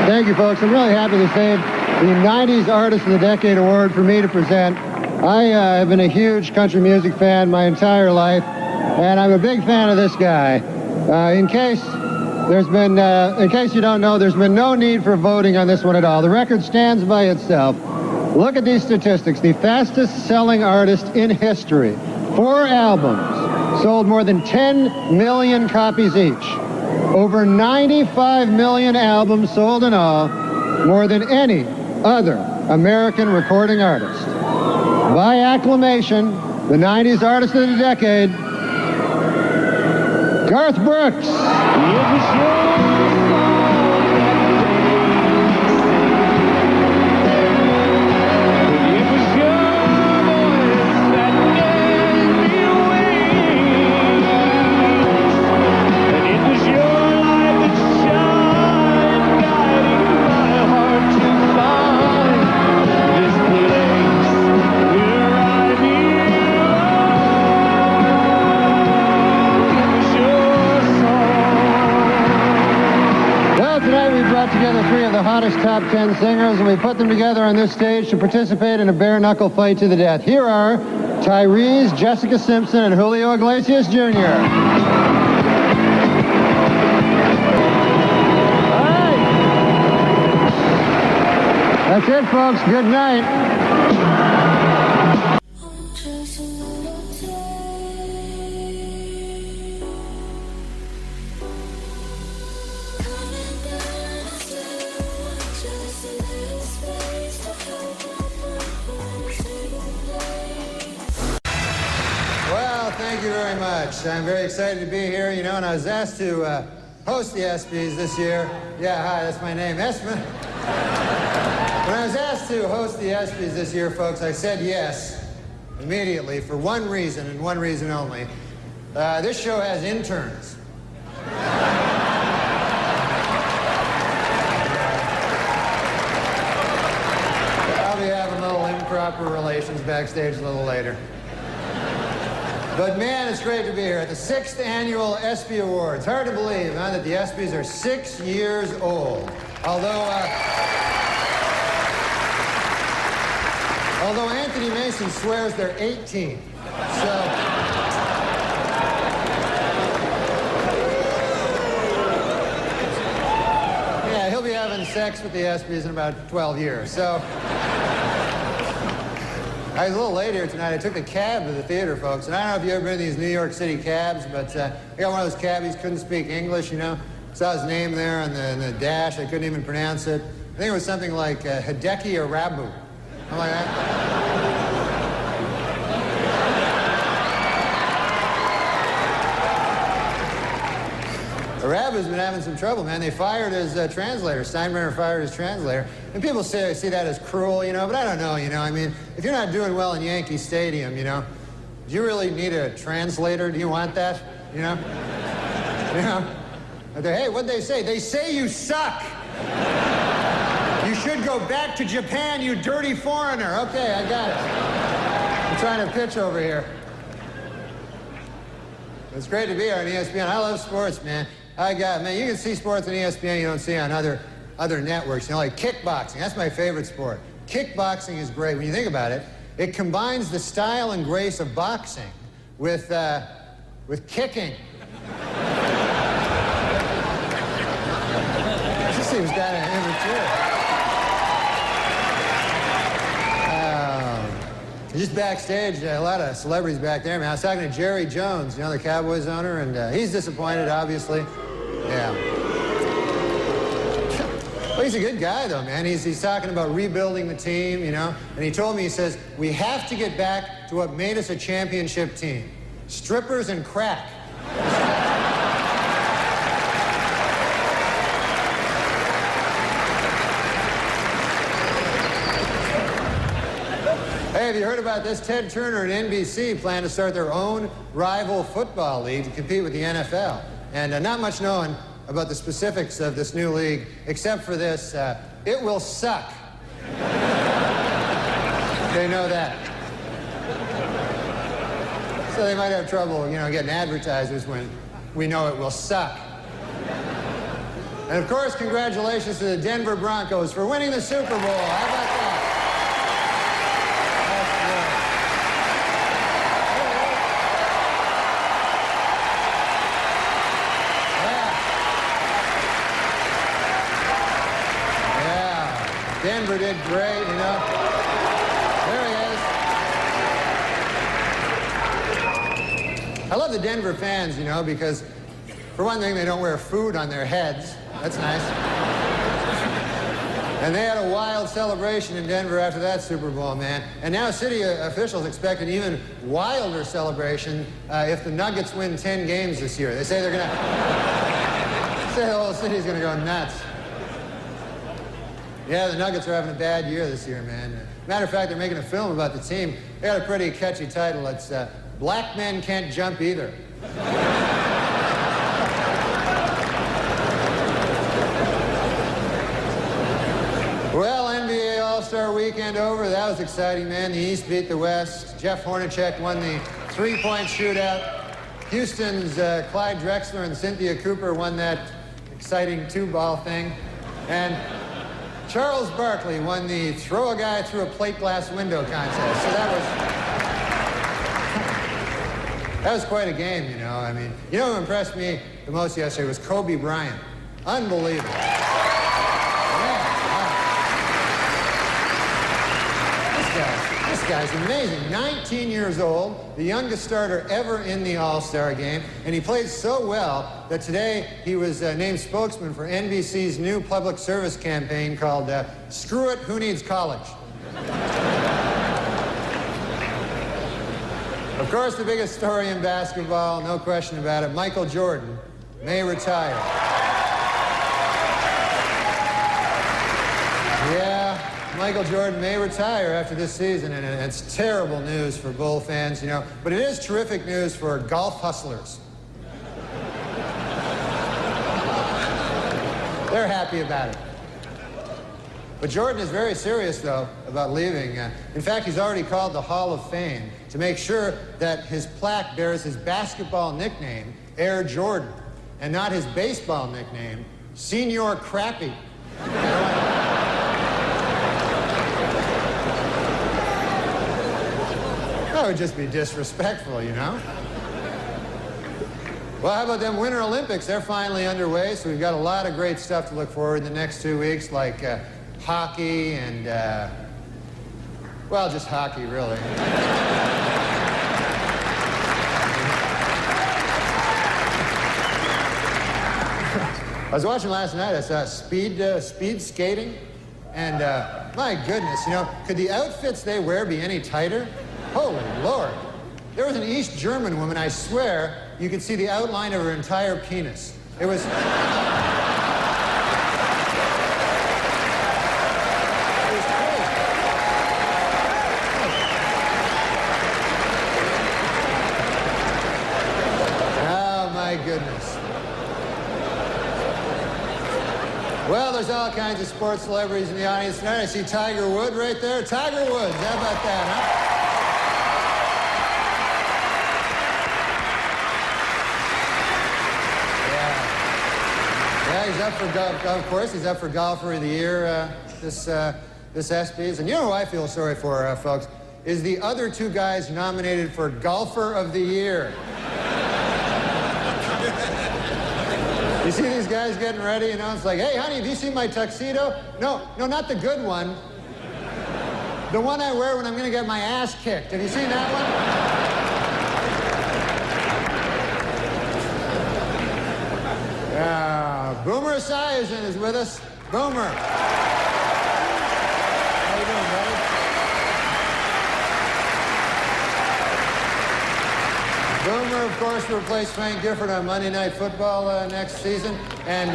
Thank you, folks. I'm really happy to save the 90s Artist of the Decade Award for me to present. I have been a huge country music fan my entire life, and I'm a big fan of this guy. In case you don't know, there's been no need for voting on this one at all. The record stands by itself. Look at these statistics. The fastest selling artist in history. 4 albums, sold more than 10 million copies each. Over 95 million albums sold in all, more than any other American recording artist. By acclamation, the 90s Artist of the Decade, Garth Brooks. Together 3 of the hottest top 10 singers, and we put them together on this stage to participate in a bare-knuckle fight to the death. Here are Tyrese, Jessica Simpson, and Julio Iglesias Jr. All right. That's it, folks. Good night. Thank you very much. I'm very excited to be here, and I was asked to host the ESPYs this year. Yeah, hi, that's my name, Espen. When I was asked to host the ESPYs this year, folks, I said yes immediately for one reason and one reason only. This show has interns. I'll be having little improper relations backstage a little later. But man, it's great to be here at the 6th annual ESPY Awards. Hard to believe, huh, that the ESPYs are 6 years old. Although Anthony Mason swears they're 18. So, yeah, he'll be having sex with the ESPYs in about 12 years. So, I was a little late here tonight. I took the cab to the theater, folks. And I don't know if you've ever been in these New York City cabs, but I got one of those cabbies, couldn't speak English, Saw his name there on the dash. I couldn't even pronounce it. I think it was something like Hideki Arabu. I'm like that. Arabu's been having some trouble, man. They fired his translator. Steinbrenner fired his translator. And people see that as cruel, but I don't know, I mean, if you're not doing well in Yankee Stadium, do you really need a translator? Do you want that, Hey, what'd they say? They say you suck. You should go back to Japan, you dirty foreigner. Okay, I got it. I'm trying to pitch over here. It's great to be here on ESPN. I love sports, man. You can see sports on ESPN you don't see on other networks. Like kickboxing. That's my favorite sport. Kickboxing is great. When you think about it, it combines the style and grace of boxing with kicking. This seems kind of immature. Just backstage, a lot of celebrities back there, man. I was talking to Jerry Jones, the Cowboys owner, and he's disappointed, obviously. Yeah. Well, he's a good guy, though, man. He's talking about rebuilding the team, and he told me, he says, we have to get back to what made us a championship team. Strippers and crack. have you heard about this? Ted Turner and NBC plan to start their own rival football league to compete with the NFL. And not much known about the specifics of this new league, except for this, it will suck. They know that. So they might have trouble, getting advertisers when we know it will suck. And of course, congratulations to the Denver Broncos for winning the Super Bowl. How about that? Denver did great, There he is. I love the Denver fans, because for one thing, they don't wear food on their heads. That's nice. And they had a wild celebration in Denver after that Super Bowl, man. And now city officials expect an even wilder celebration if the Nuggets win 10 games this year. They say they're going to... say the whole city's going to go nuts. Yeah, the Nuggets are having a bad year this year, man. Matter of fact, they're making a film about the team. They got a pretty catchy title. It's Black Men Can't Jump Either. Well, NBA All-Star Weekend over. That was exciting, man. The East beat the West. Jeff Hornacek won the three-point shootout. Houston's Clyde Drexler and Cynthia Cooper won that exciting two-ball thing. And Charles Barkley won the throw a guy through a plate glass window contest. So that was quite a game, I mean, who impressed me the most yesterday was Kobe Bryant. Unbelievable. This guy's amazing. 19 years old, the youngest starter ever in the All-Star game, and he played so well that today he was named spokesman for NBC's new public service campaign called Screw It, Who Needs College? Of course, the biggest story in basketball, no question about it, Michael Jordan may retire. Yeah. Michael Jordan may retire after this season, and it's terrible news for Bull fans, but it is terrific news for golf hustlers. They're happy about it. But Jordan is very serious, though, about leaving. In fact, he's already called the Hall of Fame to make sure that his plaque bears his basketball nickname, Air Jordan, and not his baseball nickname, Senior Crappy. That would just be disrespectful, Well, how about them Winter Olympics? They're finally underway, so we've got a lot of great stuff to look forward to in the next 2 weeks, like hockey and, well, just hockey, really. I was watching last night, I saw speed skating, and my goodness, could the outfits they wear be any tighter? Holy Lord. There was an East German woman, I swear, you could see the outline of her entire penis. It was... Oh, my goodness. Well, there's all kinds of sports celebrities in the audience tonight. I see Tiger Woods right there. Tiger Woods, how about that, huh? Yeah, he's up for golf. Of course, he's up for Golfer of the Year this ESPYs. And you know who I feel sorry for, folks, is the other two guys nominated for Golfer of the Year. You see these guys getting ready, it's like, hey, honey, have you seen my tuxedo? No, not the good one. The one I wear when I'm going to get my ass kicked. Have you seen that one? Boomer Esiason is with us. Boomer. How you doing, buddy? Boomer, of course, will replace Frank Gifford on Monday Night Football next season. And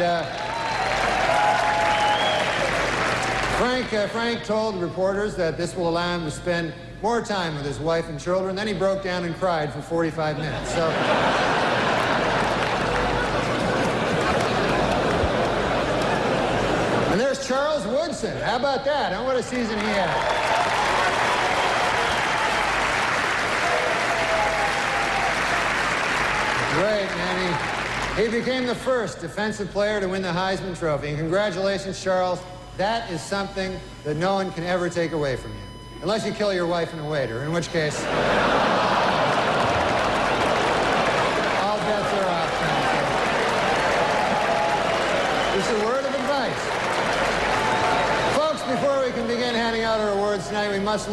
Frank told reporters that this will allow him to spend more time with his wife and children. Then he broke down and cried for 45 minutes. So. And there's Charles Woodson. How about that? And what a season he had. Great, man. He became the first defensive player to win the Heisman Trophy. And congratulations, Charles. That is something that no one can ever take away from you. Unless you kill your wife and a waiter, in which case... all bets are off. Just a word of advice. Folks, before we can begin handing out our awards tonight, we must...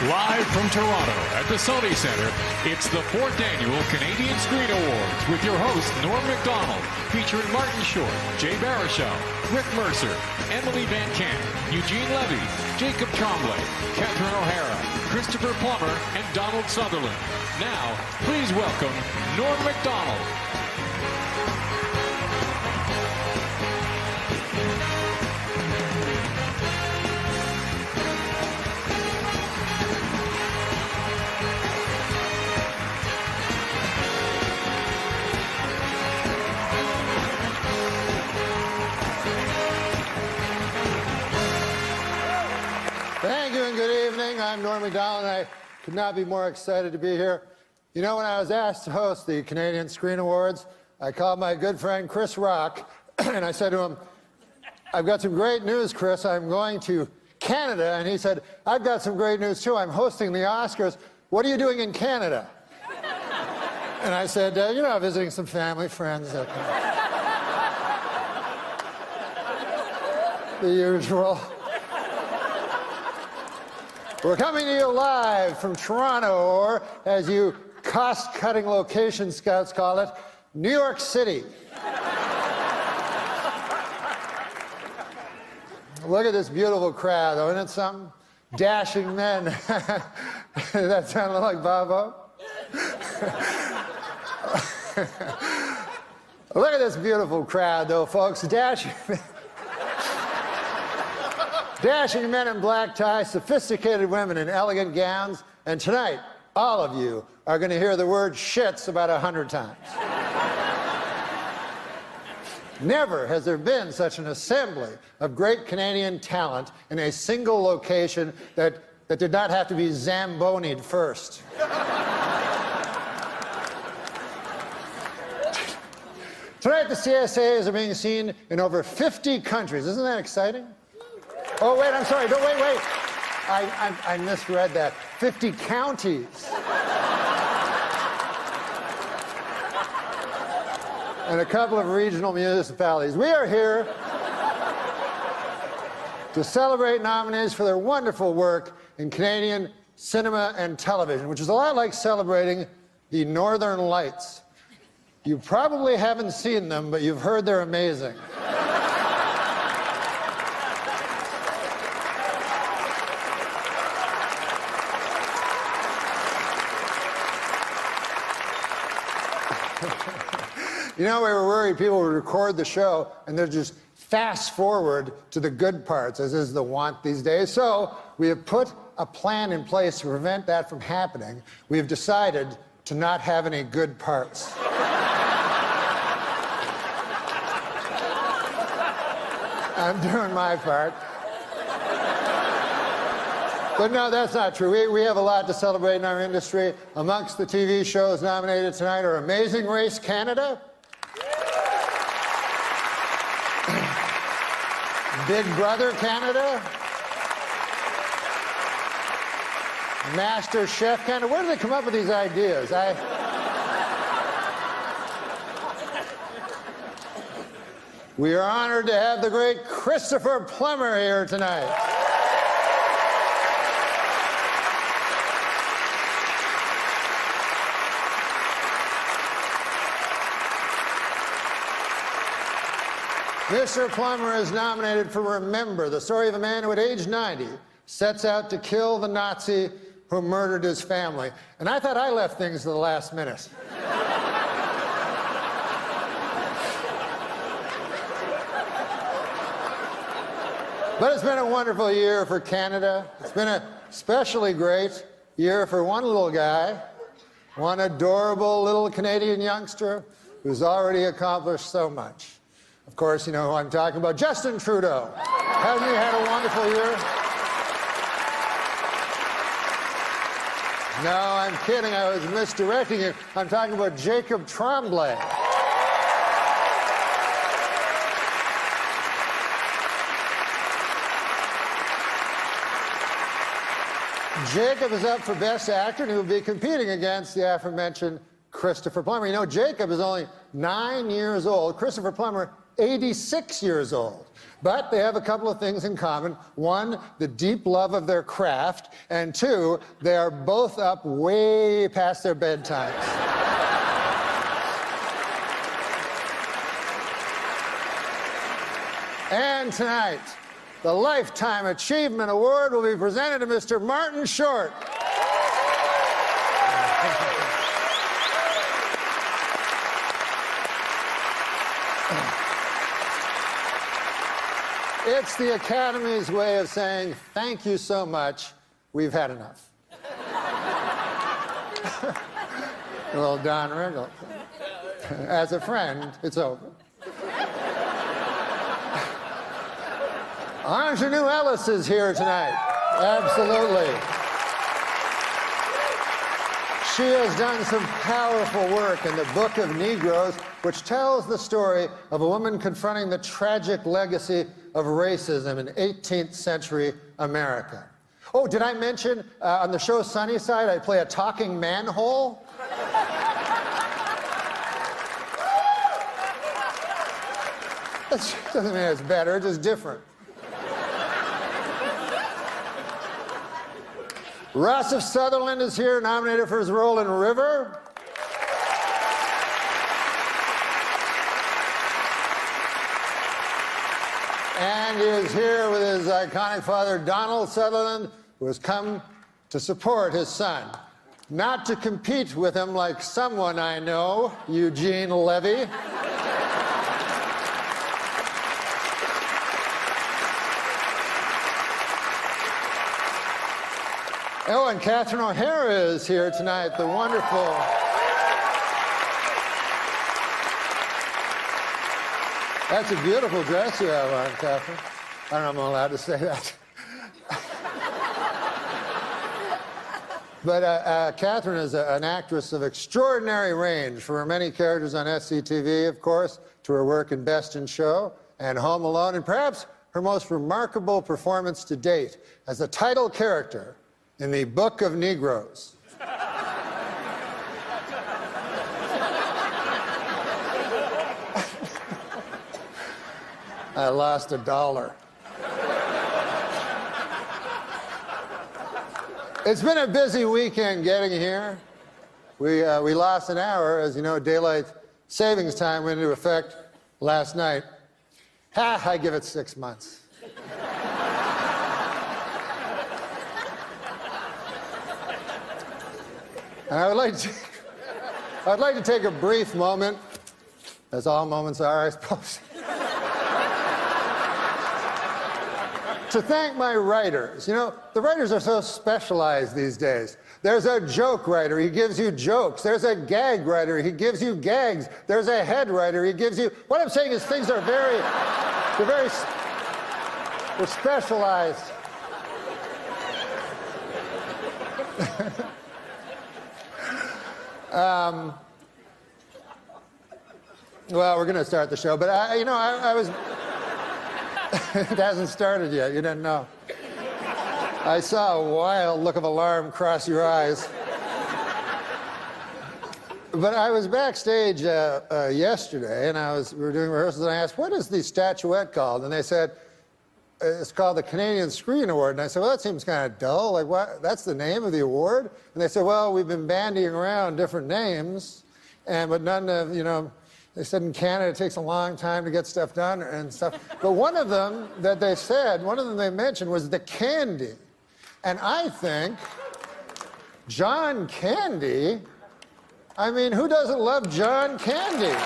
Live from Toronto at the Sony Centre, it's the 4th Annual Canadian Screen Awards with your host, Norm MacDonald, featuring Martin Short, Jay Baruchel, Rick Mercer, Emily Van Camp, Eugene Levy, Jacob Tremblay, Catherine O'Hara, Christopher Plummer, and Donald Sutherland. Now, please welcome Norm MacDonald. Thank you and good evening. I'm Norm MacDonald, and I could not be more excited to be here. You know, when I was asked to host the Canadian Screen Awards, I called my good friend Chris Rock, and I said to him, I've got some great news, Chris. I'm going to Canada. And he said, I've got some great news, too. I'm hosting the Oscars. What are you doing in Canada? And I said, you know, visiting some family, friends. The usual. We're coming to you live from Toronto, or as you cost-cutting location scouts call it, New York City. Look at this beautiful crowd, though. Isn't it something? Dashing men. That sounded like Bobo. Look at this beautiful crowd, though, folks. Dashing men in black ties, sophisticated women in elegant gowns, and tonight, all of you are going to hear the word shits about 100 times. Never has there been such an assembly of great Canadian talent in a single location that did not have to be Zamboni'd first. Tonight, the CSAs are being seen in over 50 countries. Isn't that exciting? Oh, wait, I'm sorry. Don't, wait. I misread that. 50 counties. And a couple of regional municipalities. We are here to celebrate nominees for their wonderful work in Canadian cinema and television, which is a lot like celebrating the Northern Lights. You probably haven't seen them, but you've heard they're amazing. You know, we were worried people would record the show and they'd just fast forward to the good parts, as is the want these days. So we have put a plan in place to prevent that from happening. We have decided to not have any good parts. I'm doing my part. But no, that's not true. We have a lot to celebrate in our industry. Amongst the TV shows nominated tonight are Amazing Race Canada, Big Brother Canada, master chef kind of. Where do they come up with these ideas? We are honored to have the great Christopher Plummer here tonight. Mr. Plummer is nominated for Remember, the story of a man who at age 90 sets out to kill the Nazi who murdered his family. And I thought I left things to the last minute. But it's been a wonderful year for Canada. It's been a especially great year for one little guy, one adorable little Canadian youngster who's already accomplished so much. Of course, you know who I'm talking about, Justin Trudeau. Hasn't he had a wonderful year? No, I'm kidding. I was misdirecting you. I'm talking about Jacob Tremblay. Jacob is up for Best Actor, and he will be competing against the aforementioned Christopher Plummer. You know, Jacob is only 9 years old. Christopher Plummer, 86 years old. But they have a couple of things in common. One, the deep love of their craft, and two, they are both up way past their bedtimes. And tonight, the Lifetime Achievement Award will be presented to Mr. Martin Short. It's the Academy's way of saying, thank you so much, we've had enough. Well, Don Riddle. As a friend, it's over. Ingenue Ellis is here tonight. Absolutely. She has done some powerful work in the Book of Negroes, which tells the story of a woman confronting the tragic legacy of racism in 18th century America. Oh, did I mention on the show Sunnyside I play a talking manhole? That doesn't mean it's better, it's just different. Ross of Sutherland is here, nominated for his role in River. And he is here with his iconic father, Donald Sutherland, who has come to support his son. Not to compete with him like someone I know, Eugene Levy. Oh, and Catherine O'Hara is here tonight, the wonderful... That's a beautiful dress you have on, Catherine. I don't know if I'm allowed to say that. But Catherine is an actress of extraordinary range, from her many characters on SCTV, of course, to her work in Best in Show and Home Alone, and perhaps her most remarkable performance to date as the title character in the Book of Negroes. I lost $1. It's been a busy weekend getting here. We lost an hour. As you know, daylight savings time went into effect last night. I give it 6 months. And I'd like to take a brief moment, as all moments are, I suppose, to thank my writers. You know, the writers are so specialized these days. There's a joke writer, he gives you jokes. There's a gag writer, he gives you gags. There's a head writer, he gives you... What I'm saying is things are they're specialized. Well, we're going to start the show, but I was... It hasn't started yet, you didn't know. I saw a wild look of alarm cross your eyes. But I was backstage yesterday, and we were doing rehearsals, and I asked, what is the statuette called? And they said, it's called the Canadian Screen Award. And I said, well, that seems kind of dull. Like, what? That's the name of the award? And they said, well, we've been bandying around different names, but none of, you know, they said in Canada it takes a long time to get stuff done and stuff. But one of them that they said, one of them they mentioned was the Candy. And I think John Candy, I mean, who doesn't love John Candy?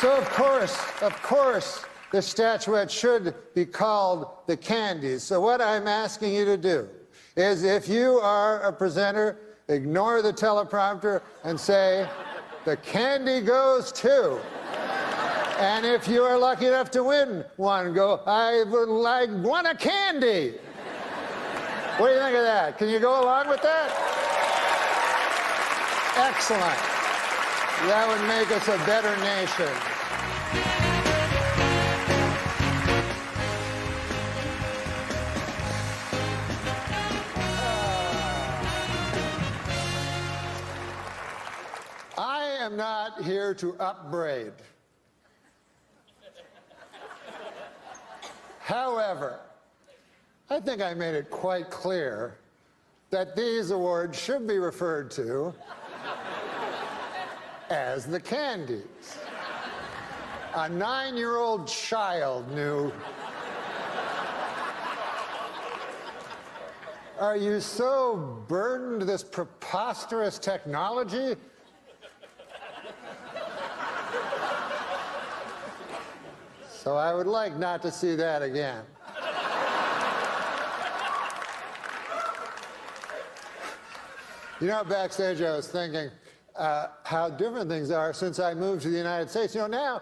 So, of course, the statuette should be called the Candies. So what I'm asking you to do is, if you are a presenter, ignore the teleprompter and say, the candy goes to. And if you are lucky enough to win one, go, I won a candy. What do you think of that? Can you go along with that? Excellent. That would make us a better nation. I am not here to upbraid. However, I think I made it quite clear that these awards should be referred to as the Candies. A 9-year-old child knew. Are you so burdened with this preposterous technology? So I would like not to see that again. You know, backstage I was thinking how different things are since I moved to the United States. You know, now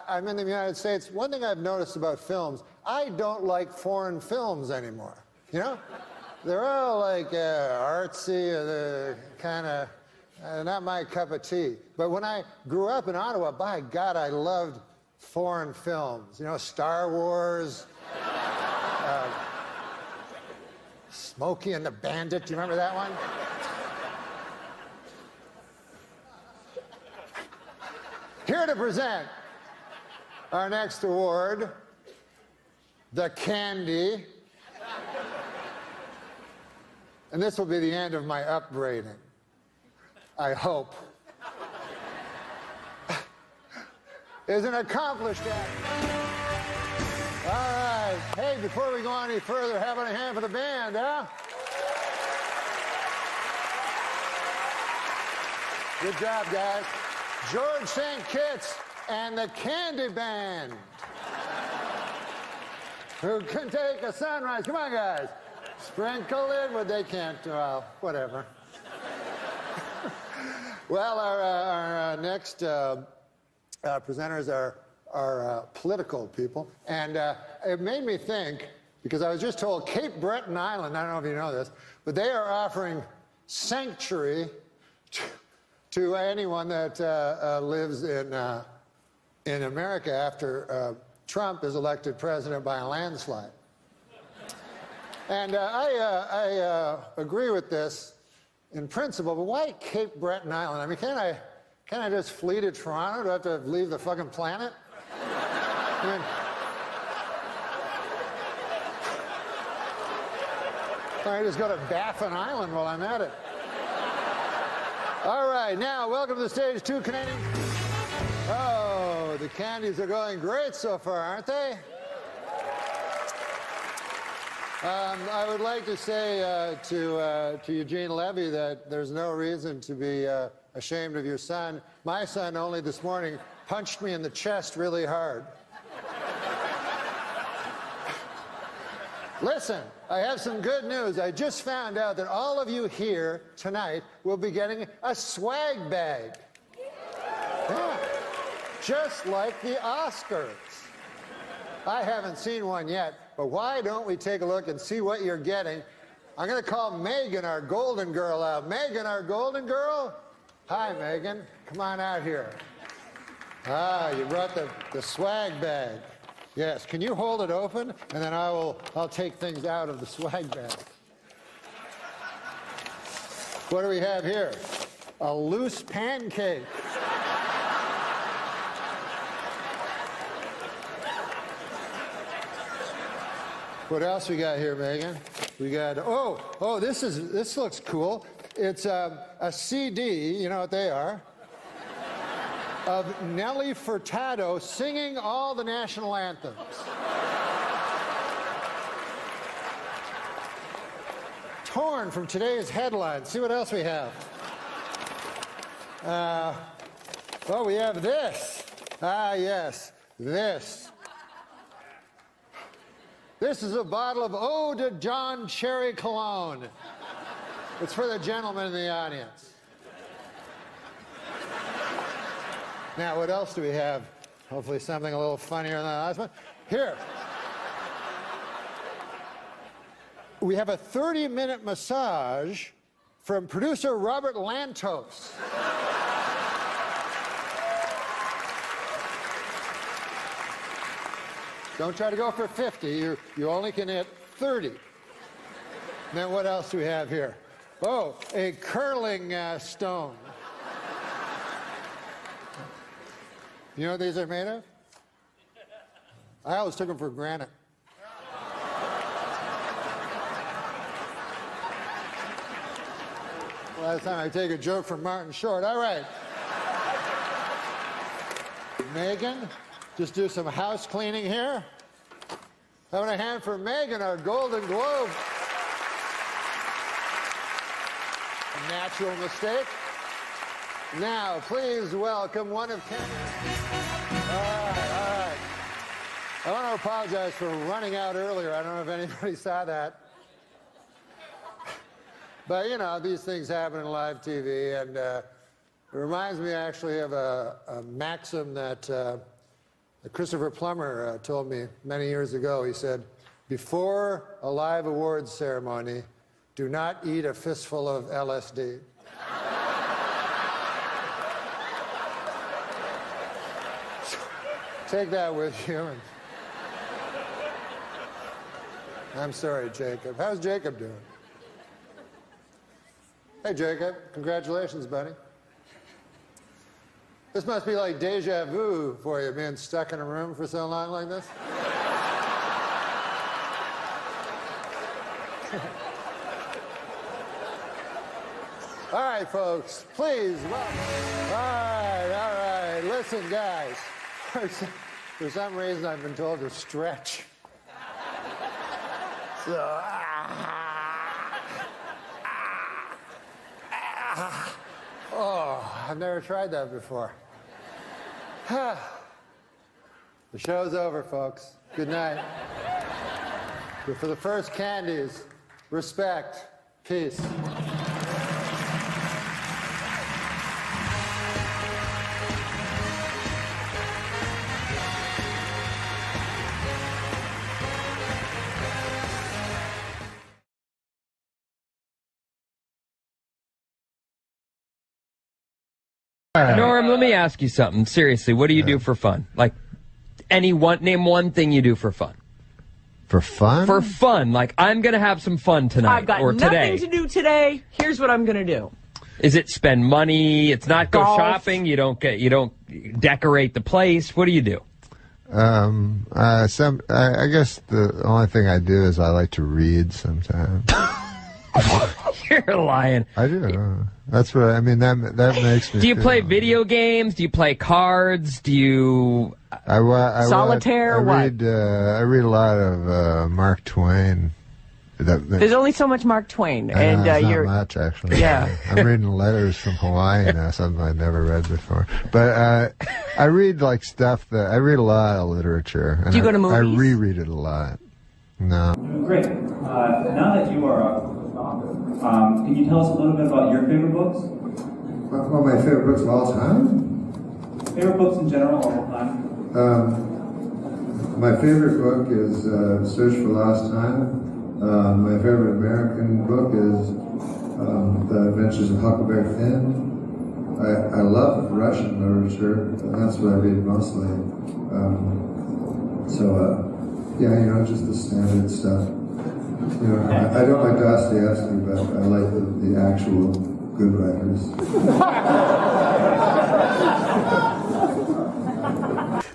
I'm in the United States. One thing I've noticed about films, I don't like foreign films anymore. You know? They're all like artsy, kind of not my cup of tea. But when I grew up in Ottawa, by God, I loved foreign films. You know, Star Wars, Smokey and the Bandit. Do you remember that one? Here to present our next award, the Candy. And this will be the end of my upbraiding, I hope. Is an accomplished actor. All right. Hey, before we go on any further, how about a hand for the band, huh? Good job, guys. George St. Kitts and the Candy Band. Who can take a sunrise? Come on, guys. Sprinkle it, but they can't. Well, whatever. Well, our next presenters are political people. And it made me think, because I was just told Cape Breton Island, I don't know if you know this, but they are offering sanctuary to anyone that lives in America after Trump is elected president by a landslide. And I agree with this in principle, but why Cape Breton Island? I mean, can't I just flee to Toronto? Do I have to leave the fucking planet? I mean, I just go to Baffin Island while I'm at it. All right, now, welcome to the stage, 2 Canadians. Oh, the Candies are going great so far, aren't they? I would like to say to Eugene Levy that there's no reason to be ashamed of your son. My son only this morning punched me in the chest really hard. Listen, I have some good news. I just found out that all of you here tonight will be getting a swag bag. Yeah. Just like the Oscars. I haven't seen one yet, but why don't we take a look and see what you're getting? I'm going to call Megan, our golden girl, out. Megan, our golden girl, Hi, Megan. Come on out here. Ah, you brought the swag bag. Yes. Can you hold it open, and then I'll take things out of the swag bag. What do we have here? A loose pancake. What else we got here, Megan? We got, oh, this looks cool. It's a CD, you know what they are, of Nelly Furtado singing all the national anthems. Torn from today's headlines. See what else we have. Oh, we have this. Ah, yes, this. This is a bottle of Eau de John Cherry Cologne. It's for the gentleman in the audience. Now, what else do we have? Hopefully something a little funnier than the last one. Here. We have a 30-minute massage from producer Robert Lantos. Don't try to go for 50. You only can hit 30. Then what else do we have here? Oh, a curling stone. You know what these are made of? I always took them for granite. Last time I take a joke from Martin Short. All right. Megan, just do some house cleaning here. Having a hand for Megan, our Golden Globe. Natural mistake. Now, please welcome one of Canada's. All right. I want to apologize for running out earlier. I don't know if anybody saw that. But, you know, these things happen in live TV, and it reminds me actually of a maxim that Christopher Plummer told me many years ago. He said, before a live awards ceremony, do not eat a fistful of LSD. Take that with you. And I'm sorry, Jacob. How's Jacob doing? Hey, Jacob. Congratulations, buddy. This must be like deja vu for you, being stuck in a room for so long like this. All right, folks, please welcome. All right. Listen, guys. For some reason, I've been told to stretch. So, oh, I've never tried that before. The show's over, folks. Good night. But for the first candies, respect, peace. Norm, let me ask you something. Seriously, what do you do for fun? Like, name one thing you do for fun. For fun? For fun. Like, I'm going to have some fun tonight I've got or today. nothing to do today. Here's what I'm going to do. Is it spend money? It's not go Golf. shopping. You don't decorate the place. What do you do? I guess the only thing I do is I like to read sometimes. You're lying. I do. That's what I mean. That makes me. Do you feel play video games? Do you play cards? Do you solitaire? I read a lot of Mark Twain. There's only so much Mark Twain, and not you're much actually. Yeah. I'm reading letters from Hawaii now, something I've never read before. But I read like stuff that I read a lot of literature. And Do you go to movies? I reread it a lot. No. Great. Now that you are a author, can you tell us a little bit about your favorite books? What my favorite books of all time? Favorite books in general, all time. My favorite book is Search for Lost Time. My favorite American book is The Adventures of Huckleberry Finn. I love Russian literature, and that's what I read mostly. Yeah, you know, just the standard stuff. You know, I don't like Dostoevsky, but I like the actual good writers.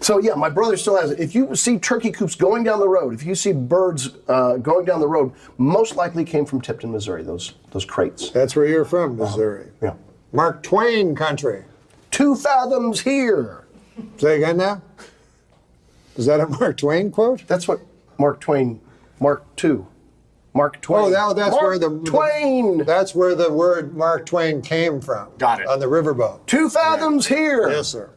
So yeah, my brother still has it. If you see turkey coops going down the road, if you see birds going down the road, most likely came from Tipton, Missouri, those crates. That's where you're from, Missouri. Yeah. Mark Twain country. 2 fathoms here. Say again now? Is that a Mark Twain quote? That's what Mark Twain, Mark II. Mark Twain. Oh, that's Mark where the Twain. That's where the word Mark Twain came from. Got it. On the riverboat. 2 fathoms here. Yes, sir.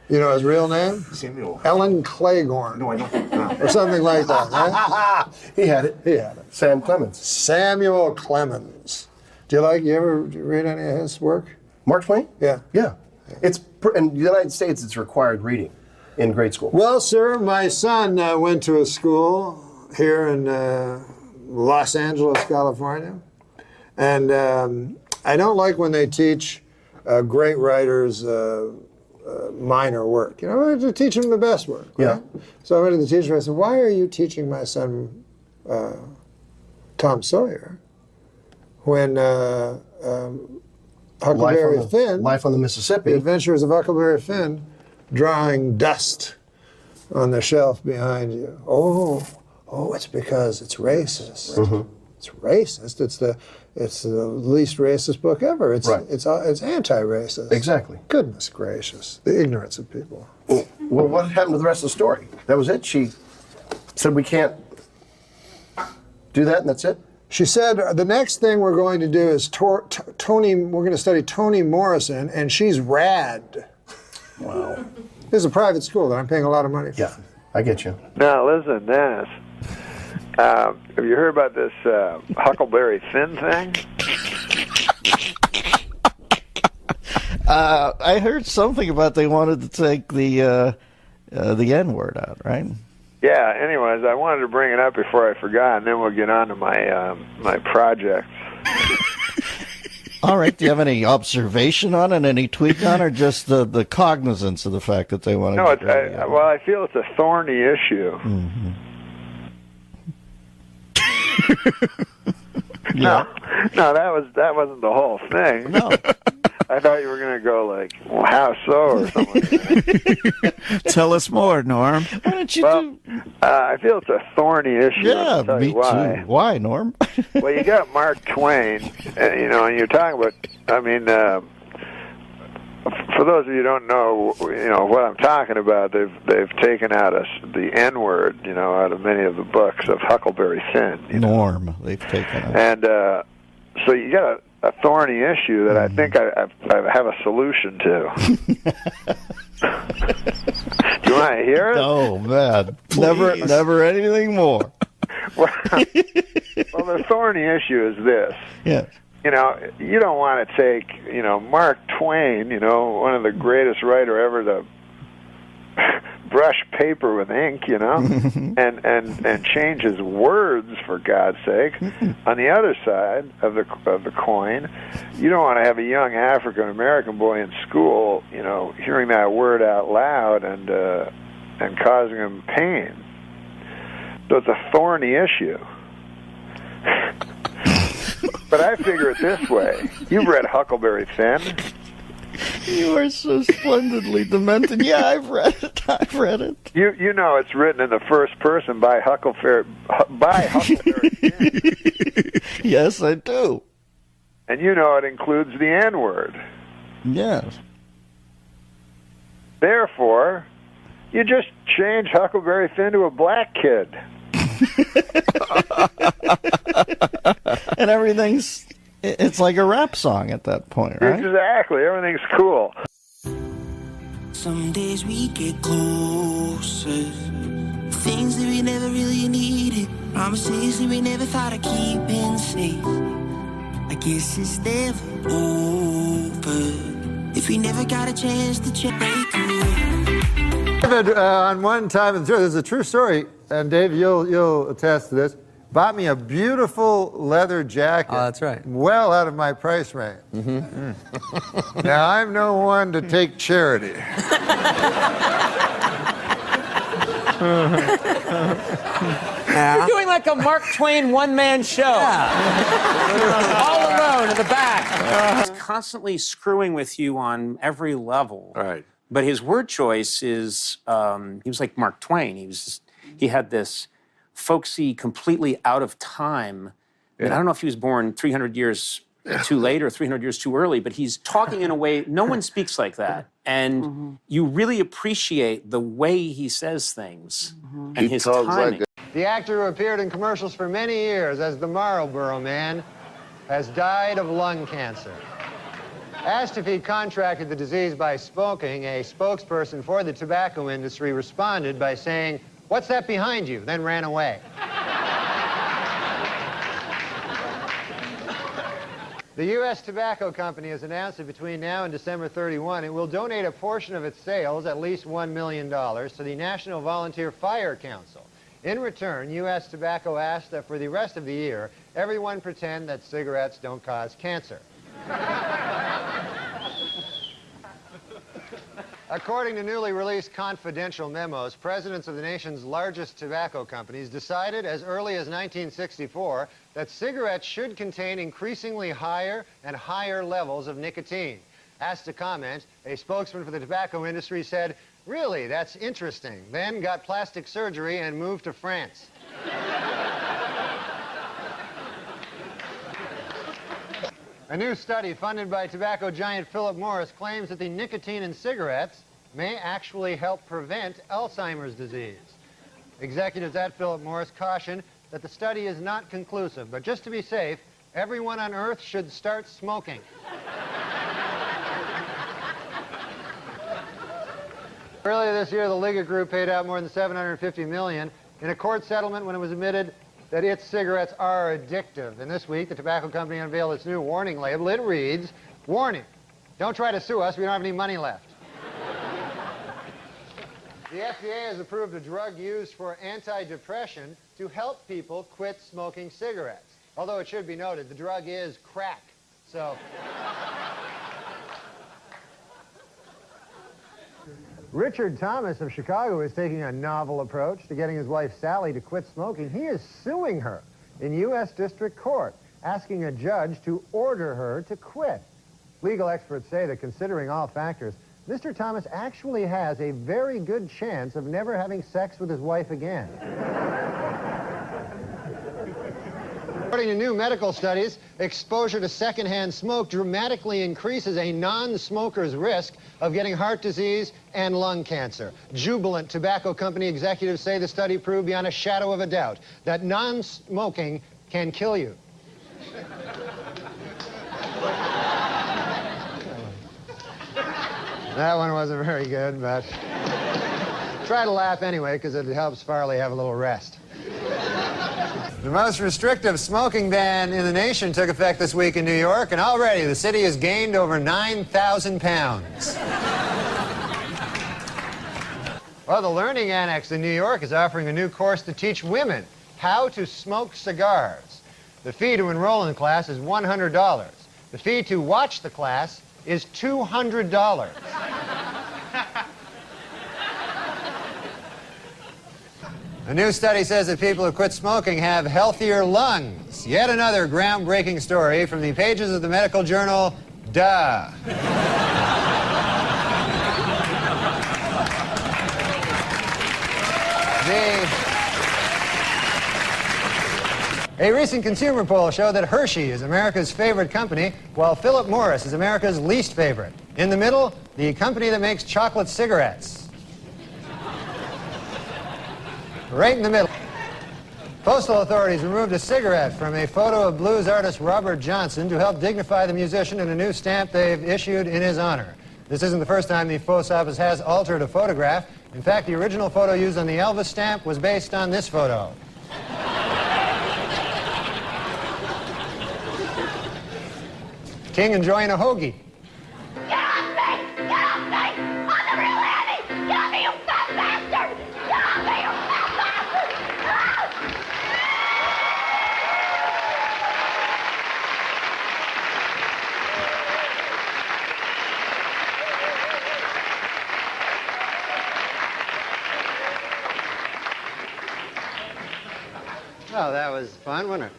You know his real name? Samuel. Ellen Claiborne. No, I don't. Or something like that, right? He had it. He had it. Sam Clemens. Samuel Clemens. Do you ever read any of his work? Mark Twain? Yeah. Yeah. In the United States, it's required reading in grade school. Well, sir, my son went to a school here in Los Angeles, California. And I don't like when they teach great writers minor work. You know, I have to teach them the best work. Right? Yeah. So I went to the teacher and I said, why are you teaching my son Tom Sawyer when Huckleberry Finn, Life on the Mississippi, The Adventures of Huckleberry Finn, drawing dust on the shelf behind you? Oh, it's because it's racist. Mm-hmm. It's racist. It's the least racist book ever. It's anti-racist. Exactly. Goodness gracious, the ignorance of people. Well, what happened to the rest of the story? That was it? She said we can't do that, and that's it? She said the next thing we're going to do is Toni. We're going to study Toni Morrison, and she's rad. Wow. This is a private school that I'm paying a lot of money for. Yeah, I get you. Now listen, Dennis. Have you heard about this Huckleberry Finn thing? I heard something about they wanted to take the N-word out, right? Yeah. Anyways, I wanted to bring it up before I forgot, and then we'll get on to my my projects. All right. Do you have any observation on it, any tweak on it, or just the cognizance of the fact that they want to? No, I feel it's a thorny issue. Mm-hmm. No, that wasn't the whole thing. No. I thought you were going to go like, well, how so, or something. Tell us more, Norm. Why don't you I feel it's a thorny issue. Yeah, I'll tell me you why. too. Why, Norm? Well, you got Mark Twain, and you're talking about. I mean, for those of you who don't know, what I'm talking about. They've taken out the N-word, out of many of the books of Huckleberry Finn. Norm, they've taken out. And so you got a thorny issue that I think I have a solution to. Do you want to hear it? Oh man, never anything more. Well, the thorny issue is this. Yeah. You don't want to take, Mark Twain, one of the greatest writer ever to brush paper with ink, and change his words, for God's sake. On the other side of the coin, you don't want to have a young African American boy in school, hearing that word out loud and causing him pain. So it's a thorny issue. But I figure it this way. You've read Huckleberry Finn. You are so splendidly demented. Yeah, I've read it. You know it's written in the first person by Huckleberry Finn. Yes, I do. And it includes the N-word. Yes. Therefore, you just change Huckleberry Finn to a black kid. And it's like a rap song at that point, right? Exactly. Everything's cool. Some days we get closer. Things that we never really needed. Promises that we never thought of keeping safe. I guess it's never over if we never got a chance to check On one time, this is a true story, and Dave, you'll attest to this. bought me a beautiful leather jacket. Oh, that's right. Well out of my price range. Now, I'm no one to take charity. You're doing like a Mark Twain one-man show. All alone in the back. He's constantly screwing with you on every level. Right. But his word choice is, he was like Mark Twain. He had this folksy, completely out of time. I don't know if he was born 300 years too late or 300 years too early, but he's talking in a way, no one speaks like that. And you really appreciate the way he says things and his timing. The actor who appeared in commercials for many years as the Marlboro Man has died of lung cancer. Asked if he contracted the disease by smoking, a spokesperson for the tobacco industry responded by saying, "What's that behind you?" then ran away. The U.S. Tobacco Company has announced that between now and December 31, it will donate a portion of its sales, at least $1 million, to the National Volunteer Fire Council. In return, U.S. Tobacco asked that for the rest of the year, everyone pretend that cigarettes don't cause cancer. According to newly released confidential memos, presidents of the nation's largest tobacco companies decided as early as 1964 that cigarettes should contain increasingly higher and higher levels of nicotine. Asked to comment, a spokesman for the tobacco industry said, "Really, that's interesting," then got plastic surgery and moved to France. A new study funded by tobacco giant Philip Morris claims that the nicotine in cigarettes may actually help prevent Alzheimer's disease. Executives at Philip Morris caution that the study is not conclusive, but just to be safe, everyone on Earth should start smoking. Earlier this year, the Liga Group paid out more than $750 million in a court settlement when it was admitted that its cigarettes are addictive. And this week, the tobacco company unveiled its new warning label. It reads, "Warning, don't try to sue us, we don't have any money left." The FDA has approved a drug used for antidepressant to help people quit smoking cigarettes. Although it should be noted, the drug is crack, so... Richard Thomas of Chicago is taking a novel approach to getting his wife Sally to quit smoking. He is suing her in U.S. District Court, asking a judge to order her to quit. Legal experts say that considering all factors, Mr. Thomas actually has a very good chance of never having sex with his wife again. According to new medical studies, exposure to secondhand smoke dramatically increases a non-smoker's risk of getting heart disease and lung cancer. Jubilant tobacco company executives say the study proved beyond a shadow of a doubt that non-smoking can kill you. That one wasn't very good, but try to laugh anyway, because it helps Farley have a little rest. The most restrictive smoking ban in the nation took effect this week in New York, and already the city has gained over 9,000 pounds. Well, the Learning Annex in New York is offering a new course to teach women how to smoke cigars. The fee to enroll in the class is $100. The fee to watch the class is $200. A new study says that people who quit smoking have healthier lungs. Yet another groundbreaking story from the pages of the medical journal, Duh. A recent consumer poll showed that Hershey is America's favorite company, while Philip Morris is America's least favorite. In the middle, the company that makes chocolate cigarettes. Right in the middle. Postal authorities removed a cigarette from a photo of blues artist Robert Johnson to help dignify the musician in a new stamp they've issued in his honor. This isn't the first time the post office has altered a photograph. In fact, the original photo used on the Elvis stamp was based on this photo. King enjoying a hoagie. Get off me! Get off me! I'm the real Annie! Get off me, you fat bastard! Get off me, you fat bastard! fun, wouldn't it?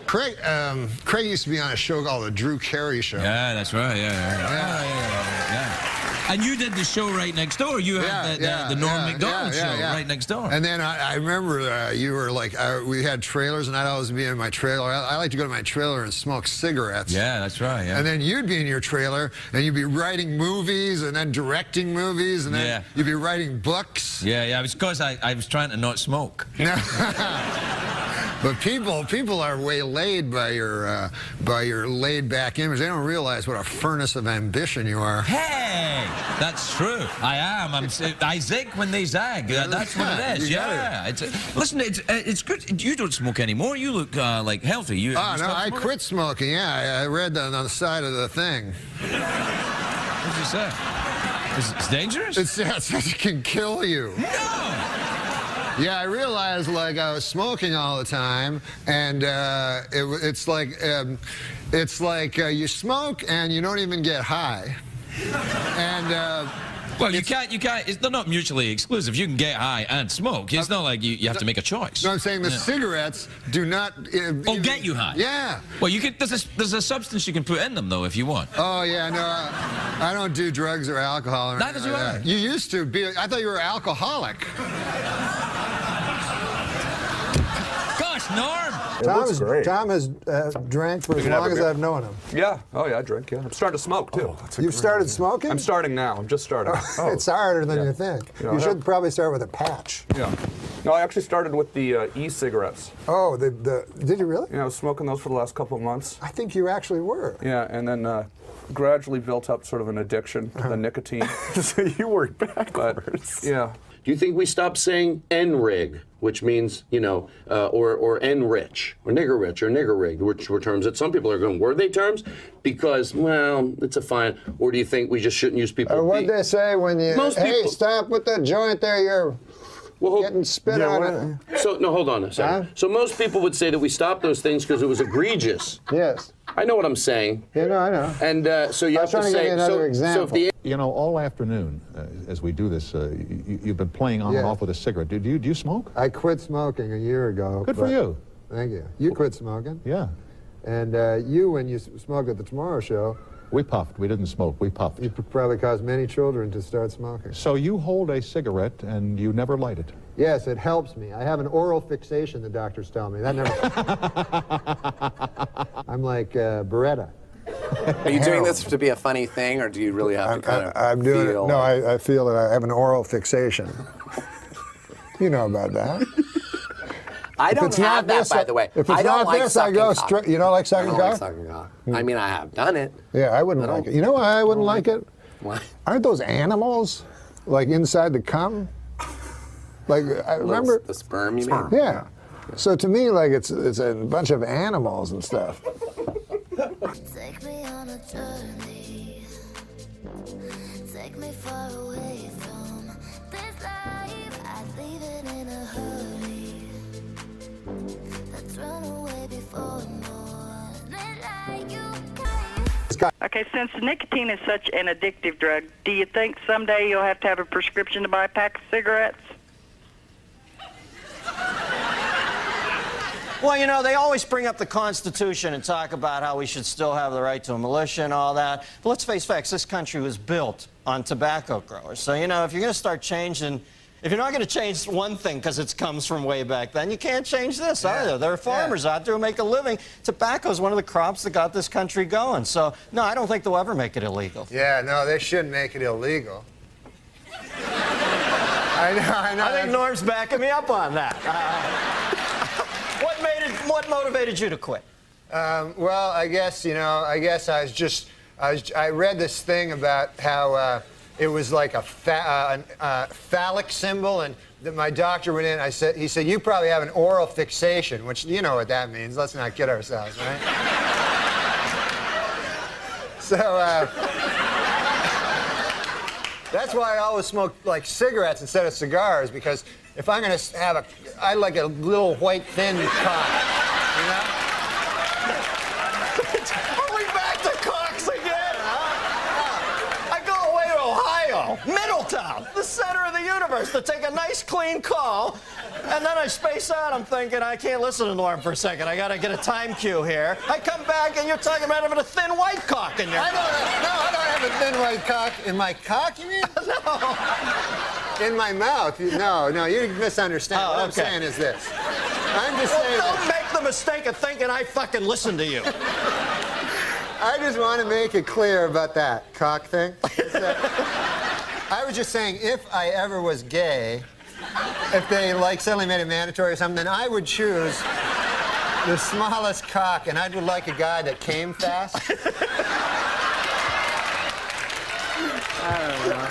Craig used to be on a show called The Drew Carey Show. Yeah, that's right. Yeah. And you did the show right next door. You had the Norm MacDonald show right next door. And then I remember you were like, we had trailers, and I'd always be in my trailer. I like to go to my trailer and smoke cigarettes. Yeah, that's right. Yeah. And then you'd be in your trailer, and you'd be writing movies, and then directing movies, and then you'd be writing books. Yeah. It was because I was trying to not smoke. But people are waylaid by your laid-back image. They don't realize what a furnace of ambition you are. Hey, that's true. I am. I zig when they zag. That's what it is. Yeah. Listen, it's good. You don't smoke anymore. You look like healthy. You no, I quit smoking. Yeah, I read that on the side of the thing. What did you say? It's dangerous? It can kill you. No. Yeah, I realized like I was smoking all the time, and it's like you smoke and you don't even get high, and. Well, you can't. They're not mutually exclusive. You can get high and smoke. It's not like you have to make a choice. No, I'm saying the cigarettes do not. Get you high. Yeah. Well, you can. There's a substance you can put in them though, if you want. Oh yeah, no, I don't do drugs or alcohol. Neither do I. You used to be. I thought you were alcoholic. Gosh, Norm. Tom has drank for as long as I've known him. Yeah. Oh, yeah, I drink, yeah. I'm starting to smoke, too. You've started smoking? I'm starting now. I'm just starting. It's harder than you think. You should probably start with a patch. Yeah. No, I actually started with the e-cigarettes. Oh, did you really? Yeah, I was smoking those for the last couple of months. I think you actually were. Yeah, and then gradually built up sort of an addiction to the nicotine. So you work backwards. But, yeah. Do you think we stopped saying N-rig, which means, or N-rich, or nigger-rich, or nigger-rig, which were terms that some people are going, were they terms? Because, well, it's a fine. Or do you think we just shouldn't use people? What'd they say when you, stop with that joint there, you're getting spit on it. So, no, hold on a second. So most people would say that we stopped those things because it was egregious. Yes. I know what I'm saying. Yeah, no, I know. And so you have to say, another example. All afternoon, as we do this, you've been playing on and off with a cigarette. Do you smoke? I quit smoking a year ago. Good for you. Thank you. You quit smoking. Yeah. And when you smoked at the Tomorrow Show, we puffed. We didn't smoke. We puffed. You probably caused many children to start smoking. So you hold a cigarette and you never light it? Yes, it helps me. I have an oral fixation, the doctors tell me. That never. I'm like Beretta. Are you doing this to be a funny thing, or do you really have to kind of I'm doing it. No, I feel that I have an oral fixation. You know about that. I don't have that, by the way. If it's not this, I go straight. You don't like sucking cock? I don't like sucking cock. I mean, I have done it. Yeah, I wouldn't like it. You know why I wouldn't like it? Why? Aren't those animals, like inside the cum? Like I remember the sperm. You mean? Yeah. So to me, like it's a bunch of animals and stuff. Take me on a journey. Take me far away from this life. I'd leave it in a hurry. Let's run away before morning light. You Okay, since nicotine is such an addictive drug, do you think someday you'll have to have a prescription to buy a pack of cigarettes? Well, they always bring up the Constitution and talk about how we should still have the right to a militia and all that. But let's face facts, this country was built on tobacco growers. So, if you're going to start changing, if you're not going to change one thing because it comes from way back then, you can't change this either. There are farmers out there who make a living. Tobacco is one of the crops that got this country going. So, no, I don't think they'll ever make it illegal. Yeah, no, they shouldn't make it illegal. I know. I think Norm's backing me up on that. What motivated you to quit? Well, I guess I read this thing about how it was like a phallic symbol, and my doctor went in. He said, you probably have an oral fixation, which you know what that means. Let's not kid ourselves, right? So that's why I always smoke like cigarettes instead of cigars, because if I'm going to have I like a little white thin cock. Are we back to cocks again, huh? I go away to Ohio, Middletown, the center of the universe. Universe to take a nice, clean call, and then I space out. I'm thinking, I can't listen to Norm for a second. I got to get a time cue here. I come back, and you're talking about having a thin white cock in your... I don't have a thin white cock. In my cock, you mean? No. In my mouth. No, you misunderstand. What I'm saying is this. I'm just saying... Don't make the mistake of thinking I fucking listen to you. I just want to make it clear about that cock thing. I was just saying, if I ever was gay, if they suddenly made it mandatory or something, then I would choose the smallest cock, and I would like a guy that came fast. I don't know.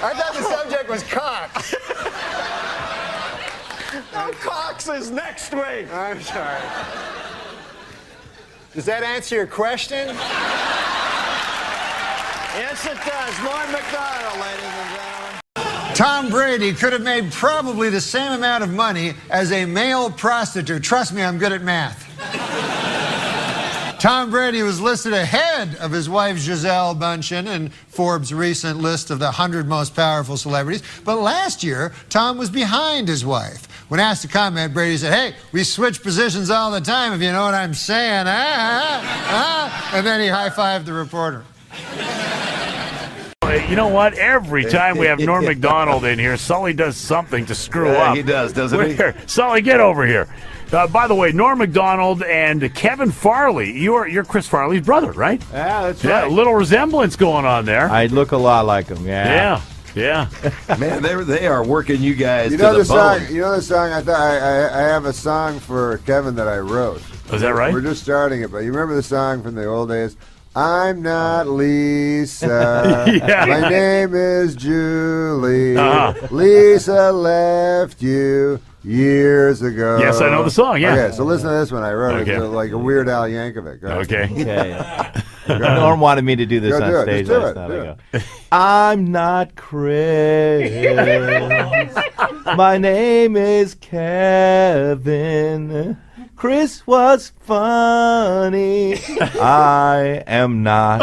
I thought the subject was cock. No, Cox is next week. I'm sorry. Does that answer your question? Yes, it does. Norm MacDonald, ladies and gentlemen. Tom Brady could have made probably the same amount of money as a male prostitute. Trust me, I'm good at math. Tom Brady was listed ahead of his wife Gisele Bündchen in Forbes' recent list of the 100 most powerful celebrities. But last year, Tom was behind his wife. When asked to comment, Brady said, "Hey, we switch positions all the time, if you know what I'm saying." And then he high-fived the reporter. You know what? Every time we have Norm MacDonald in here, Sully does something to screw up. He does, doesn't he? Sully, get over here. By the way, Norm MacDonald and Kevin Farley, you're Chris Farley's brother, right? Yeah, that's right. Yeah, a little resemblance going on there. I look a lot like him, yeah. Yeah. Man, they are working you guys You to know the the song? bone. You know the song? I have a song for Kevin that I wrote. Is that right? We're just starting it, but you remember the song from the old days? I'm not Lisa. Yeah. My name is Julie. Uh-huh. Lisa left you years ago. Yes, I know the song, yeah. Okay, so listen to this one. I wrote Okay. it like a Weird Al Yankovic. Go ahead. Okay. Norm wanted me to do this Go on do it. stage Just do last it. night. Do I go, I'm not Chris. My name is Kevin. Chris was funny. I am not.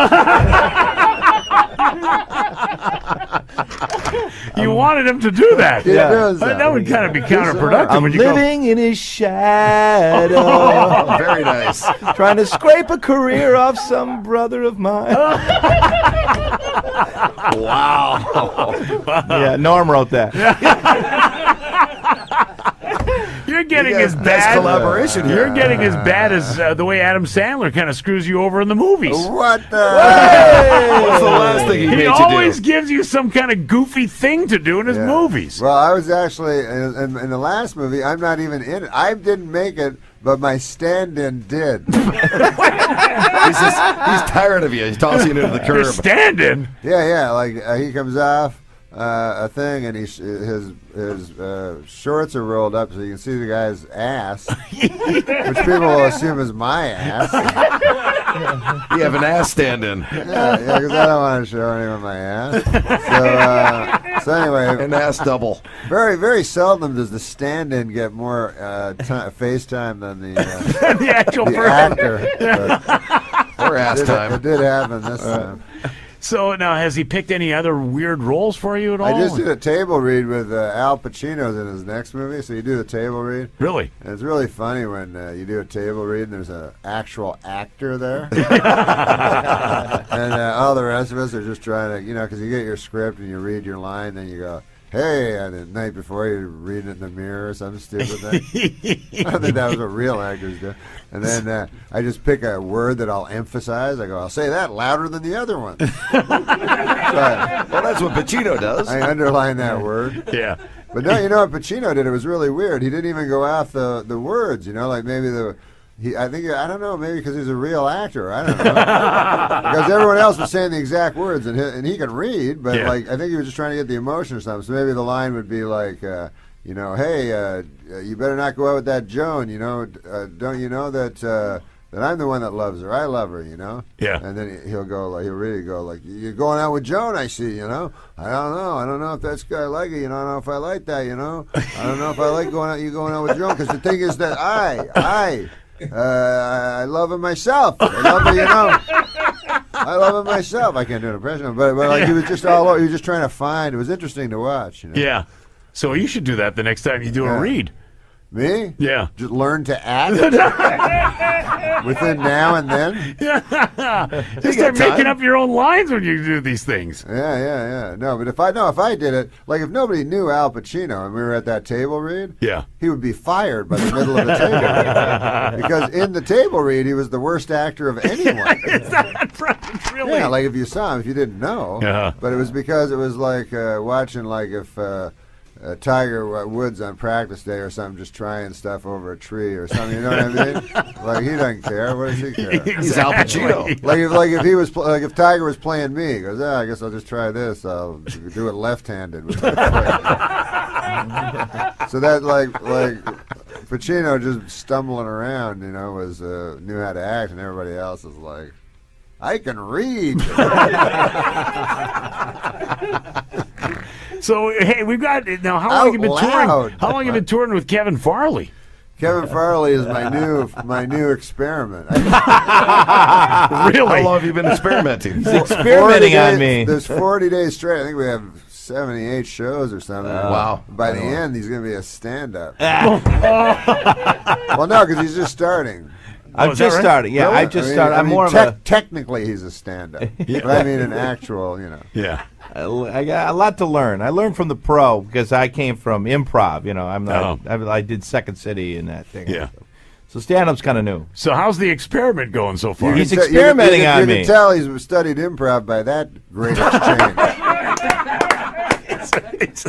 You wanted him to do that. Yeah. That would kind of be counterproductive. I'm when you living in his shadow. Oh, very nice. Trying to scrape a career off some brother of mine. Wow. Yeah, Norm wrote that. You're getting as Nice bad. collaboration here. You're getting as bad as the way Adam Sandler kind of screws you over in the movies. What the? What's the last thing he made He you always do? gives you some kind of goofy thing to do in his movies. Well, I was actually in the last movie. I'm not even in it. I didn't make it, but my stand-in did. He's tired of you. He's tossing you into the You're curb. standing. Yeah. Like he comes off a thing, and his shorts are rolled up, so you can see the guy's ass, which people will assume is my ass. You have an ass stand-in. Yeah, because I don't want to show anyone my ass. So anyway, An ass double. very, very seldom does the stand-in get more face time than the The actual the person. actor. Or ass time. It did happen this time. So now, has he picked any other weird roles for you at all? I just did a table read with Al Pacino's in his next movie, so you do the table read. Really? And it's really funny when you do a table read and there's an actual actor there. And all the rest of us are just trying to, because you get your script and you read your line, then you go, hey, and the night before you're reading it in the mirror or some stupid thing. I don't think that was what real actors do. And then I just pick a word that I'll emphasize. I go, I'll say that louder than the other one. Well, that's what Pacino does. I underline that word. Yeah. But no, you know what Pacino did? It was really weird. He didn't even go off the words, like maybe I don't know, maybe because he's a real actor. I don't know. Because everyone else was saying the exact words, and he can read, but I think he was just trying to get the emotion or something. So maybe the line would be like, hey, you better not go out with that Joan. Don't you know that I'm the one that loves her? I love her. Yeah. And then he'll really go like, you're going out with Joan, I see. I don't know if that's I like it. I don't know if I like that. I don't know if I like going out with Joan, because the thing is that I love her myself. I love her, I love him myself. I can't do an impression of him, but like he was just all over. He was just trying to find. It was interesting to watch. You know? Yeah. So you should do that the next time you do a read. Me? Yeah. Just learn to act within now and then. Yeah. Just start making up your own lines when you do these things. Yeah. No, but if I did it, like if nobody knew Al Pacino and we were at that table read, he would be fired by the middle of the table read. Because in the table read, he was the worst actor of anyone. Is that right? Really? Yeah, like if you saw him, if you didn't know. But it was because it was like watching like if Tiger Woods on practice day or something, just trying stuff over a tree or something. You know what I mean? Like he doesn't care. What does he care? He's Al Pacino. Like if he was like if Tiger was playing me, he goes, I guess I'll just try this. I'll do it left-handed. With my foot. So that like Pacino just stumbling around, you know, was knew how to act, and everybody else is like, I can read. So hey, we've got now. How long have you been touring? How long have you been touring with Kevin Farley? Kevin Farley is my new experiment. Really? How long have you been experimenting? He's experimenting on me. There's 40 days straight. I think we have 78 shows or something. Wow. By the end, he's going to be a stand-up. Well, no, because he's just starting. I'm just starting. Yeah, Really? I just started. I'm more of a. Technically, he's a stand-up. But I mean, an actual, you know. Yeah. I got a lot to learn. I learned from the pro because I came from improv. You know, I'm not. I did Second City and that thing. Yeah. So stand-up's kind of new. So how's the experiment going so far? He's experimenting on me. You can tell he's studied improv by that great exchange.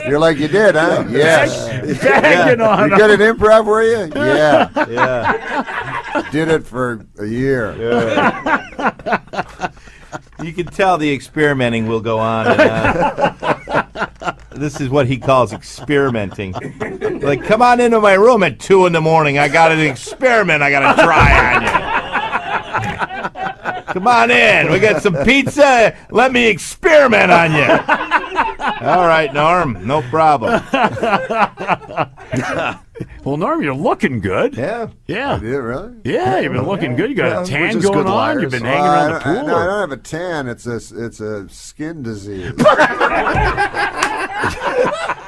You're like, you did, huh? Yes. Bagging on You good at improv, were you? Yeah. Yeah. Did it for a year. Yeah. You can tell the experimenting will go on. And, this is what he calls experimenting. Like, come on into my room at 2 in the morning. I got an experiment I got to try on you. Come on in. We got some pizza. Let me experiment on you. All right, Norm. No problem. Well, Norm, you're looking good. Yeah. Yeah. You did, really? Yeah, you've been looking good. You got a tan just going good on. liars. You've been hanging around the pool. No, I don't have a tan. It's a skin disease.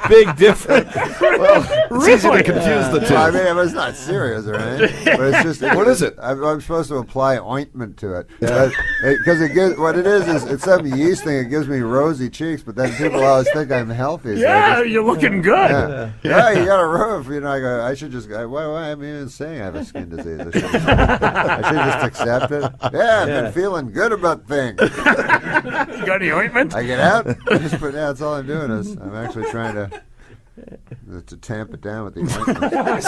Big difference. Well, it's easy to confuse the two. Well, I mean, it's not serious or anything. But it's just. What is it? I'm supposed to apply ointment to it. Because it gives, what it is it's some yeast thing. It gives me rosy cheeks, but then people always think I'm healthy. So Yeah, you're looking good. Yeah, you got a roof. You know, I should just go, why am I even saying I have a skin disease? I should just accept it. Yeah, I've been feeling good about things. You got any ointment? I get out. That's all I'm doing is I'm actually trying to tamp it down with the ointment.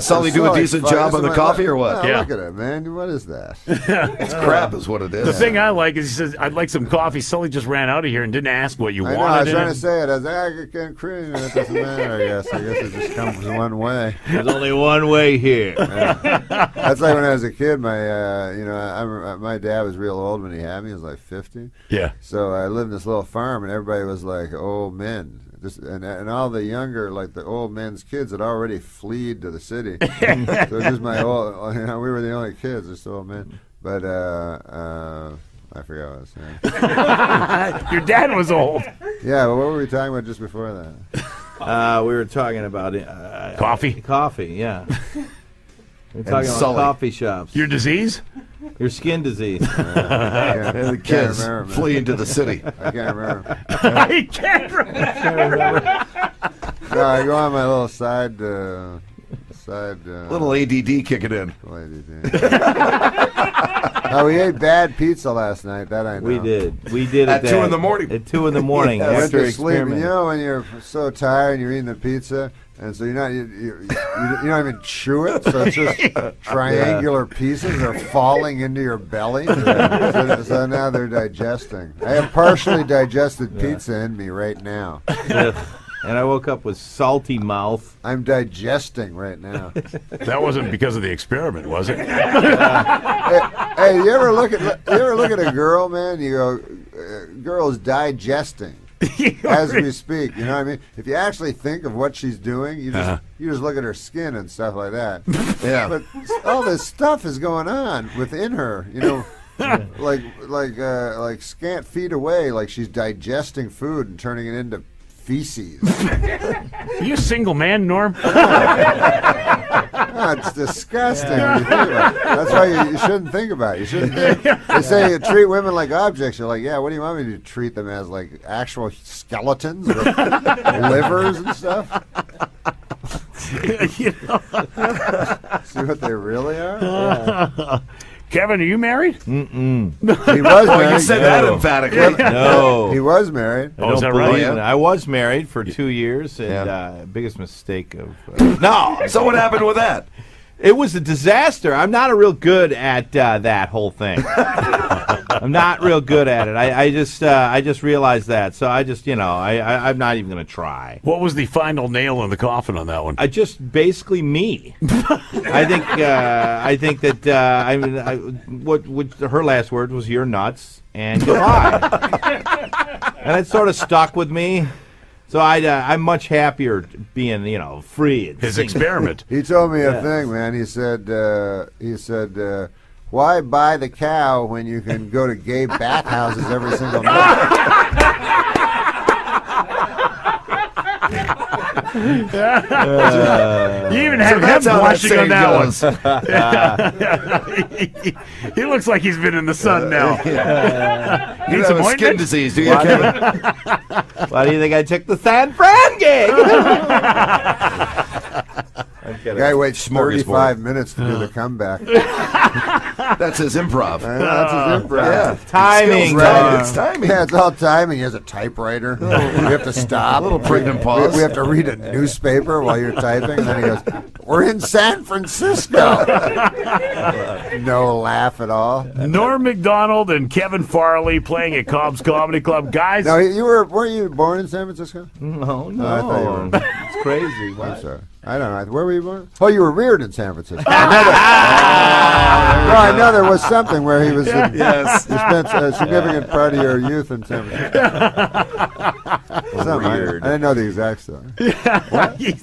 Sully do a decent job on the coffee or what? Look at it, man. What is that? It's crap is what it is. The thing I like is he says, I'd like some coffee. Sully just ran out of here and didn't ask what you wanted. I was in trying it. to say it. I was like, I can't cream. It doesn't matter, I guess. It just comes one way. There's only one way here. That's like when I was a kid. My dad was real old when he had me. He was like 50. Yeah. So I lived in this little farm, and everybody was like old men. And all the younger, like the old men's kids, had already fled to the city. So it was just my old, we were the only kids, just old men. But I forgot what I was saying. Your dad was old. Yeah, but what were we talking about just before that? We were talking about coffee. Coffee, yeah. We're talking about Sully. coffee shops. Your disease? Your skin disease. And the kids flee into the city. I can't remember. I can't remember. No, I go on my little side. Little ADD kicking in. We ate bad pizza last night. That I know. We did At 2 in the morning. At 2 in the morning I went after to sleep. experimenting. You know when you're so tired and you're eating the pizza, and so you don't even chew it, so it's just triangular pieces are falling into your belly. So now they're digesting. I have partially digested pizza in me right now. And I woke up with salty mouth. I'm digesting right now. That wasn't because of the experiment, was it? Hey, you ever look at a girl, man? You go, girl's digesting as we speak. You know what I mean? If you actually think of what she's doing, you just look at her skin and stuff like that. Yeah. But all this stuff is going on within her. You know, like scant feet away, like she's digesting food and turning it into feces. Are you a single man, Norm? No, it's disgusting when you think about it. That's why you shouldn't think about it. You shouldn't think. They say you treat women like objects. You're like, yeah, what do you want me to treat them as, like actual skeletons with livers and stuff? You know. See what they really are? Yeah. Kevin, are you married? Mm-mm. He was married. You said that emphatically. No. He was married. Oh, is that right? I was married for 2 years, and biggest mistake of... No! So what happened with that? It was a disaster. I'm not real good at that whole thing. I'm not real good at it. I just realized that. So I just, I'm not even going to try. What was the final nail in the coffin on that one? Basically me. I think that what her last word was, "You're nuts," and goodbye. And it sort of stuck with me. So I'm much happier being, free. And his experiment. He told me a thing, man. He said, why buy the cow when you can go to gay bathhouses every single night? You even have him blushing on that one. He looks like he's been in the sun now. You have a skin disease, do you, Kevin? Why do you think I took the San Fran gig? The guy waits 35 minutes to do the comeback. That's his improv. That's his improv. Yeah. Timing. It's timing. Yeah, it's all timing. He has a typewriter. We have to stop. A little pregnant pause. We have to read a newspaper while you're typing. And then he goes, "We're in San Francisco." No laugh at all. Norm MacDonald and Kevin Farley playing at Cobb's Comedy Club. Guys. No, weren't you born in San Francisco? No. I thought you were. It's crazy. I'm sorry. I don't know. Where were you born? Oh, you were reared in San Francisco. No, I know there was something where he was. Yes. You spent a significant part of your youth in San Francisco. Weird. I didn't know the exact story. What? Jim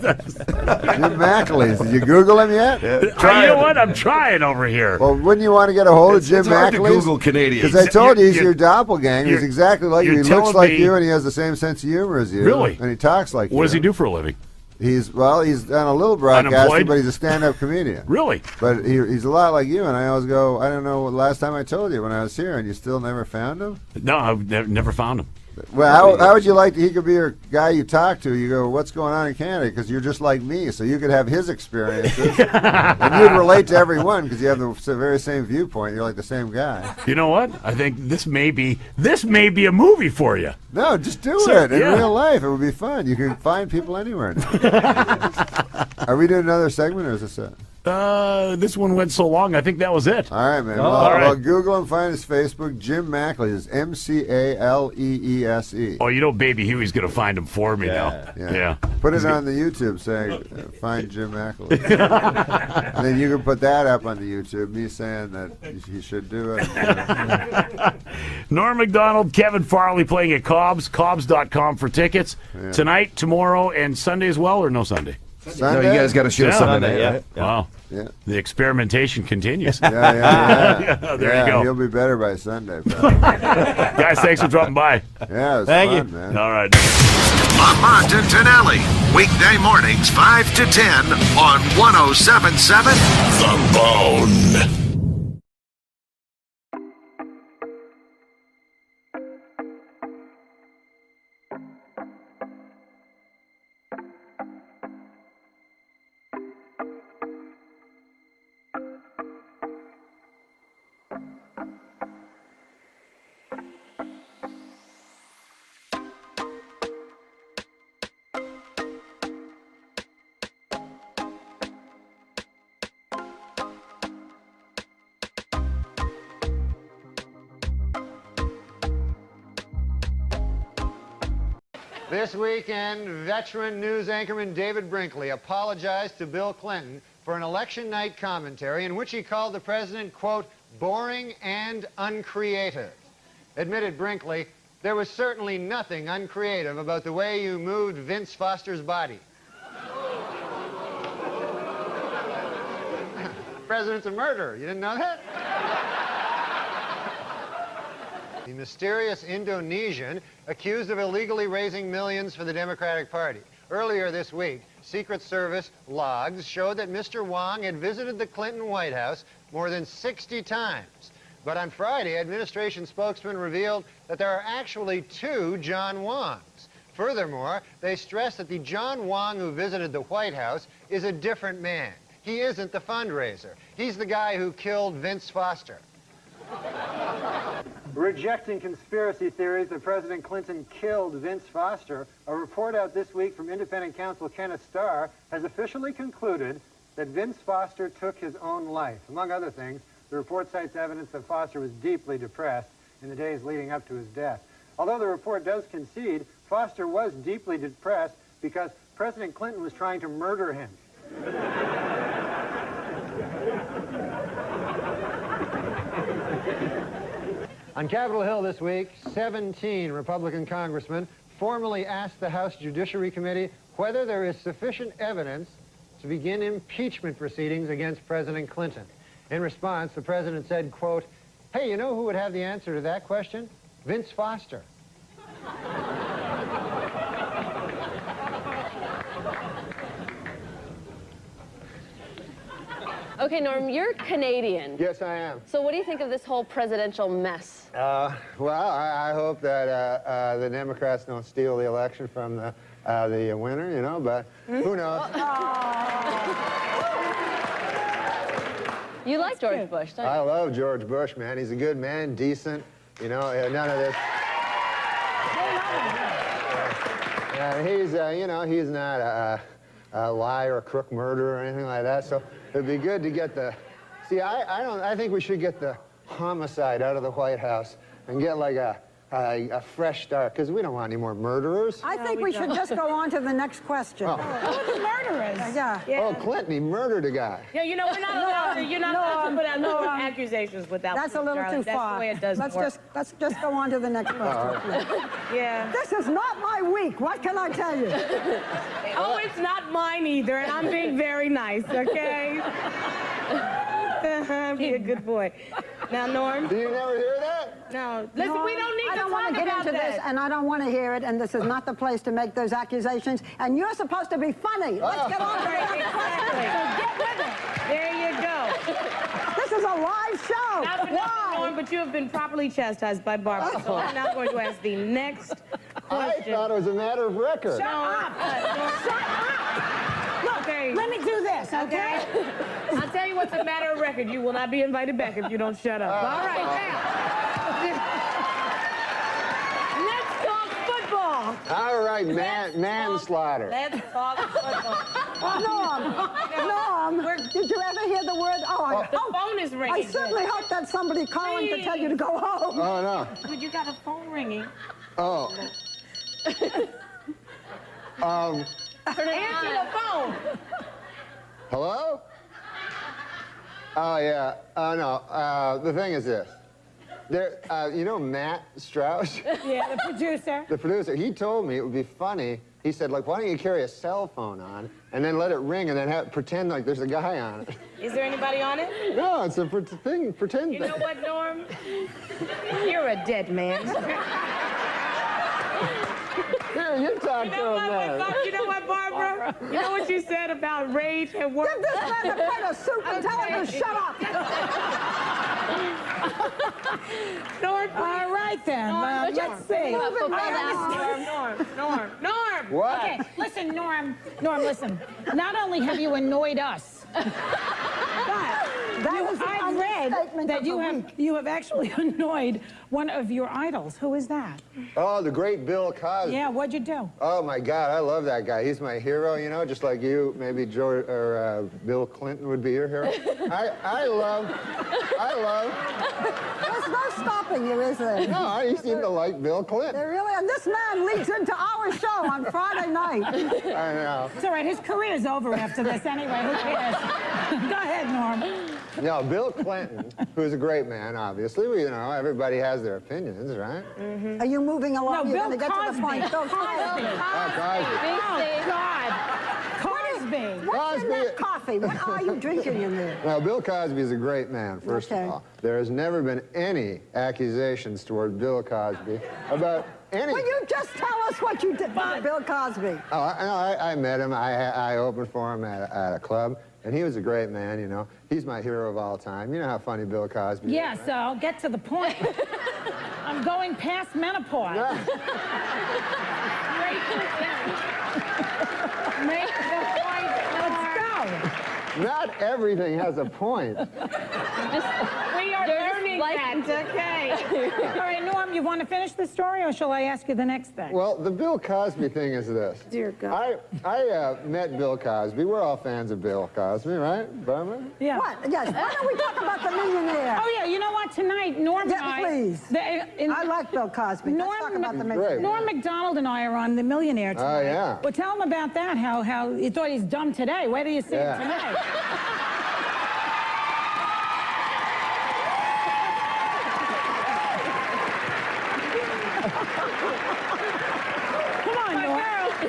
McAleese. Did you Google him yet? You know what? I'm trying over here. Well, wouldn't you want to get a hold of Jim It's hard McAleese? to Google Canadians. Because I told you he's your doppelganger. He's exactly like you. He looks telling like me- you, and he has the same sense of humor as you. Really? And he talks like you. What does he do for a living? He's on a little broadcasting, Unemployed? but he's a stand-up comedian. Really? But he's a lot like you, and I always go, I don't know, last time I told you when I was here, and you still never found him? No, I've never found him. Well, how would you like he could be your guy you talk to? You go, what's going on in Canada? Because you're just like me, so you could have his experiences, and you'd relate to every one because you have the very same viewpoint. You're like the same guy. You know what? I think this may be a movie for you. No, just do it in real life. It would be fun. You can find people anywhere now. Are we doing another segment, or is this it? This one went so long, I think that was it. All right, man. All right. Well, Google him, find his Facebook. Jim McAleese, McAleese. Oh, you know Baby Huey's going to find him for me now. Yeah. Put it on the YouTube saying, find Jim McAleese. And then you can put that up on the YouTube, me saying that he should do it. Norm MacDonald, Kevin Farley playing at Cobb's, Cobbs.com for tickets. Tonight, tomorrow, and Sunday as well, or no Sunday? Sunday? No, you guys got a show Sunday, right? Wow. Yeah. The experimentation continues. Yeah. There you go. He'll be better by Sunday. Guys, thanks for dropping by. Yeah, it was Thank fun, you, man. All right. Lamont and Tonelli, weekday mornings 5 to 10 on 107.7 The Bone. This weekend, veteran news anchorman David Brinkley apologized to Bill Clinton for an election night commentary in which he called the president, quote, boring and uncreative. Admitted Brinkley, there was certainly nothing uncreative about the way you moved Vince Foster's body. President's a murderer. You didn't know that? The mysterious Indonesian accused of illegally raising millions for the Democratic Party. Earlier this week, Secret Service logs showed that Mr. Wong had visited the Clinton White House more than 60 times. But on Friday, administration spokesman revealed that there are actually 2 John Wongs. Furthermore, they stressed that the John Wong who visited the White House is a different man. He isn't the fundraiser. He's the guy who killed Vince Foster. Rejecting conspiracy theories that President Clinton killed Vince Foster, a report out this week from independent counsel Kenneth Starr has officially concluded that Vince Foster took his own life. Among other things, the report cites evidence that Foster was deeply depressed in the days leading up to his death. Although the report does concede, Foster was deeply depressed because President Clinton was trying to murder him. On Capitol Hill this week, 17 Republican congressmen formally asked the House Judiciary Committee whether there is sufficient evidence to begin impeachment proceedings against President Clinton. In response, the president said, quote, "Hey, you know who would have the answer to that question? Vince Foster." Okay, Norm, you're Canadian. Yes, I am. So what do you think of this whole presidential mess? Well, I hope that the Democrats don't steal the election from the winner, you know, but who knows? You like George Bush, don't you? I love George Bush, man. He's a good man, decent, you know, none of this. He's, you know, he's not a liar, a crook, murderer, or anything like that. So it'd be good to get the. See, I think we should get the homicide out of the White House and get like a fresh start, because we don't want any more murderers. I think we should just go on to the next question. Oh. Who are the murderers? Yeah. Oh, Clinton, he murdered a guy. Yeah, you know, we're not allowed to, you're not allowed to put out no accusations without. That's a little too far. That's the way it does work. Let's just go on to the next question. Yeah. This is not my week. What can I tell you? Oh, it's not mine either, and I'm being very nice, okay? Be a good boy. Now, Norm. Do you never hear that? No. Listen, No, we don't need I to don't want talk to get about into that. this, and I don't want to hear it, and this is not the place to make those accusations, and you're supposed to be funny. Let's get on to the next question. So get with it. There you go. This is a live show. Not for nothing, Norm, but you have been properly chastised by Barbara, so I'm now going to ask the next question. I thought it was a matter of record. Shut up. Shut up. Look, Okay. let me do this, okay? I'll tell you what's a matter of record. You will not be invited back if you don't shut up. All right, now. Let's talk football. All right, manslaughter. Let's talk football. Norm, did you ever hear the word? The phone is ringing. I certainly hope that's somebody calling to tell you to go home. Oh, no. Dude, you got a phone ringing. Oh. Answer the phone. Hello? Oh, yeah. Oh, no. The thing is this. There, you know Matt Strauss? Yeah, the producer. The producer. He told me it would be funny. He said, like, why don't you carry a cell phone on and then let it ring and then pretend like there's a guy on it? Is there anybody on it? No, it's a thing. Pretend You know what, Norm? You're a dead man. Here, you talk to him now. You know what, Barbara? You know what you said about rage and work? Give this man a plate of soup and tell him to shut up. Norm, all right, then. Let's see. Norm. What? Okay, listen, Norm, listen. Not only have you annoyed us, but I read that you have actually annoyed one of your idols. Who is that? Oh, the great Bill Cosby. Yeah, what'd you do? Oh, my God, I love that guy. He's my hero, you know, just like you, maybe George or Bill Clinton would be your hero. I love. There's no stopping you, is there? No, you seem to like Bill Clinton. They really, and this man leads into our show on Friday night. I know. It's all right, his career's over after this anyway. Who cares? Go ahead, Norm. No, Bill Clinton, who's a great man, obviously. You know, everybody has their opinions, right? Mm-hmm. Are you moving along? No, You're Bill going to get to the point. Cosby. Bill Cosby. Oh, Cosby. Oh, God. Cosby. What's the black coffee. What are you drinking in there? Now, Bill Cosby is a great man, first of all. There has never been any accusations toward Bill Cosby about any... Will you just tell us what you did for Bill Cosby? Oh, I met him. I opened for him at a club, and he was a great man, you know. He's my hero of all time. You know how funny Bill Cosby is, Yes, right? I'll get to the point. I'm going past menopause. Make the point. Let's go. Not everything has a point. We are learning that, okay? All right, Norm, you want to finish the story, or shall I ask you the next thing? Well, the Bill Cosby thing is this. Dear God. I met Bill Cosby. We're all fans of Bill Cosby, right, Barbara? Yeah. What? Yes. Why don't we talk about the millionaire? Oh, yeah, you know what? Tonight, Norm and I... please. I like Bill Cosby. Let's talk about the millionaire. Norm MacDonald and I are on The Millionaire tonight. Oh, yeah. Well, tell him about that, how you thought he's dumb today. Wait till you see him tonight. Come on, Norm.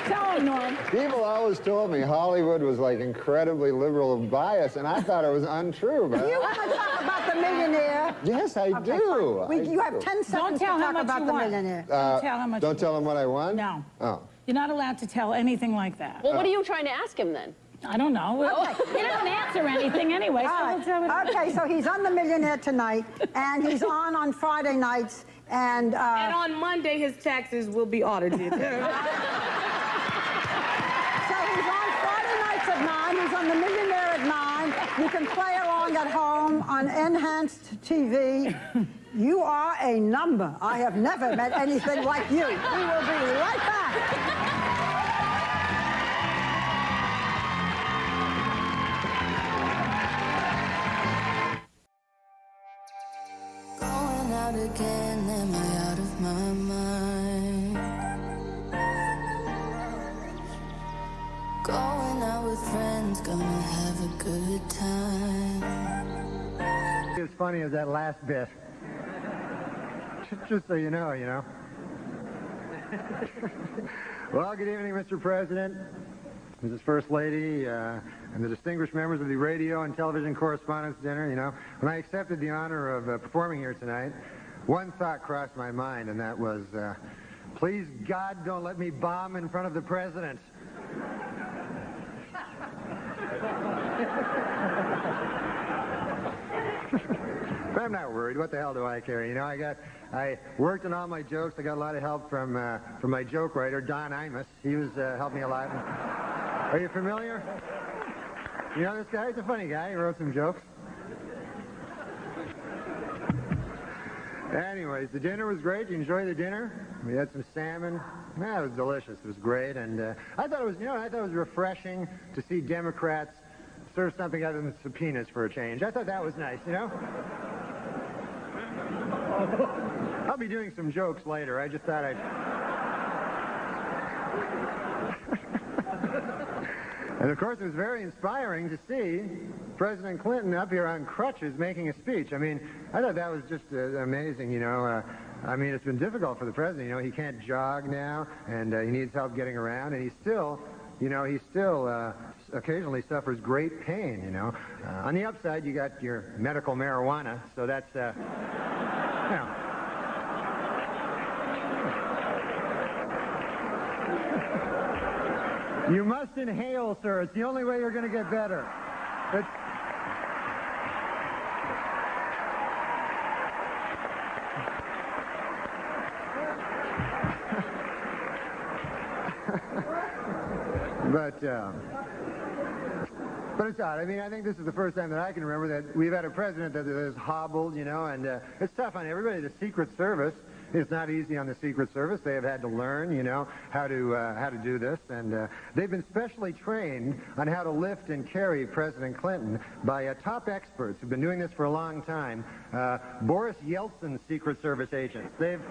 Tell him, Norm. People always told me Hollywood was like incredibly liberal of bias, and I thought it was untrue. But You want to talk about the millionaire? Yes, I do. You have 10 seconds tell to how talk much about you the want. millionaire. Don't tell how much Don't tell him what I won? No. Oh. You're not allowed to tell anything like that. Well, what are you trying to ask him then? I don't know. He doesn't answer anything anyway. All right. Okay, so he's on The Millionaire tonight, and he's on Friday nights, and on Monday, his taxes will be audited. So he's on Friday nights at 9. He's on The Millionaire at 9. You can play along at home on Enhanced TV. You are a number. I have never met anything like you. We will be right back. Going out again, am I out of my mind? Going out with friends, gonna have a good time. As funny as that last bit. Just so you know, Well, good evening, Mr. President, Mrs. First Lady, and the distinguished members of the Radio and Television Correspondents' Dinner, When I accepted the honor of performing here tonight, one thought crossed my mind, and that was, please, God, don't let me bomb in front of the President. But I'm not worried. What the hell do I care? I worked on all my jokes. I got a lot of help from my joke writer, Don Imus. He was helped me a lot. Are you familiar? You know this guy? He's a funny guy. He wrote some jokes. Anyways, the dinner was great. You enjoyed the dinner? We had some salmon. Yeah, it was delicious. It was great, and I thought it was, I thought it was refreshing to see Democrats serve something other than subpoenas for a change. I thought that was nice, I'll be doing some jokes later. I just thought I'd... And of course, it was very inspiring to see President Clinton up here on crutches making a speech. I mean, I thought that was just amazing, I mean, it's been difficult for the president. He can't jog now, and he needs help getting around, and he still occasionally suffers great pain, On the upside, you got your medical marijuana, so that's, You must inhale, sir. It's the only way you're going to get better. But it's odd. I mean, I think this is the first time that I can remember that we've had a president that is hobbled, and it's tough on everybody. The Secret Service, it's not easy on the Secret Service. They have had to learn, how to do this, and they've been specially trained on how to lift and carry President Clinton by top experts who've been doing this for a long time. Boris Yeltsin's Secret Service agents. They've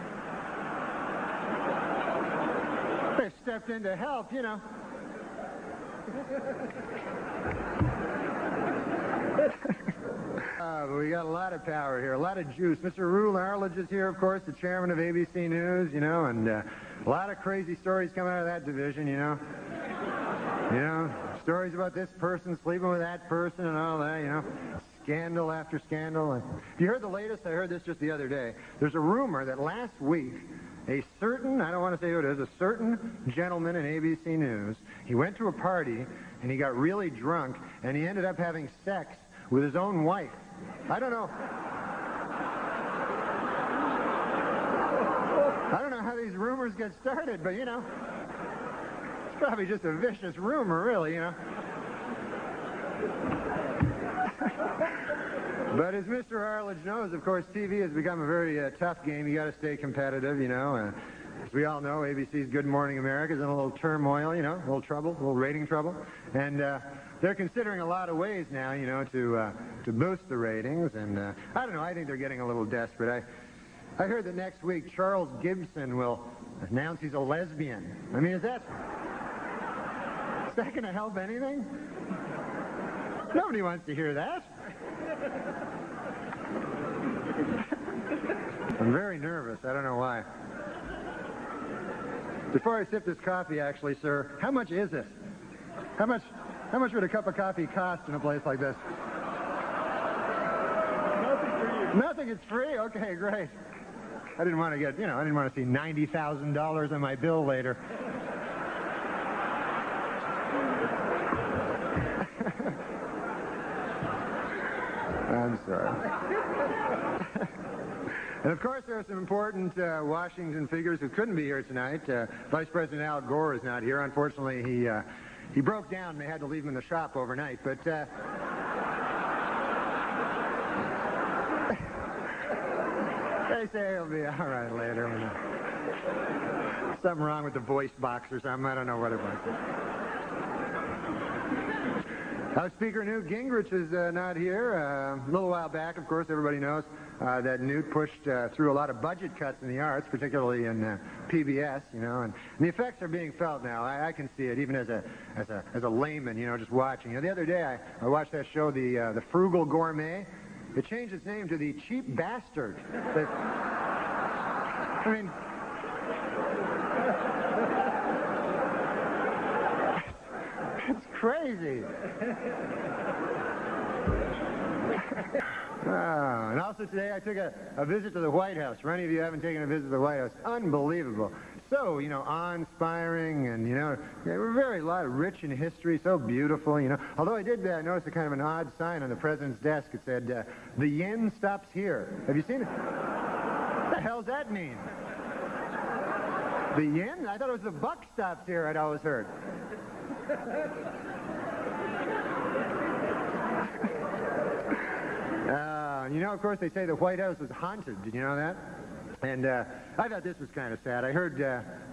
stepped in to help, But we got a lot of power here, a lot of juice. Mr. Rule Arledge is here, of course, the chairman of ABC News, and a lot of crazy stories coming out of that division, You know, stories about this person sleeping with that person and all that, you know. Scandal after scandal. And you heard the latest? I heard this just the other day. There's a rumor that last week, a certain, I don't want to say who it is, a certain gentleman in ABC News, he went to a party and he got really drunk and he ended up having sex with his own wife. I don't know how these rumors get started, but you know, it's probably just a vicious rumor, really, you know. But as Mr. Arledge knows, of course, TV has become a very tough game. You got to stay competitive, you know. As we all know, ABC's Good Morning America is in a little turmoil, you know, a little trouble, a little rating trouble. And they're considering a lot of ways now, you know, to boost the ratings. And I don't know, I think they're getting a little desperate. I heard that next week Charles Gibson will announce he's a lesbian. I mean, is that going to help anything? Nobody wants to hear that. I'm very nervous. I don't know why. Before I sip this coffee, actually, sir, how much is this? How much would a cup of coffee cost in a place like this? Nothing for you. Nothing? It's free? Okay, great. I didn't want to get, you know, I didn't want to see $90,000 on my bill later. I'm sorry. And of course, there are some important Washington figures who couldn't be here tonight. Vice President Al Gore is not here. Unfortunately, he broke down and they had to leave him in the shop overnight. But they say he'll be all right later. Something wrong with the voice box or something. I don't know what it was. House Speaker Newt Gingrich is not here. A little while back, of course, everybody knows that Newt pushed through a lot of budget cuts in the arts, particularly in PBS, you know, and the effects are being felt now. I can see it, even as a layman, you know, just watching. You know, the other day I watched that show, the Frugal Gourmet. It changed its name to the Cheap Bastard. I mean, it's crazy. And also today I took a visit to the White House. For any of you who haven't taken a visit to the White House, unbelievable. So, you know, awe-inspiring and, you know, a lot of rich in history, so beautiful, you know. Although I did notice a kind of an odd sign on the president's desk. It said, the yen stops here. Have you seen it? What the hell does that mean? The yen? I thought it was the buck stops here, I'd always heard. You know, of course, they say the White House was haunted. Did you know that? And I thought this was kind of sad. I heard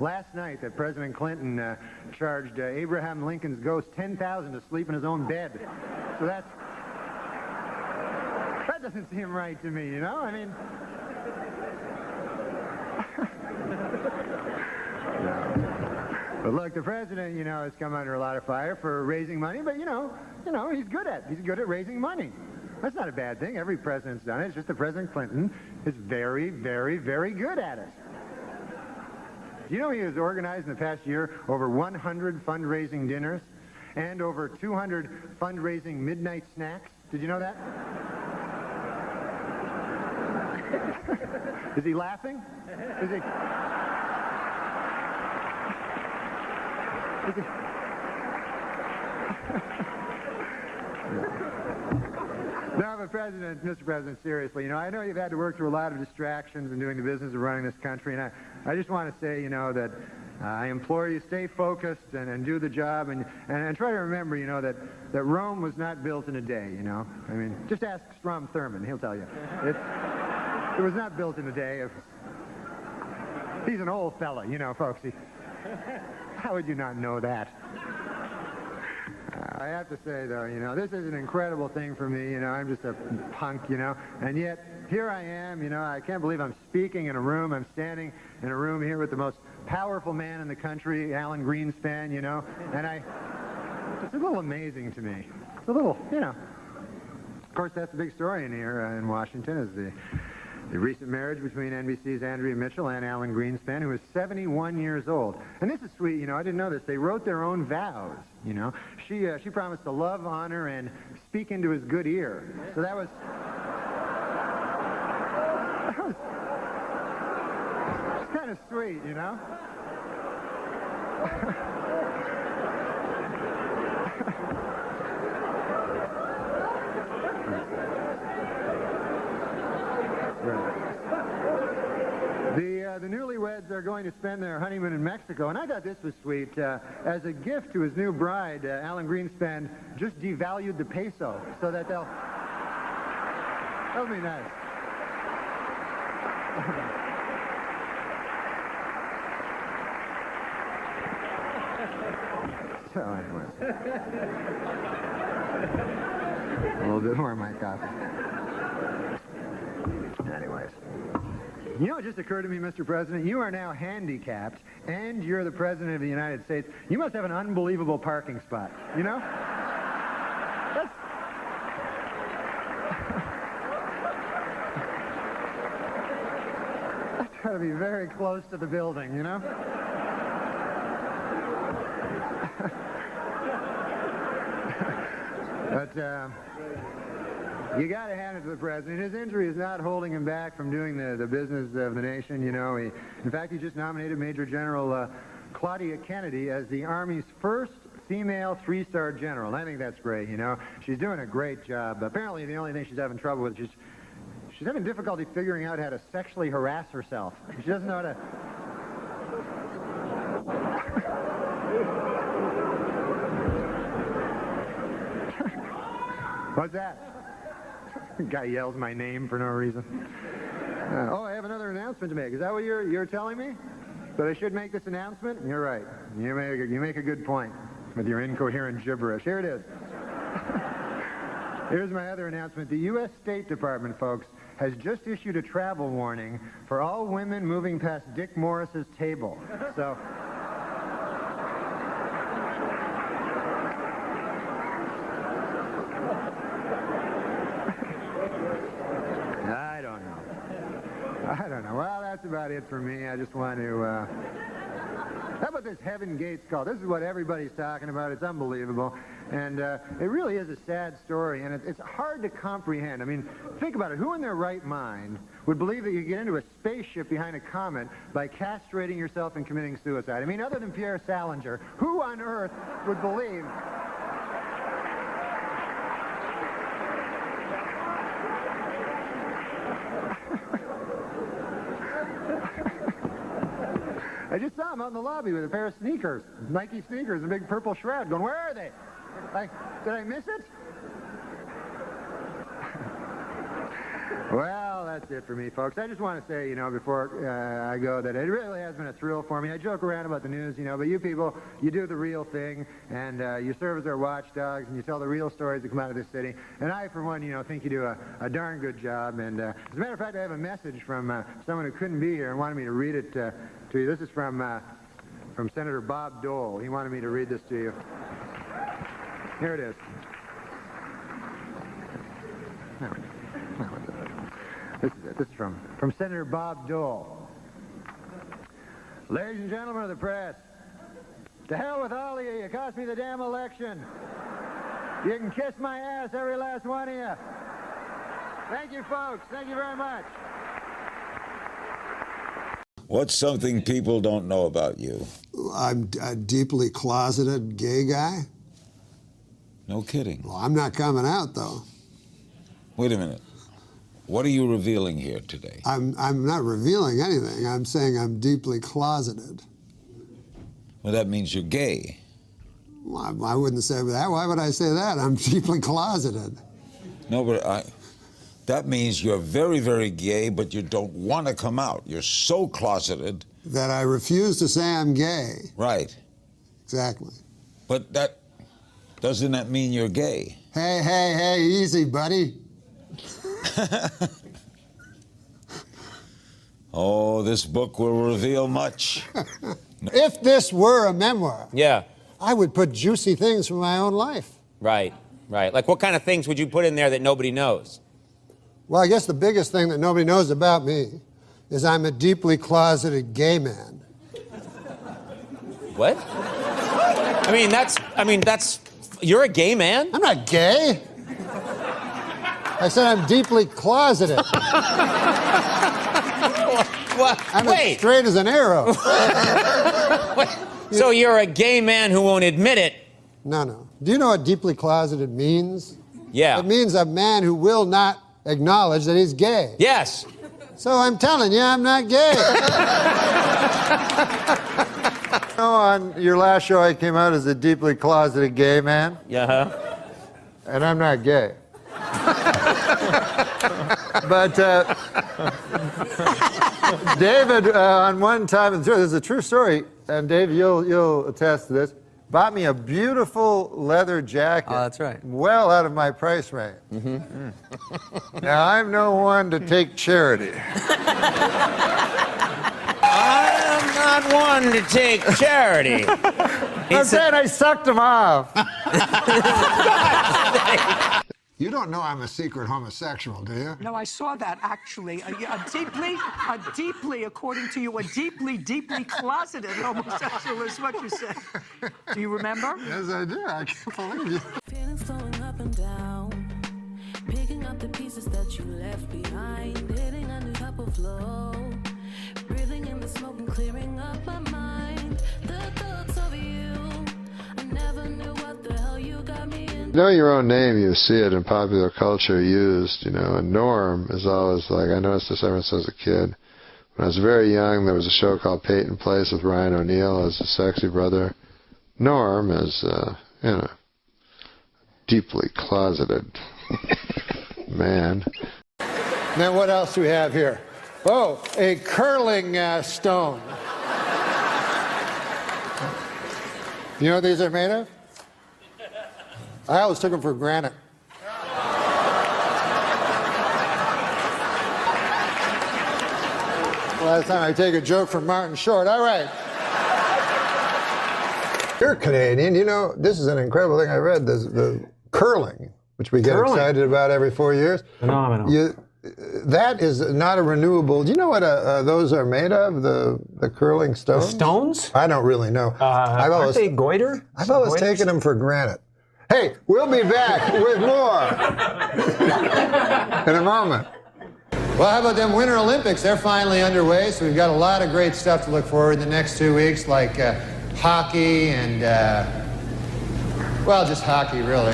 last night that President Clinton charged Abraham Lincoln's ghost $10,000 to sleep in his own bed. So that doesn't seem right to me, you know? I mean... But look, the president, you know, has come under a lot of fire for raising money, but, you know, he's good at raising money. That's not a bad thing. Every president's done it. It's just that President Clinton is very, very, very good at it. Do you know he has organized in the past year over 100 fundraising dinners and over 200 fundraising midnight snacks? Did you know that? Is he laughing? Is he... No, but Mr. President, seriously, you know, I know you've had to work through a lot of distractions in doing the business of running this country, and I just want to say, you know, that I implore you, stay focused and do the job, and try to remember, you know, that Rome was not built in a day, you know. I mean, just ask Strom Thurmond, he'll tell you. It was not built in a day. He's an old fella, you know, folks. How would you not know that? I have to say, though, you know, this is an incredible thing for me. You know, I'm just a punk, you know, and yet here I am, you know, I can't believe I'm speaking in a room. I'm standing in a room here with the most powerful man in the country, Alan Greenspan, you know, and it's a little amazing to me. It's a little, you know. Of course, that's the big story in here in Washington is The recent marriage between NBC's Andrea Mitchell and Alan Greenspan, who is 71 years old. And this is sweet, you know, I didn't know this. They wrote their own vows, you know. She promised to love, honor, and speak into his good ear. So that was kind of sweet, you know. The newlyweds are going to spend their honeymoon in Mexico, and I thought this was sweet. As a gift to his new bride, Alan Greenspan just devalued the peso so that that'll be nice. So anyway, a little bit more of my coffee. Anyways. You know, it just occurred to me, Mr. President, you are now handicapped, and you're the President of the United States. You must have an unbelievable parking spot, you know? That's... That's got to be very close to the building, you know? But, you got to hand it to the president. His injury is not holding him back from doing the business of the nation, you know. In fact, he just nominated Major General Claudia Kennedy as the Army's first female three-star general. And I think that's great, you know. She's doing a great job. Apparently, the only thing she's having trouble with is she's having difficulty figuring out how to sexually harass herself. She doesn't know how to... What's that? Guy yells my name for no reason. Oh, I have another announcement to make. Is that what you're telling me? That I should make this announcement? You're right. You make a good point with your incoherent gibberish. Here it is. Here's my other announcement. The U.S. State Department, folks, has just issued a travel warning for all women moving past Dick Morris's table. So... I don't know. Well, that's about it for me. I just want to... How about this Heaven Gates call? This is what everybody's talking about. It's unbelievable. And it really is a sad story, and it's hard to comprehend. I mean, think about it. Who in their right mind would believe that you get into a spaceship behind a comet by castrating yourself and committing suicide? I mean, other than Pierre Salinger, who on earth would believe... I just saw him out in the lobby with a pair of sneakers, Nike sneakers, and a big purple shroud, going, where are they? Did I miss it? Well, that's it for me, folks. I just want to say, you know, before I go, that it really has been a thrill for me. I joke around about the news, you know, but you people, you do the real thing, and you serve as our watchdogs, and you tell the real stories that come out of this city. And I, for one, you know, think you do a darn good job. And as a matter of fact, I have a message from someone who couldn't be here and wanted me to read it to you. This is from Senator Bob Dole. He wanted me to read this to you. Here it is. This is it. This is from Senator Bob Dole. Ladies and gentlemen of the press, to hell with all of you. You cost me the damn election. You can kiss my ass, every last one of you. Thank you, folks. Thank you very much. What's something people don't know about you? I'm a deeply closeted gay guy. No kidding. Well, I'm not coming out, though. Wait a minute. What are you revealing here today? I'm not revealing anything. I'm saying I'm deeply closeted. Well, that means you're gay. Well, I wouldn't say that. Why would I say that? I'm deeply closeted. No, but that means you're very, very gay, but you don't want to come out. You're so closeted. That I refuse to say I'm gay. Right. Exactly. But doesn't that mean you're gay? Hey, easy, buddy. Oh, this book will reveal much. If this were a memoir, yeah, I would put juicy things from my own life. Right. Like what kind of things would you put in there that nobody knows? Well, I guess the biggest thing that nobody knows about me is I'm a deeply closeted gay man. What? You're a gay man? I'm not gay. I said I'm deeply closeted. I'm as straight as an arrow. So you're a gay man who won't admit it? No. Do you know what deeply closeted means? Yeah. It means a man who will not acknowledge that he's gay. Yes. So I'm telling you, I'm not gay. On your last show, I came out as a deeply closeted gay man. Yeah. And I'm not gay. But David, on one time, this is a true story, and Dave, you'll attest to this, bought me a beautiful leather jacket. Oh, that's right. Well out of my price range. Now, I'm no one to take charity. I'm not one to take charity. I'm saying I sucked him off. You don't know I'm a secret homosexual, do you? No, I saw that actually. A deeply, according to you, a deeply closeted homosexual is what you said. Do you remember? Yes, I do. I can't believe you. Feelings flowing up and down, picking up the pieces that you left behind, hitting a new type of flow, breathing in the smoke and clearing up my mind. The thoughts of you, I never knew what the hell you got me in. You know your own name, you see it in popular culture used, and Norm is always like, I noticed this ever since I was a kid. When I was very young, there was a show called Peyton Place with Ryan O'Neal as a sexy brother. Norm is, deeply closeted man. Now, what else do we have here? Oh, a curling stone. You know what these are made of? I always took them for granite. Last time I take a joke from Martin Short. All right. You're Canadian. You know, this is an incredible thing I read. The curling, which we get excited about every 4 years. Phenomenal. That is not a renewable. Do you know what those are made of? The curling stones? The stones? I don't really know. Aren't they goiter? I've always taken them for granted. Hey, we'll be back with more in a moment. Well, how about them Winter Olympics? They're finally underway, so we've got a lot of great stuff to look forward to the next 2 weeks, like hockey and, well, just hockey, really.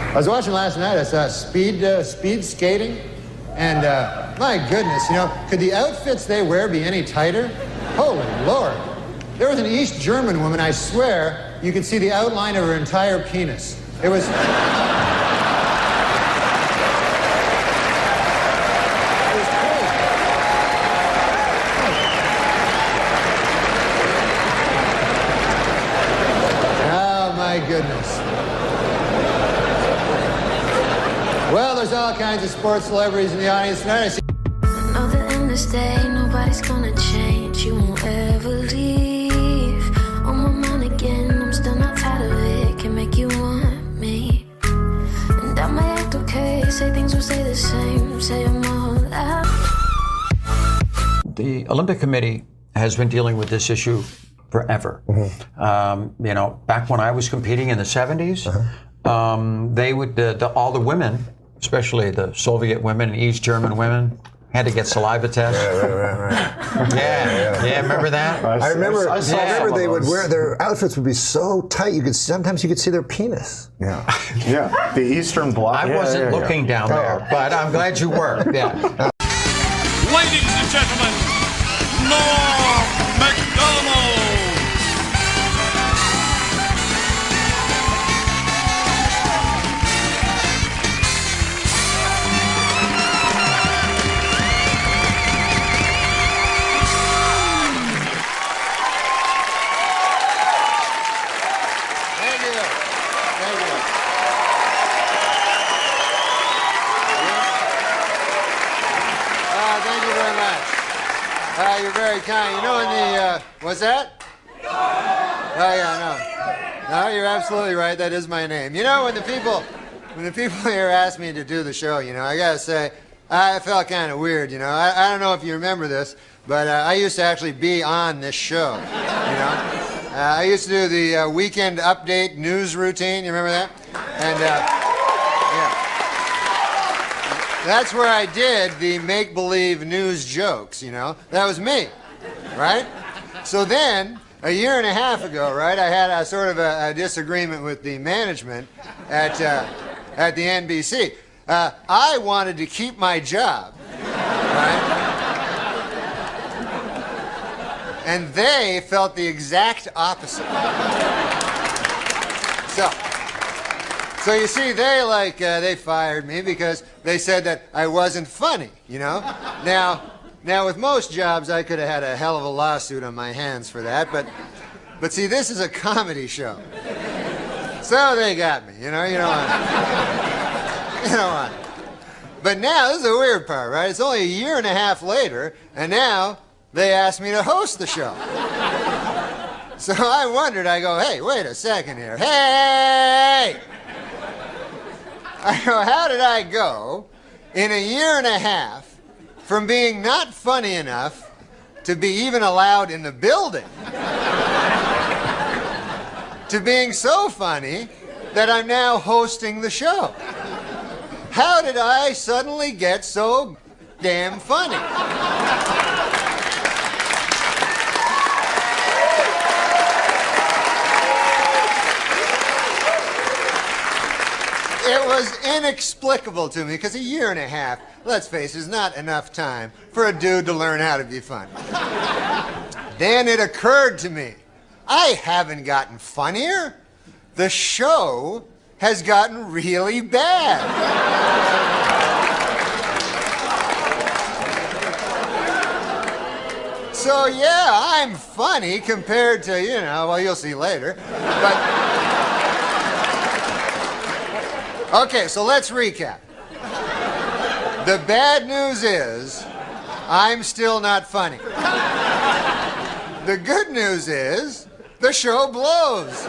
I was watching last night. I saw speed skating, and my goodness, could the outfits they wear be any tighter? Holy Lord! There was an East German woman. I swear you could see the outline of her entire penis. It was. Oh my goodness. Well, there's all kinds of sports celebrities in the audience tonight. I know that in this day, nobody's gonna change. You won't ever leave. On my mind again, I'm still not tired of it. Can make you want me. And I might act okay, say things will stay the same. Say I'm all out. The Olympic Committee has been dealing with this issue forever. Back when I was competing in the 70s, they would, all the women, especially the Soviet women and East German women, had to get saliva tests. Right. Yeah, remember that? I remember they would wear, their outfits would be so tight, sometimes you could see their penis. Yeah, the Eastern Bloc. I wasn't looking down there, but I'm glad you were. Yeah. Ladies and gentlemen, NORM MACDONALD. You're very kind. In the, what's that? yeah, no, you're absolutely right. That is my name. You know, when the people here asked me to do the show, you know, I gotta say, I felt kind of weird. You know, I don't know if you remember this, but I used to actually be on this show. You know, I used to do the weekend update news routine. You remember that? And yeah, that's where I did the make-believe news jokes. You know, that was me, right? So then, a year and a half ago, right, I had a sort of a disagreement with the management at the NBC. I wanted to keep my job, right? And they felt the exact opposite. So you see, they fired me because they said that I wasn't funny, you know? Now, with most jobs, I could have had a hell of a lawsuit on my hands for that, but see, this is a comedy show. So they got me, you know what? But now, this is the weird part, right? It's only a year and a half later, and now they asked me to host the show. So I wondered, I go, hey, wait a second here. Hey! I go, how did I go in a year and a half from being not funny enough to be even allowed in the building to being so funny that I'm now hosting the show? How did I suddenly get so damn funny? It was inexplicable to me, because a year and a half, let's face it, is not enough time for a dude to learn how to be funny. Then it occurred to me, I haven't gotten funnier. The show has gotten really bad. So yeah, I'm funny compared to, you know, well, you'll see later. But okay, so let's recap. The bad news is I'm still not funny. The good news is the show blows.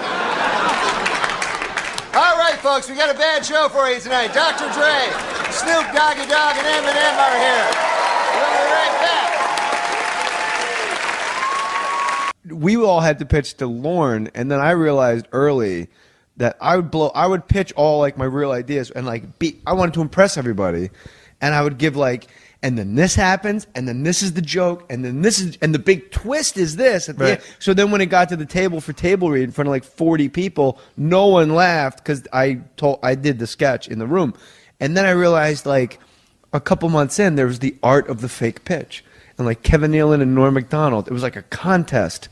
All right, folks, we got a bad show for you tonight. Dr. Dre, Snoop Doggy Dogg, and Eminem are here. We'll be right back. We all had to pitch to Lorne, and then I realized early that I would pitch all like my real ideas and I wanted to impress everybody, and I would give and then this happens, and then this is the joke, and then this is, and the big twist is this. At the end. So then when it got to the table for table read in front of 40 people, no one laughed because I did the sketch in the room. And then I realized a couple months in, there was the art of the fake pitch. And Kevin Nealon and Norm MacDonald, it was like a contest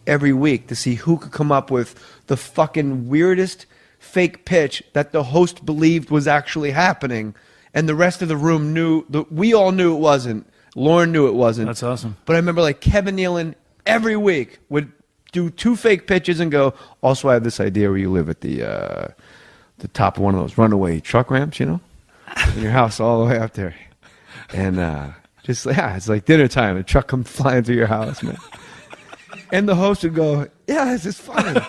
every week to see who could come up with the fucking weirdest fake pitch that the host believed was actually happening. And the rest of the room knew, we all knew it wasn't. Lauren knew it wasn't. That's awesome. But I remember Kevin Nealon every week would do 2 fake pitches and go, also I have this idea where you live at the top of one of those runaway truck ramps, you know, in your house all the way up there. And it's like dinner time. A truck comes flying through your house, man. And the host would go, yeah, this is funny.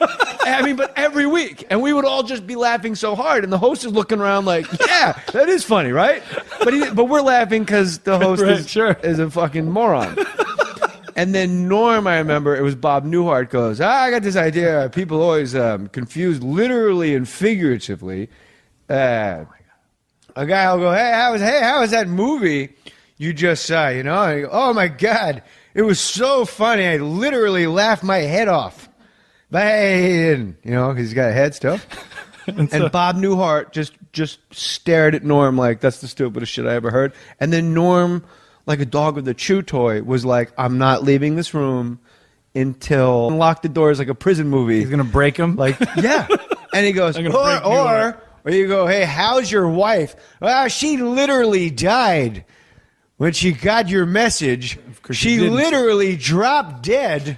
I mean, but every week. And we would all just be laughing so hard. And the host is looking around yeah, that is funny, right? But we're laughing because the host is a fucking moron. And then Norm, I remember, it was Bob Newhart goes, I got this idea. People always confuse literally and figuratively. A guy will go, hey, how was that movie you just saw, you know? And I go, oh, my God. It was so funny. I literally laughed my head off. But hey, he didn't, you know, because he's got a head still. And Bob Newhart just stared at Norm like, that's the stupidest shit I ever heard. And then Norm, like a dog with a chew toy, was like, I'm not leaving this room until lock the doors like a prison movie. He's going to break him? Yeah. And he goes, or you go, hey, how's your wife? Well, she literally died. When she got your message, she literally dropped dead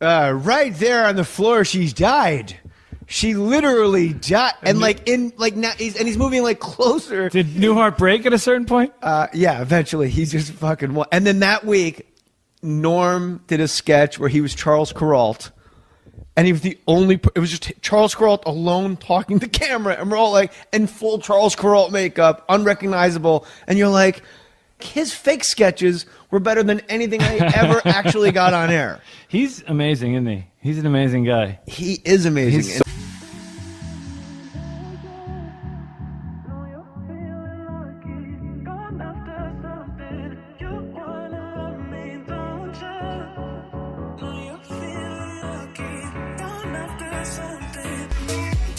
right there on the floor. She's died. She literally died, and now he's moving closer. Did Newhart break at a certain point? Yeah, eventually he just fucking won. And then that week, Norm did a sketch where he was Charles Kuralt, And he was the only, it was just Charles Kuralt alone talking to camera. And we're all like, in full Charles Kuralt makeup, unrecognizable. And you're like, his fake sketches were better than anything I ever actually got on air. He's amazing, isn't he? He's an amazing guy. He is amazing. He's so-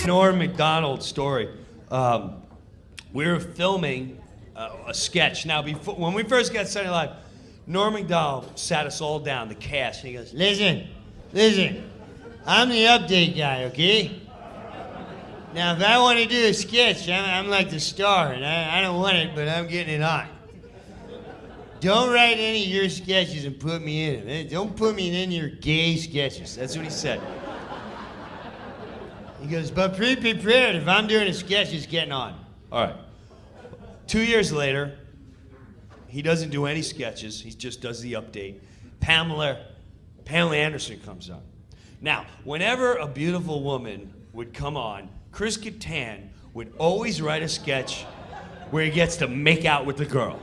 Norm MacDonald story. We were filming a sketch. Now, before, when we first got Saturday Night Live, Norm MacDonald sat us all down, the cast, and he goes, listen, I'm the update guy, okay? Now, if I want to do a sketch, I'm like the star, and I don't want it, but I'm getting it on. Don't write any of your sketches and put me in them. Don't put me in any of your gay sketches. That's what he said. He goes, but be prepared. If I'm doing a sketch, it's getting on. All right. 2 years later, he doesn't do any sketches. He just does the update. Pamela Anderson comes on. Now, whenever a beautiful woman would come on, Chris Kattan would always write a sketch where he gets to make out with the girl.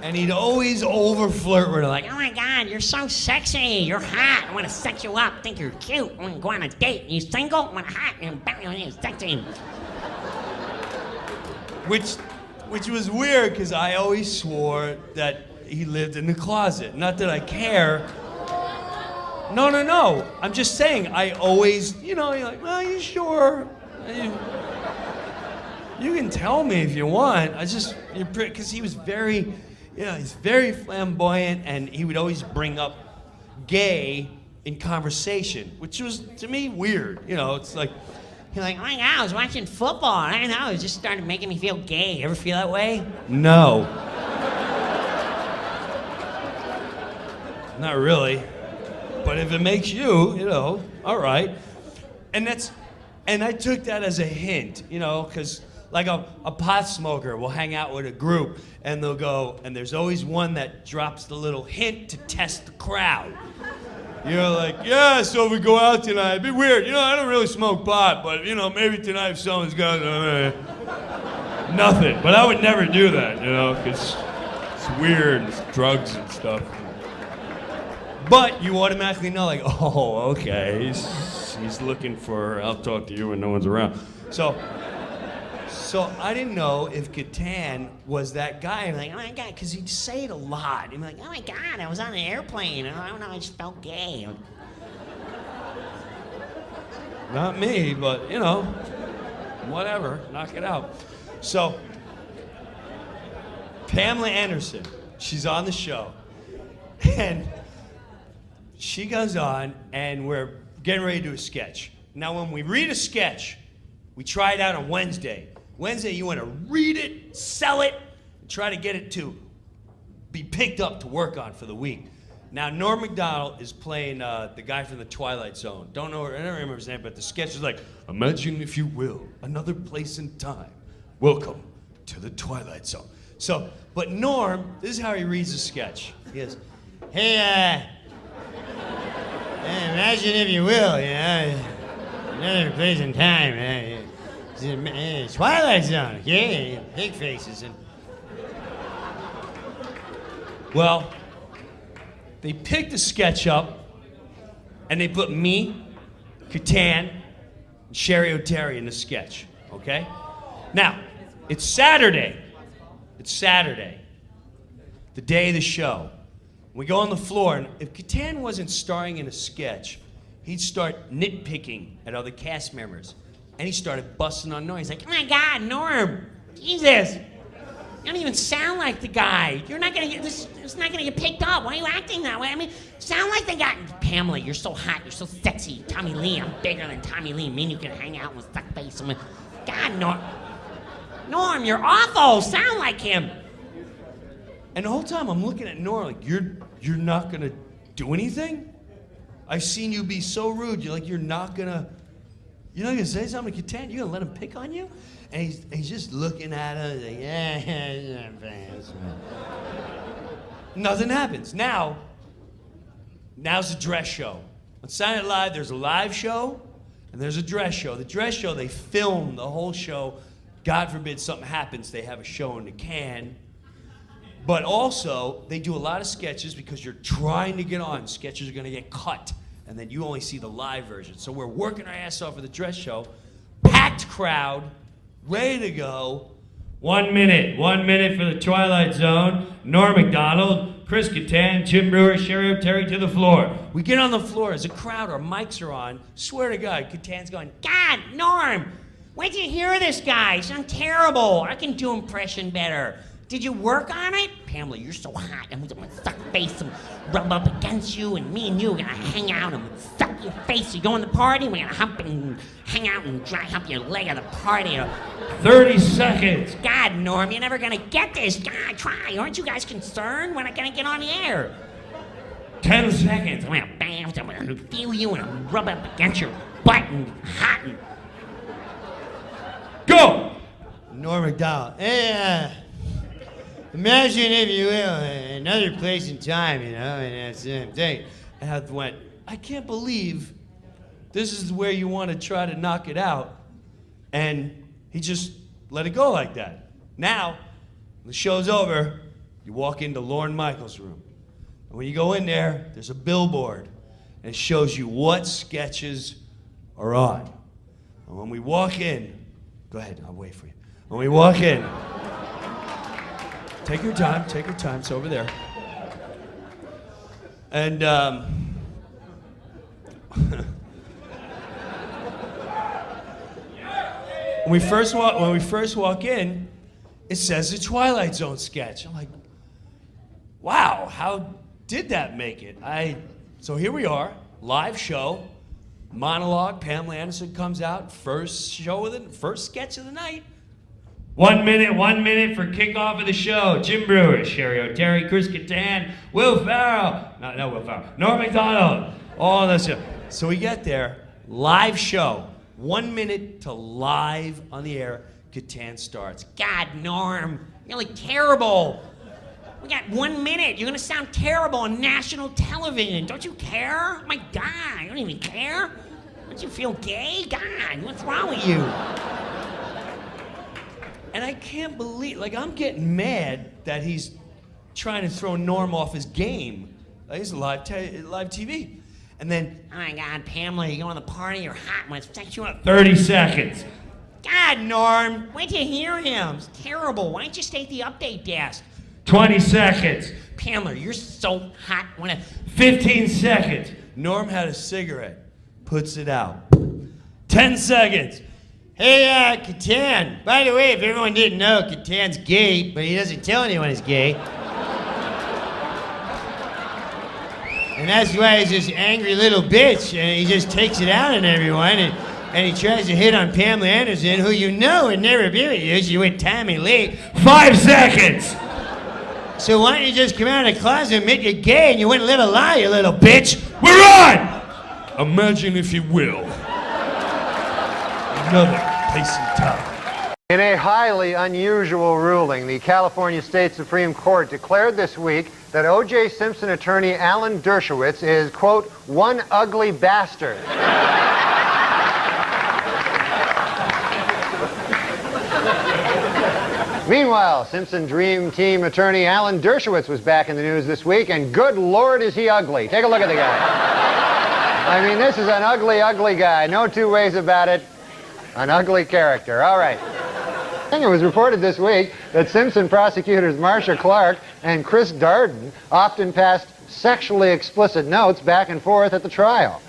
And he'd always over-flirt with her, like, Oh my God, you're so sexy. You're hot. I want to sex you up. Think you're cute. I want to go on a date. You single? I want to hot. You're sexy. Which was weird, because I always swore that he lived in the closet. Not that I care. No. I'm just saying, I always, you're like, well, you sure? You can tell me if you want. Because he was very... he's very flamboyant, and he would always bring up gay in conversation, which was, to me, weird. It's like... You're like, oh my God, I was watching football. I don't know, it just started making me feel gay. You ever feel that way? No. Not really. But if it makes you, all right. And I took that as a hint, because... Like a pot smoker will hang out with a group, and they'll go, and there's always one that drops the little hint to test the crowd. Like, yeah, so if we go out tonight, it'd be weird. I don't really smoke pot, but, maybe tonight if someone's got nothing. But I would never do that, because it's weird, it's drugs and stuff. But you automatically know, like, oh, okay, he's looking for, I'll talk to you when no one's around. So I didn't know if Kattan was that guy. I'm like, oh my God, because he'd say it a lot. I'm like, oh my God, I was on an airplane, and I don't know, I just felt gay. Not me, but, whatever, knock it out. So, Pamela Anderson, she's on the show, and she goes on, and we're getting ready to do a sketch. Now, when we read a sketch, we try it out on Wednesday. Wednesday, you want to read it, sell it, and try to get it to be picked up to work on for the week. Now, Norm MacDonald is playing the guy from the Twilight Zone. I don't remember his name, but the sketch is like, imagine, if you will, another place and time. Welcome to the Twilight Zone. So, but Norm, this is how he reads the sketch. He goes, hey, imagine, if you will, another place and time. Twilight Zone, yeah, pig faces. Well, they picked the sketch up, and they put me, Kattan, and Sherry O'Terry in the sketch, okay? Now, it's Saturday. The day of the show. We go on the floor, and if Kattan wasn't starring in a sketch, he'd start nitpicking at other cast members. And he started busting on Norm. He's like, oh my God, Norm, Jesus. You don't even sound like the guy. You're not gonna get this. It's not gonna get picked up. Why are you acting that way? I mean, sound like the guy. Pamela, you're so hot. You're so sexy. Tommy Lee, I'm bigger than Tommy Lee. Me and you can hang out with suck face. God, Norm, you're awful. Sound like him. And the whole time I'm looking at Norm like, you're not gonna do anything? I've seen you be so rude. You're not gonna say something to Kattan? You're gonna let him pick on you? And he's just looking at her like, yeah. Nothing happens. Now Now's the dress show. On Saturday Night Live, there's a live show and there's a dress show. The dress show, they film the whole show. God forbid something happens, they have a show in the can. But also, they do a lot of sketches because you're trying to get on. Sketches are going to get cut, and then you only see the live version. So we're working our ass off for the dress show. Packed crowd, ready to go. 1 minute for the Twilight Zone. Norm MacDonald, Chris Kattan, Jim Brewer, Sherry Terry to the floor. We get on the floor. As a crowd, our mics are on. Swear to God, Kattan's going, God, Norm, where'd you hear this guy? You sound terrible. I can do impression better. Did you work on it? Pamela, you're so hot. I'm gonna suck your face and rub up against you, and me and you are gonna hang out and suck your face. You go in the party, we're gonna hump and hang out and dry hump your leg at the party. 30 seconds. God, Norm, you're never gonna get this. God, try. Aren't you guys concerned? We're not gonna get on the air. 10 seconds. I'm gonna bam, I'm gonna feel you and I'll rub up against your butt and hot and... Go! Norm MacDonald. Hey, imagine, if you will, another place and time, you know, and that's the same thing. And I went, I can't believe this is where you want to try to knock it out. And he just let it go like that. Now, the show's over, you walk into Lorne Michaels' room. And when you go in there, there's a billboard. And it shows you what sketches are on. And when we walk in, go ahead, I'll wait for you. When we walk in, take your time, it's over there. And when we first walk in, it says the Twilight Zone sketch. I'm like, wow, how did that make it? So here we are, live show, monologue. Pamela Anderson comes out, first sketch of the night. 1 minute for kickoff of the show. Jim Brewer, Sherry O'Terry, Chris Kattan, Will Ferrell, not Will Ferrell, Norm MacDonald, all this stuff. So we get there, live show, 1 minute to live on the air. Kattan starts. God, Norm, you're like terrible. We got 1 minute. You're gonna sound terrible on national television. Don't you care? Oh my God, you don't even care? Don't you feel gay? God, what's wrong with you? And I can't believe, I'm getting mad that he's trying to throw Norm off his game. He's live TV. And then, oh my God, Pamela, you go to the party, you're hot, I'm gonna sex you up. 30 seconds. God, Norm, wait till you hear him. It's terrible. Why don't you stay at the update desk? 20 seconds. Pamela, you're so hot. 15 seconds. Norm had a cigarette, puts it out. 10 seconds. Hey, Kattan. By the way, if everyone didn't know, Kattan's gay, but he doesn't tell anyone he's gay. And that's why he's this angry little bitch, and he just takes it out on everyone, and he tries to hit on Pamela Anderson, who you know would never be with you. She went Tammy Lee. 5 seconds. So why don't you just come out of the closet and admit you're gay and you wouldn't live a lie, you little bitch? We're on! Imagine if you will. Another place in time. In a highly unusual ruling, the California State Supreme Court declared this week that O.J. Simpson attorney Alan Dershowitz is, quote, one ugly bastard. Meanwhile, Simpson Dream Team attorney Alan Dershowitz was back in the news this week, and good Lord is he ugly. Take a look at the guy. I mean, this is an ugly, ugly guy. No two ways about it. An ugly character. All right. It was reported this week that Simpson prosecutors Marsha Clark and Chris Darden often passed sexually explicit notes back and forth at the trial.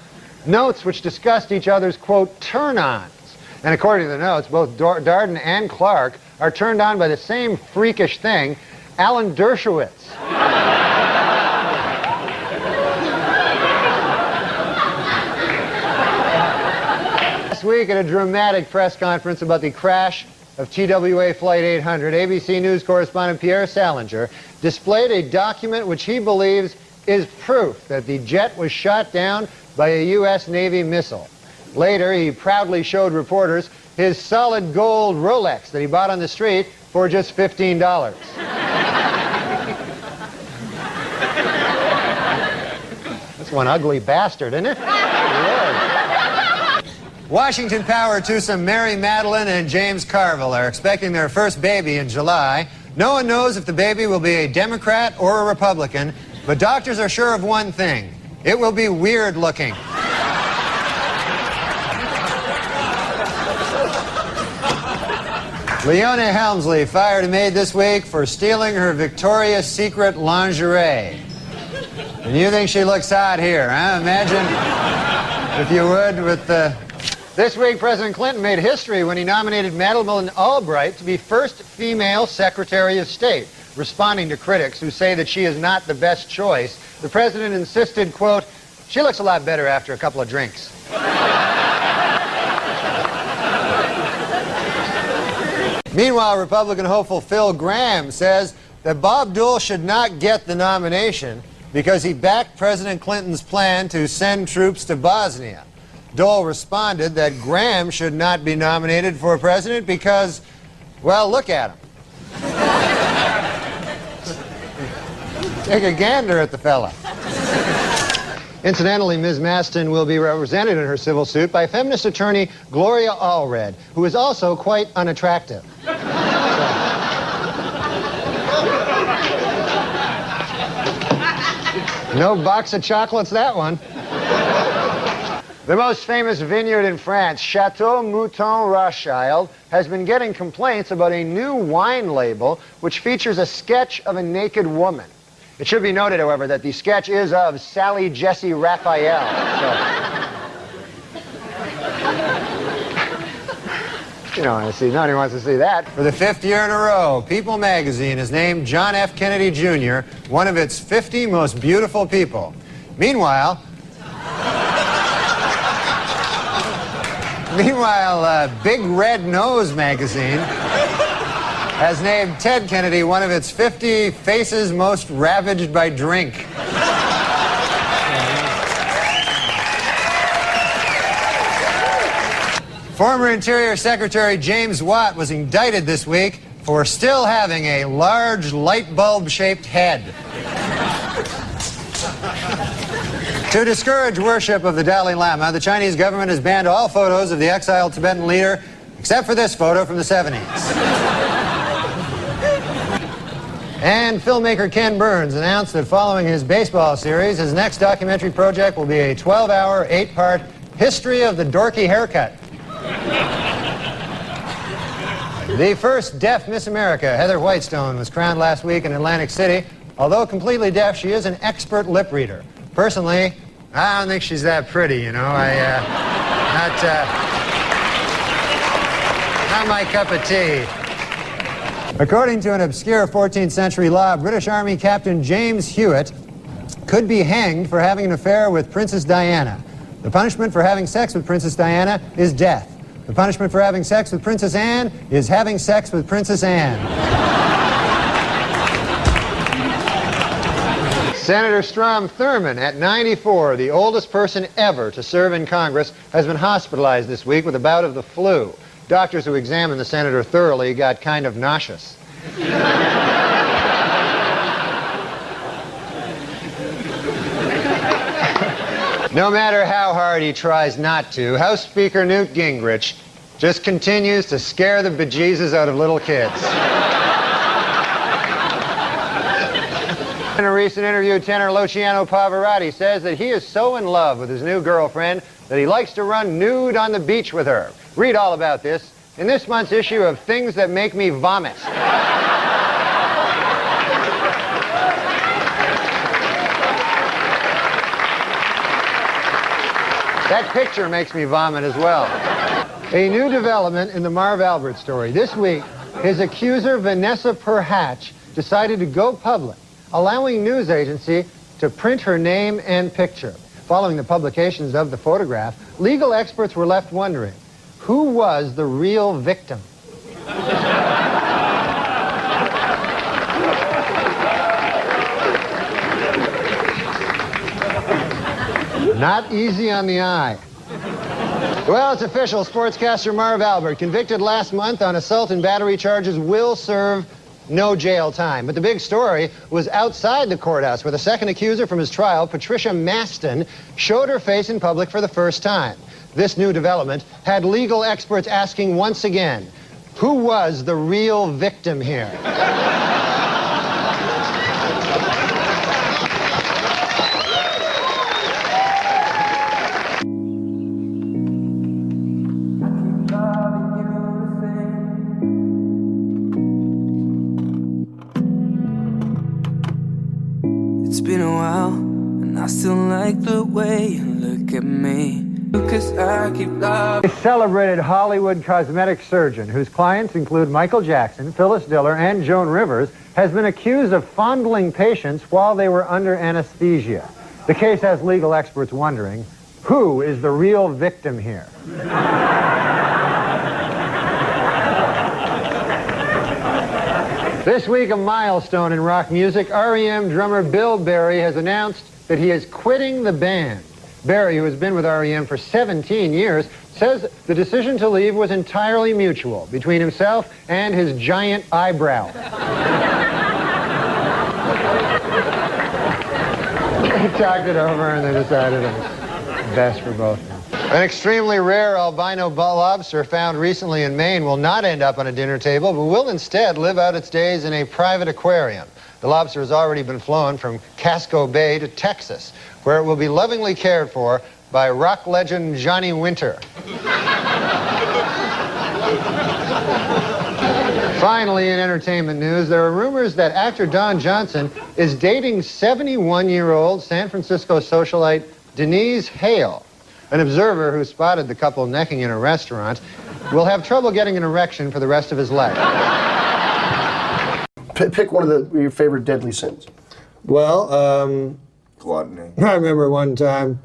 Notes which discussed each other's, quote, turn-ons. And according to the notes, both Darden and Clark are turned on by the same freakish thing, Alan Dershowitz. Last week at a dramatic press conference about the crash of TWA Flight 800, ABC News correspondent Pierre Salinger displayed a document which he believes is proof that the jet was shot down by a U.S. Navy missile. Later, he proudly showed reporters his solid gold Rolex that he bought on the street for just $15. That's one ugly bastard, isn't it? Washington Power to some Mary Madeline and James Carville are expecting their first baby in July. No one knows if the baby will be a Democrat or a Republican, but doctors are sure of one thing. It will be weird looking. Leona Helmsley fired a maid this week for stealing her Victoria's Secret lingerie. And you think she looks hot here, huh? Imagine, if you would, with the... This week, President Clinton made history when he nominated Madeleine Albright to be first female Secretary of State. Responding to critics who say that she is not the best choice, the president insisted, quote, "She looks a lot better after a couple of drinks." Meanwhile, Republican hopeful Phil Gramm says that Bob Dole should not get the nomination because he backed President Clinton's plan to send troops to Bosnia. Dole responded that Gramm should not be nominated for president because, well, look at him. Take a gander at the fella. Incidentally, Ms. Maston will be represented in her civil suit by feminist attorney Gloria Allred, who is also quite unattractive. No box of chocolates, that one. The most famous vineyard in France, Chateau Mouton Rothschild, has been getting complaints about a new wine label which features a sketch of a naked woman. It should be noted, however, that the sketch is of Sally Jesse Raphael. So. Nobody wants to see that. For the 5th year in a row, People magazine has named John F. Kennedy Jr. one of its 50 most beautiful people. Meanwhile, Big Red Nose magazine has named Ted Kennedy one of its 50 faces most ravaged by drink. Former Interior Secretary James Watt was indicted this week for still having a large light bulb-shaped head. To discourage worship of the Dalai Lama, the Chinese government has banned all photos of the exiled Tibetan leader, except for this photo from the 70s. And filmmaker Ken Burns announced that following his baseball series, his next documentary project will be a 12-hour, 8-part history of the dorky haircut. The first deaf Miss America, Heather Whitestone, was crowned last week in Atlantic City. Although completely deaf, she is an expert lip reader. Personally, I don't think she's that pretty, you know. Not my cup of tea. According to an obscure 14th century law, British Army Captain James Hewitt could be hanged for having an affair with Princess Diana. The punishment for having sex with Princess Diana is death. The punishment for having sex with Princess Anne is having sex with Princess Anne. Senator Strom Thurmond, at 94, the oldest person ever to serve in Congress, has been hospitalized this week with a bout of the flu. Doctors who examined the senator thoroughly got kind of nauseous. No matter how hard he tries not to, House Speaker Newt Gingrich just continues to scare the bejesus out of little kids. In a recent interview, tenor Luciano Pavarotti says that he is so in love with his new girlfriend that he likes to run nude on the beach with her. Read all about this in this month's issue of Things That Make Me Vomit. That picture makes me vomit as well. A new development in the Marv Albert story. This week, his accuser, Vanessa Perhatch, decided to go public, allowing news agency to print her name and picture. Following the publications of the photograph, legal experts were left wondering, who was the real victim? Not easy on the eye. Well, it's official. Sportscaster Marv Albert, convicted last month on assault and battery charges, will serve no jail time. But the big story was outside the courthouse, where the second accuser from his trial, Patricia Maston, showed her face in public for the first time. This new development had legal experts asking once again, who was the real victim here? It's been a while, and I still like the way you look at me. Because I keep loving. A celebrated Hollywood cosmetic surgeon, whose clients include Michael Jackson, Phyllis Diller, and Joan Rivers, has been accused of fondling patients while they were under anesthesia. The case has legal experts wondering, who is the real victim here? This week, a milestone in rock music. REM drummer Bill Berry has announced that he is quitting the band. Berry, who has been with REM for 17 years, says the decision to leave was entirely mutual between himself and his giant eyebrow. They talked it over and they decided it was best for both of them. An extremely rare albino lobster found recently in Maine will not end up on a dinner table, but will instead live out its days in a private aquarium. The lobster has already been flown from Casco Bay to Texas, where it will be lovingly cared for by rock legend Johnny Winter. Finally, in entertainment news, there are rumors that actor Don Johnson is dating 71-year-old San Francisco socialite Denise Hale. An observer who spotted the couple necking in a restaurant will have trouble getting an erection for the rest of his life. Pick one of your favorite deadly sins. Well, gluttony. I remember one time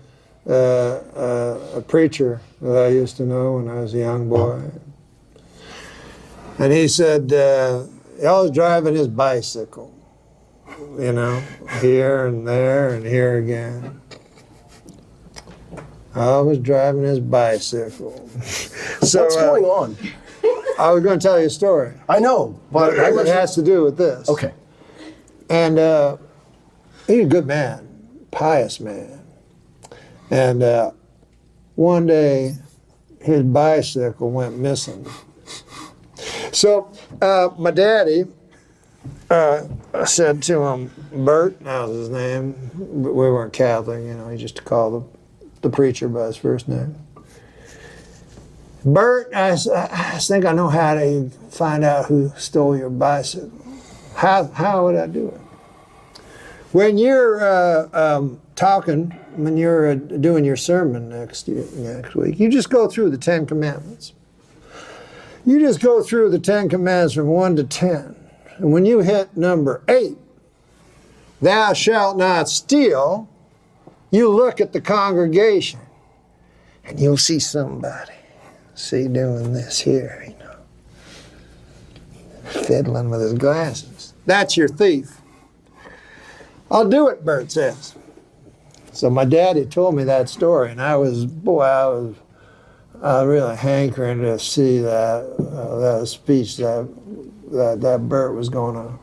a preacher that I used to know when I was a young boy. And he said he always driving his bicycle, you know, here and there and here again. Always driving his bicycle. So, what's going on? I was going to tell you a story. I know, but it has to do with this. Okay. And he's a good man, pious man. And one day, his bicycle went missing. So my daddy said to him, Bert, that was his name. We weren't Catholic, you know, he just called the preacher by his first name. Bert, I think I know how to find out who stole your bicycle. How would I do it? When you're when you're doing your sermon next week, you just go through the 10 Commandments. You just go through the 10 Commandments from 1 to 10. And when you hit number 8, thou shalt not steal, you look at the congregation and you'll see somebody. See doing this here, you know. Fiddling with his glasses. That's your thief. I'll do it, Bert says. So my daddy told me that story, and I was really hankering to see that speech that Bert was going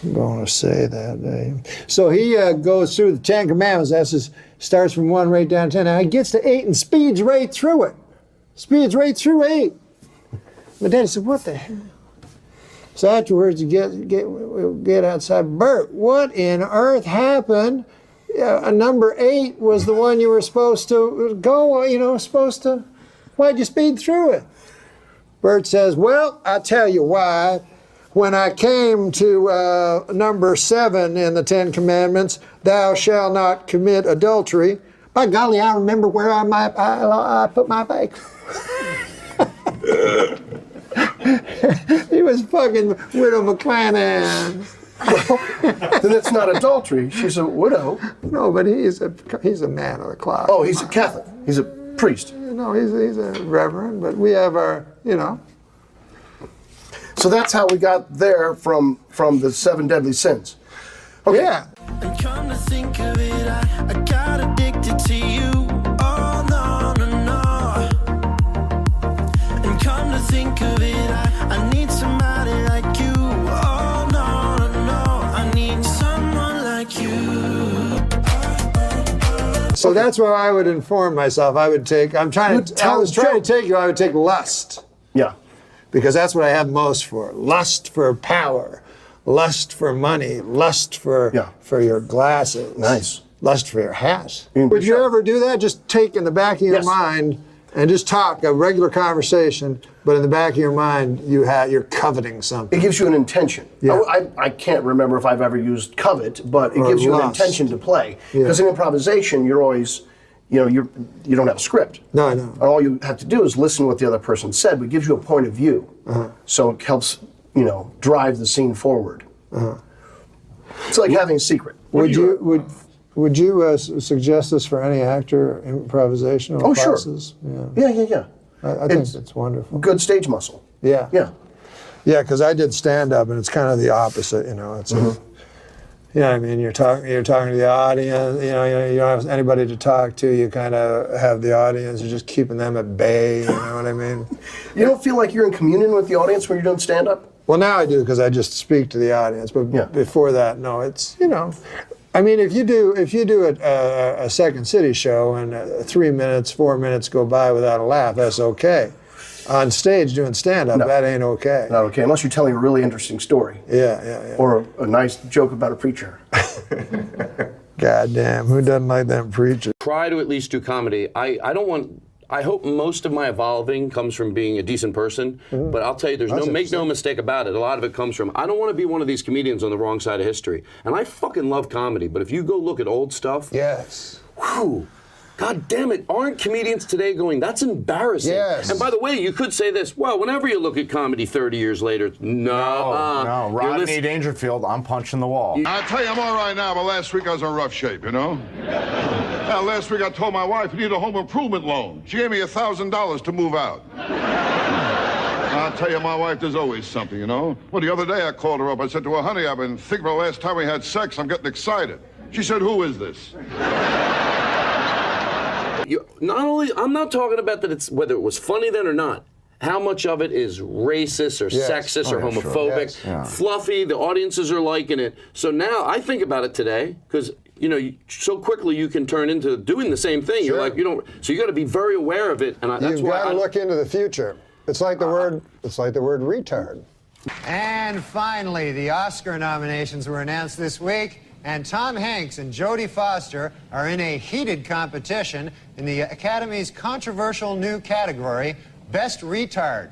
to say that day. So he goes through the 10 Commandments. Starts from 1 right down to 10. Now he gets to 8 and speeds right through it. Speeds right through 8. My daddy said, "What the hell?" So afterwards, you get outside. Bert, what in earth happened? Number 8 was the one you were supposed to go. You know, why'd you speed through it? Bert says, "Well, I'll tell you why. When I came to number 7 in the 10 Commandments, thou shalt not commit adultery. By golly, I remember where I put my bike." He was fucking Widow McClanahan. Then it's not adultery. She's a widow. No, but he's a man of the cloth. Oh, he's a Catholic. He's a priest. No, he's a reverend, but we have our, you know. So that's how we got there from the 7 deadly sins. Okay. Yeah. And come to think of it, I got addicted to you. Oh, no, no, no. And come to think of it, I need somebody like you. Oh, So that's where I would inform myself. I would take, I was trying to take you, I would take lust. Yeah. Because that's what I have most for. Lust for power, lust for money, lust for your glasses. Nice. Lust for your hat. Would you ever do that? Just take in the back of your mind and just talk a regular conversation, but in the back of your mind, you're coveting something. It gives you an intention. Yeah. I can't remember if I've ever used covet, but it gives you an intention to play. Because in improvisation, you're always, you don't have a script. No, I know. All you have to do is listen to what the other person said, but it gives you a point of view. So it helps, drive the scene forward. It's like having a secret. Would you suggest this for any actor, improvisational classes? Sure. Yeah. I think it's wonderful. Good stage muscle. Yeah. Yeah. Yeah, because I did stand-up, and it's kind of the opposite, It's I mean, you're talking to the audience. You don't have anybody to talk to. You kind of have the audience. You're just keeping them at bay. You know what I mean? You don't feel like you're in communion with the audience when you're doing stand-up? Well, now I do because I just speak to the audience. But before that, no. It's I mean, if you do a Second City show and 3 minutes, 4 minutes go by without a laugh, that's okay. On stage doing stand-up, that ain't okay. Not okay, unless you're telling a really interesting story. Yeah. Or a nice joke about a preacher. Goddamn, who doesn't like them preachers? Try to at least do comedy. I hope most of my evolving comes from being a decent person, but I'll tell you, make no mistake about it. A lot of it comes from, I don't want to be one of these comedians on the wrong side of history. And I fucking love comedy, but if you go look at old stuff, whew, God damn it, aren't comedians today going, that's embarrassing? Yes. And by the way, you could say this, well, whenever you look at comedy 30 years later, No, Rodney Dangerfield, I'm punching the wall. I'll tell you, I'm all right now, but last week I was in rough shape, Now, last week I told my wife I needed a home improvement loan. She gave me $1,000 to move out. I'll tell you, my wife, there's always something, Well, the other day I called her up. I said to her, honey, I've been thinking about the last time we had sex. I'm getting excited. She said, who is this? I'm not talking about that it's whether it was funny then or not. How much of it is racist or sexist or homophobic? Fluffy, the audiences are liking it. So now I think about it today because so quickly you can turn into doing the same thing. You're like, so you got to be very aware of it. And that's You've why got to look into the future. It's like the word retard. And finally, the Oscar nominations were announced this week, and Tom Hanks and Jodie Foster are in a heated competition in the Academy's controversial new category, Best Retard.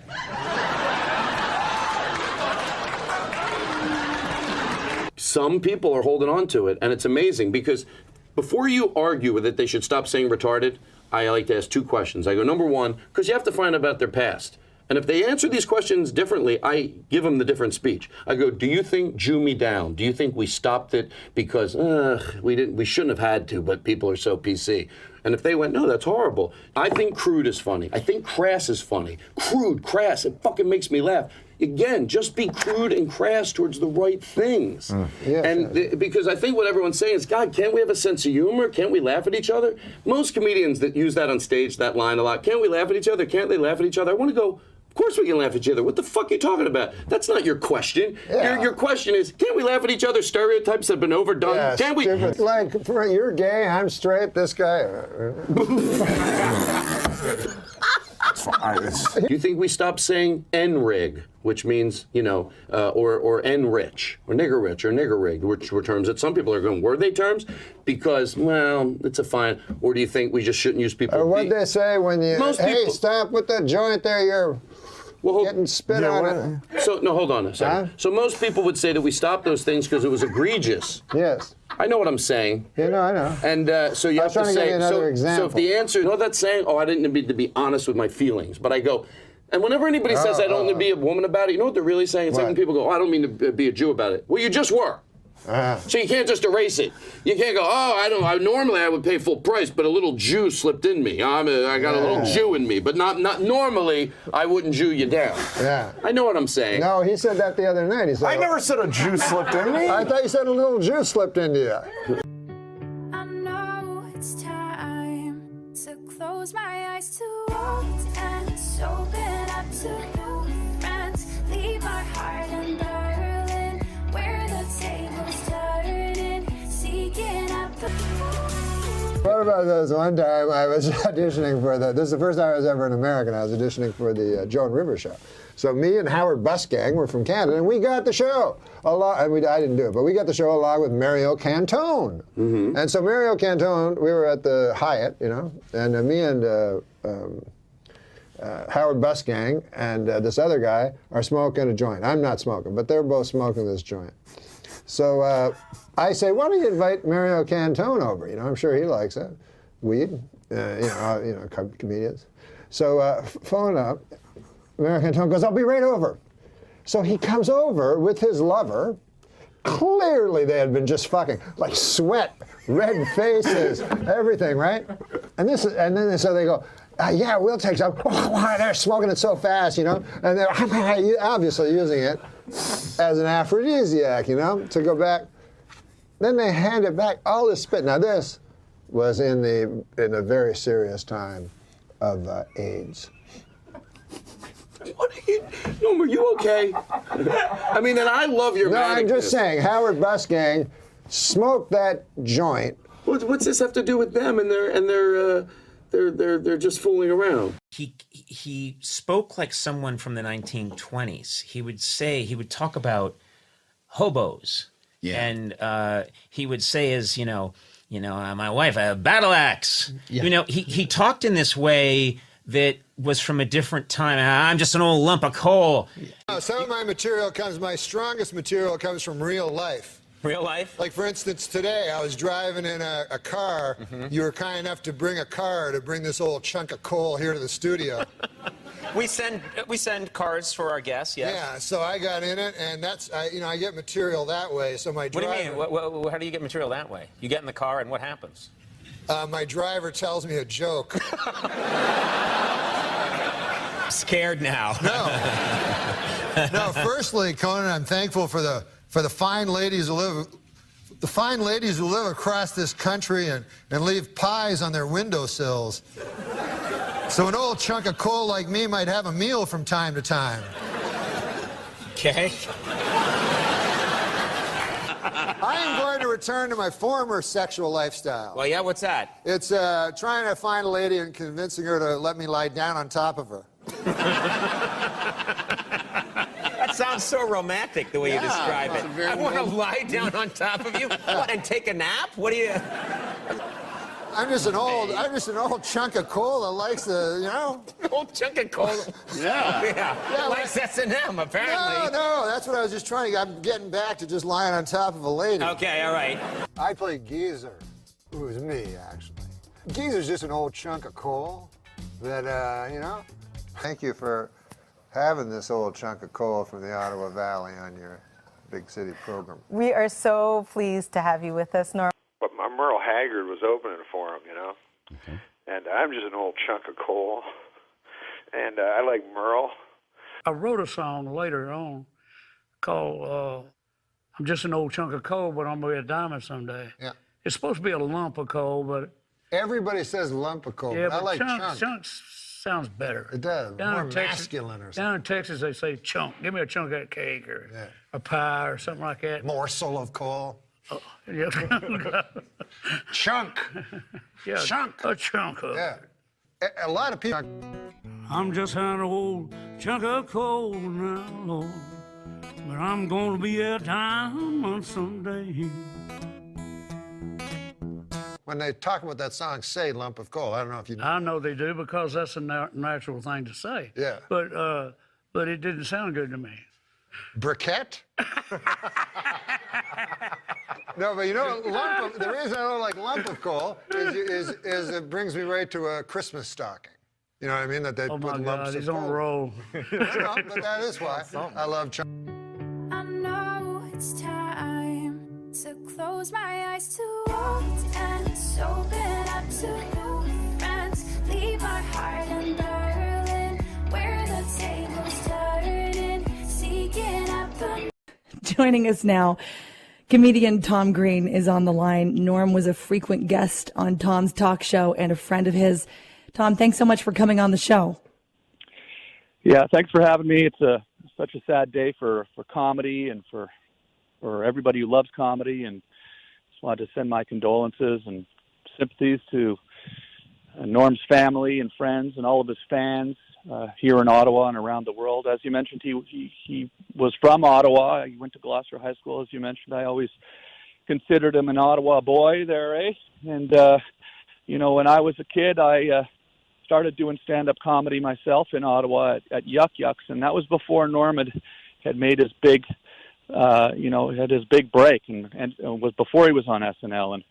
Some people are holding on to it, and it's amazing because before you argue with it, they should stop saying retarded. I like to ask two questions. I go, number one, because you have to find out about their past. And if they answer these questions differently, I give them the different speech. I go, do you think Jew me down? Do you think we stopped it because we shouldn't have had to, but people are so PC? And if they went, no, that's horrible. I think crude is funny. I think crass is funny. Crude, crass, it fucking makes me laugh. Again, just be crude and crass towards the right things. Because I think what everyone's saying is, God, can't we have a sense of humor? Can't we laugh at each other? Most comedians that use that on stage, that line a lot, can't we laugh at each other? Can't they laugh at each other? I want to go, of course we can laugh at each other. What the fuck are you talking about? That's not your question. Your question is, can't we laugh at each other? Stereotypes have been overdone. Can't we? Like, you're gay, I'm straight, this guy. Do you think we stop saying N-rig, which means, or N-rich, or nigger-rich, or nigger-rig, which were terms that some people are going, were they terms? Because, well, it's a fine. Or do you think we just shouldn't use people? Or what they say when you, stop with that joint there, you're getting spit on it. So, no, hold on a second. So most people would say that we stopped those things because it was egregious. Yes. I know what I'm saying. I know. And so you have to say, so if the answer, that's saying, I didn't need to be honest with my feelings. But I go, and whenever anybody says I don't need to be a woman about it, you know what they're really saying? It's like when people go, I don't mean to be a Jew about it. Well, you just were. So you can't just erase it. You can't go, normally I would pay full price, but a little Jew slipped in me. I got a little Jew in me, but not normally I wouldn't Jew you down. Yeah. I know what I'm saying. No, he said that the other night. He said, I never said a Jew slipped in me. I thought you said a little Jew slipped into you. I know it's time to close my eyes to old ends, open up to new friends, leave my heart in Berlin, where the tables turning, seeking out the What about this one time I was auditioning for this is the first time I was ever an American. I was auditioning for the Joan Rivers show. So me and Howard Busgang were from Canada, and we got the show. I didn't do it, but we got the show along with Mario Cantone. And so Mario Cantone, we were at the Hyatt, you know, and me and Howard Busgang and this other guy are smoking a joint. I'm not smoking, but they're both smoking this joint. So I say, why don't you invite Mario Cantone over? You know, I'm sure he likes it. Weed, comedians. So phone up. Mario Cantone goes, I'll be right over. So he comes over with his lover. Clearly they had been just fucking, like sweat, red faces, everything, right? And so they go, yeah, we'll take some. They're smoking it so fast, you know? And they're obviously using it as an aphrodisiac, you know, to go back. Then they hand it back, all this spit. Now this was in a very serious time of AIDS. What are you, Norm, are you okay? I mean, and I love your manicness. I'm just saying, Howard Busgang smoked that joint. What's this have to do with them and they're just fooling around? He spoke like someone from the 1920s. He would talk about hobos. Yeah. And he would say my wife, I have a battle axe. Yeah. You know, he talked in this way that was from a different time. I'm just an old lump of coal. Some of my strongest material comes from real life. Real life? Like, for instance, today I was driving in a car. You were kind enough to bring a car to bring this old chunk of coal here to the studio. We send cars for our guests, yes. Yeah, so I got in it, and I get material that way. So my driver. What do you mean? How do you get material that way? You get in the car, and what happens? My driver tells me a joke. I'm scared now. No. Firstly, Conan, I'm thankful for the fine ladies who live across this country and leave pies on their windowsills. So an old chunk of coal like me might have a meal from time to time. Okay. I am going to return to my former sexual lifestyle. Well, yeah, what's that? It's trying to find a lady and convincing her to let me lie down on top of her. That sounds so romantic, the way you describe it. I want to lie down on top of you and take a nap? What do you... I'm just an old chunk of coal that likes the, you know. Old chunk of coal. Yeah. Likes S&M, apparently. No, that's what I was just trying to. I'm getting back to just lying on top of a lady. Okay, all right. I play Geezer, who's me, actually. Geezer's just an old chunk of coal that, you know. Thank you for having this old chunk of coal from the Ottawa Valley on your big city program. We are so pleased to have you with us, Norm. But my Merle Haggard was opening for him, you know. Okay. And I'm just an old chunk of coal. And I like Merle. I wrote a song later on called I'm Just an Old Chunk of Coal, but I'm going to be a diamond someday. Yeah. It's supposed to be a lump of coal, but... Everybody says lump of coal, yeah, but I like chunk. Chunk sounds better. It does, more masculine or something. Down in Texas, they say chunk. Give me a chunk of that cake or a pie or something like that. Morsel of coal. Oh, yeah. Chunk. Yeah, chunk. A chunk of it. A lot of people. I'm just an old chunk of coal now, Lord, but I'm gonna be a diamond someday. When they talk about that song, say lump of coal. I don't know if you know. I know they do because that's a natural thing to say. Yeah. But it didn't sound good to me. Briquette? No, but you know, the reason I don't like lump of coal is it brings me right to a Christmas stocking. You know what I mean? That they put lumps of coal. He's on a roll. No, but that is why I love. I know it's time to close my eyes to old ends, open up to new friends, leave my heart in Berlin, where the tables turning, seeking up the... Joining us now, comedian Tom Green is on the line. Norm was a frequent guest on Tom's talk show and a friend of his. Tom, thanks so much for coming on the show. Yeah, thanks for having me. It's such a sad day for comedy and for everybody who loves comedy, and just wanted to send my condolences and sympathies to Norm's family and friends and all of his fans here in Ottawa and around the world. As you mentioned, he was from Ottawa. He went to Gloucester High School, as you mentioned. I always considered him an Ottawa boy there, eh? And, when I was a kid, I started doing stand-up comedy myself in Ottawa at Yuck Yucks, and that was before Norm had made his big, had his big break, and was before he was on SNL. And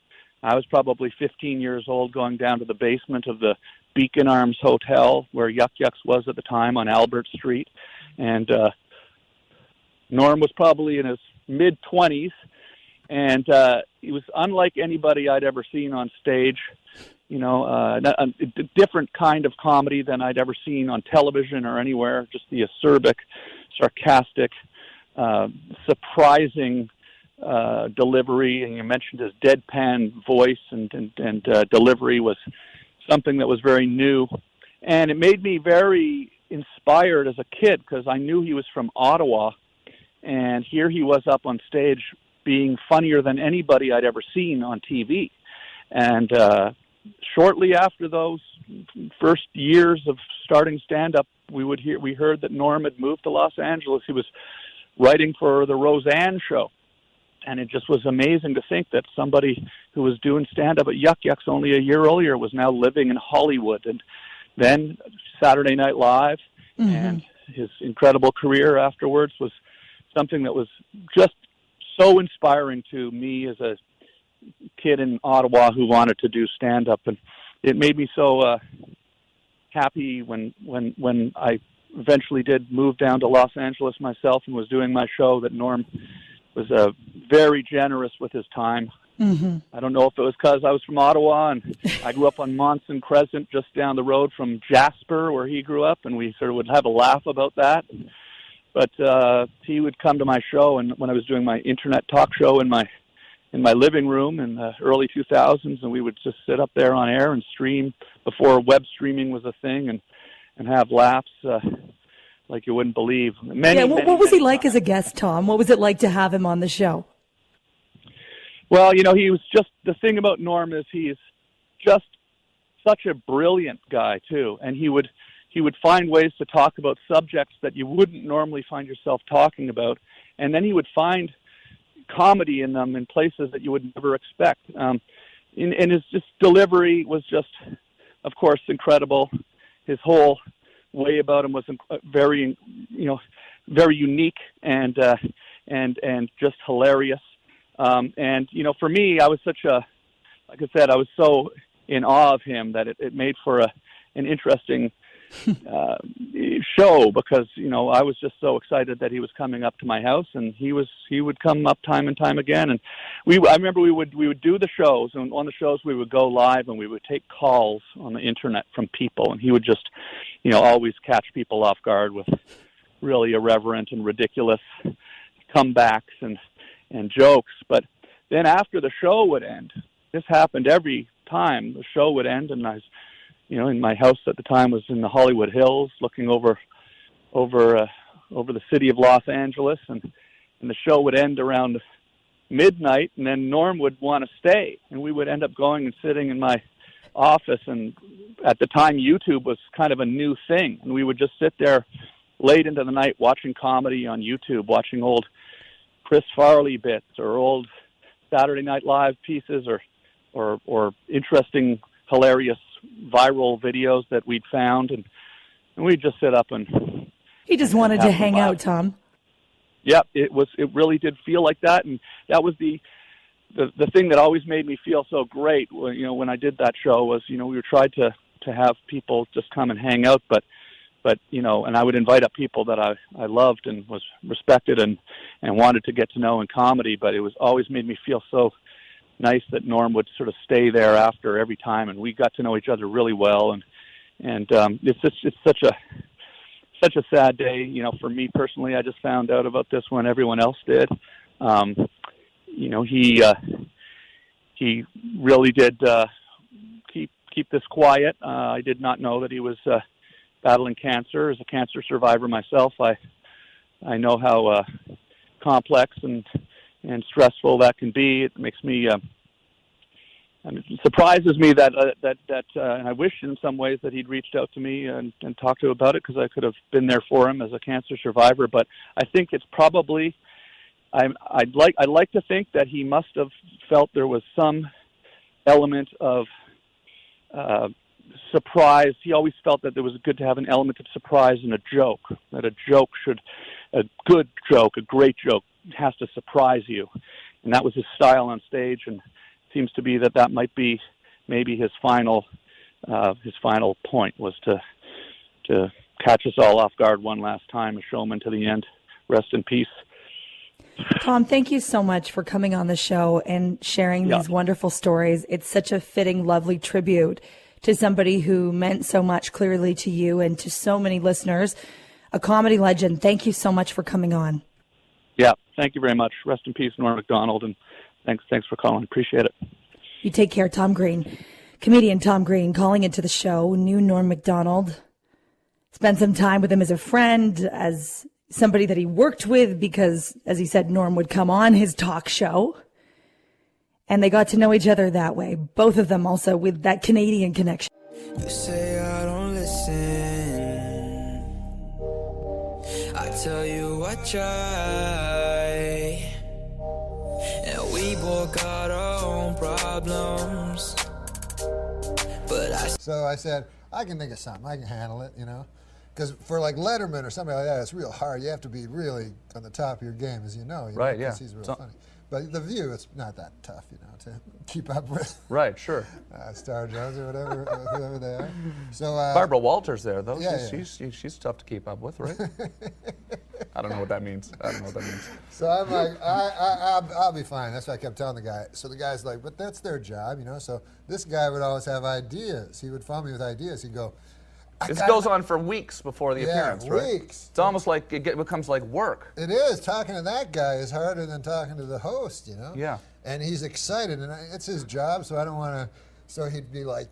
I was probably 15 years old, going down to the basement of the Beacon Arms Hotel, where Yuck Yucks was at the time, on Albert Street. And Norm was probably in his mid-20s, and he was unlike anybody I'd ever seen on stage. A different kind of comedy than I'd ever seen on television or anywhere. Just the acerbic, sarcastic, surprising delivery. And you mentioned his deadpan voice and delivery was something that was very new. And it made me very inspired as a kid, because I knew he was from Ottawa, and here he was up on stage being funnier than anybody I'd ever seen on TV. And shortly after those first years of starting stand-up, we heard that Norm had moved to Los Angeles. He was writing for the Roseanne show. And it just was amazing to think that somebody who was doing stand-up at Yuck Yucks only a year earlier was now living in Hollywood. And then Saturday Night Live and his incredible career afterwards was something that was just so inspiring to me as a kid in Ottawa who wanted to do stand-up. And it made me so happy when I eventually did move down to Los Angeles myself and was doing my show, that Norm was very generous with his time. I don't know if it was because I was from Ottawa and I grew up on Monson Crescent, just down the road from Jasper, where he grew up, and we sort of would have a laugh about that. But he would come to my show, and when I was doing my internet talk show in my living room in the early 2000s, and we would just sit up there on air and stream before web streaming was a thing, and have laughs like you wouldn't believe. What was he like as a guest, Tom? What was it like to have him on the show? Well, he was just, the thing about Norm is he's just such a brilliant guy too, and he would find ways to talk about subjects that you wouldn't normally find yourself talking about, and then he would find comedy in them in places that you would never expect. And his just delivery was just, of course, incredible. His whole way about him was very unique and just hilarious. And for me, I was like I said, I was so in awe of him that it made for an interesting show, because I was just so excited that he was coming up to my house, and he would come up time and time again. And I remember we would do the shows, and on the shows we would go live and we would take calls on the internet from people, and he would just always catch people off guard with really irreverent and ridiculous comebacks and jokes. But then after the show would end, this happened every time the show would end, and I was in my house at the time was in the Hollywood Hills, looking over the city of Los Angeles, and the show would end around midnight, and then Norm would want to stay, and we would end up going and sitting in my office. And at the time, YouTube was kind of a new thing, and we would just sit there late into the night watching comedy on YouTube, watching old Chris Farley bits or old Saturday Night Live pieces, or interesting, hilarious viral videos that we'd found, and we'd just sit up and he just wanted to hang out, Tom. Yeah, it really did feel like that, and that was the thing that always made me feel so great when I did that show was we tried to have people just come and hang out, but and I would invite up people that I loved and was respected and wanted to get to know in comedy, but it was always made me feel so nice that Norm would sort of stay there after every time, and we got to know each other really well, and it's such a sad day, for me personally. I just found out about this when everyone else did. He really did keep this quiet. I did not know that he was battling cancer. As a cancer survivor myself, I know how complex and stressful that can be. It makes me mean, it surprises me that and I wish in some ways that he'd reached out to me and talked to about it, because I could have been there for him as a cancer survivor. But I think it's probably, I'd like to think that he must have felt there was some element of surprise. He always felt that it was good to have an element of surprise in a joke, that a good joke, a great joke has to surprise you. And that was his style on stage, and it seems to be that might be maybe his final point was to catch us all off guard one last time, a showman to the end. Rest in peace. Tom, thank you so much for coming on the show and sharing these wonderful stories. It's such a fitting, lovely tribute to somebody who meant so much clearly to you and to so many listeners. A comedy legend. Thank you so much for coming on. Yeah, thank you very much. Rest in peace, Norm MacDonald, and thanks for calling. Appreciate it. You take care, Tom Green. Comedian Tom Green calling into the show. Knew Norm MacDonald. Spent some time with him as a friend, as somebody that he worked with, because, as he said, Norm would come on his talk show. And they got to know each other that way. Both of them also with that Canadian connection. You say I don't listen. I tell you I try. And we both got our own problems. So I said, I can think of something. I can handle it, you know. Because for like Letterman or somebody like that, it's real hard. You have to be really on the top of your game, as you know. Right, yeah. Because he's real funny. But The View, it's not that tough, you know, to keep up with. Right, sure. Star Jones or whatever, whoever they are. So Barbara Walters there, though. Yeah, she's tough to keep up with, right? I don't know what that means. So I'm like, I'll be fine. That's what I kept telling the guy. So the guy's like, but that's their job, you know. So this guy would always have ideas. He would phone me with ideas. He'd go, This goes on for weeks before the appearance, right? Weeks. It's almost like it becomes like work. It is. Talking to that guy is harder than talking to the host, you know? Yeah. And he's excited, and it's his job, so I don't want to. So he'd be like,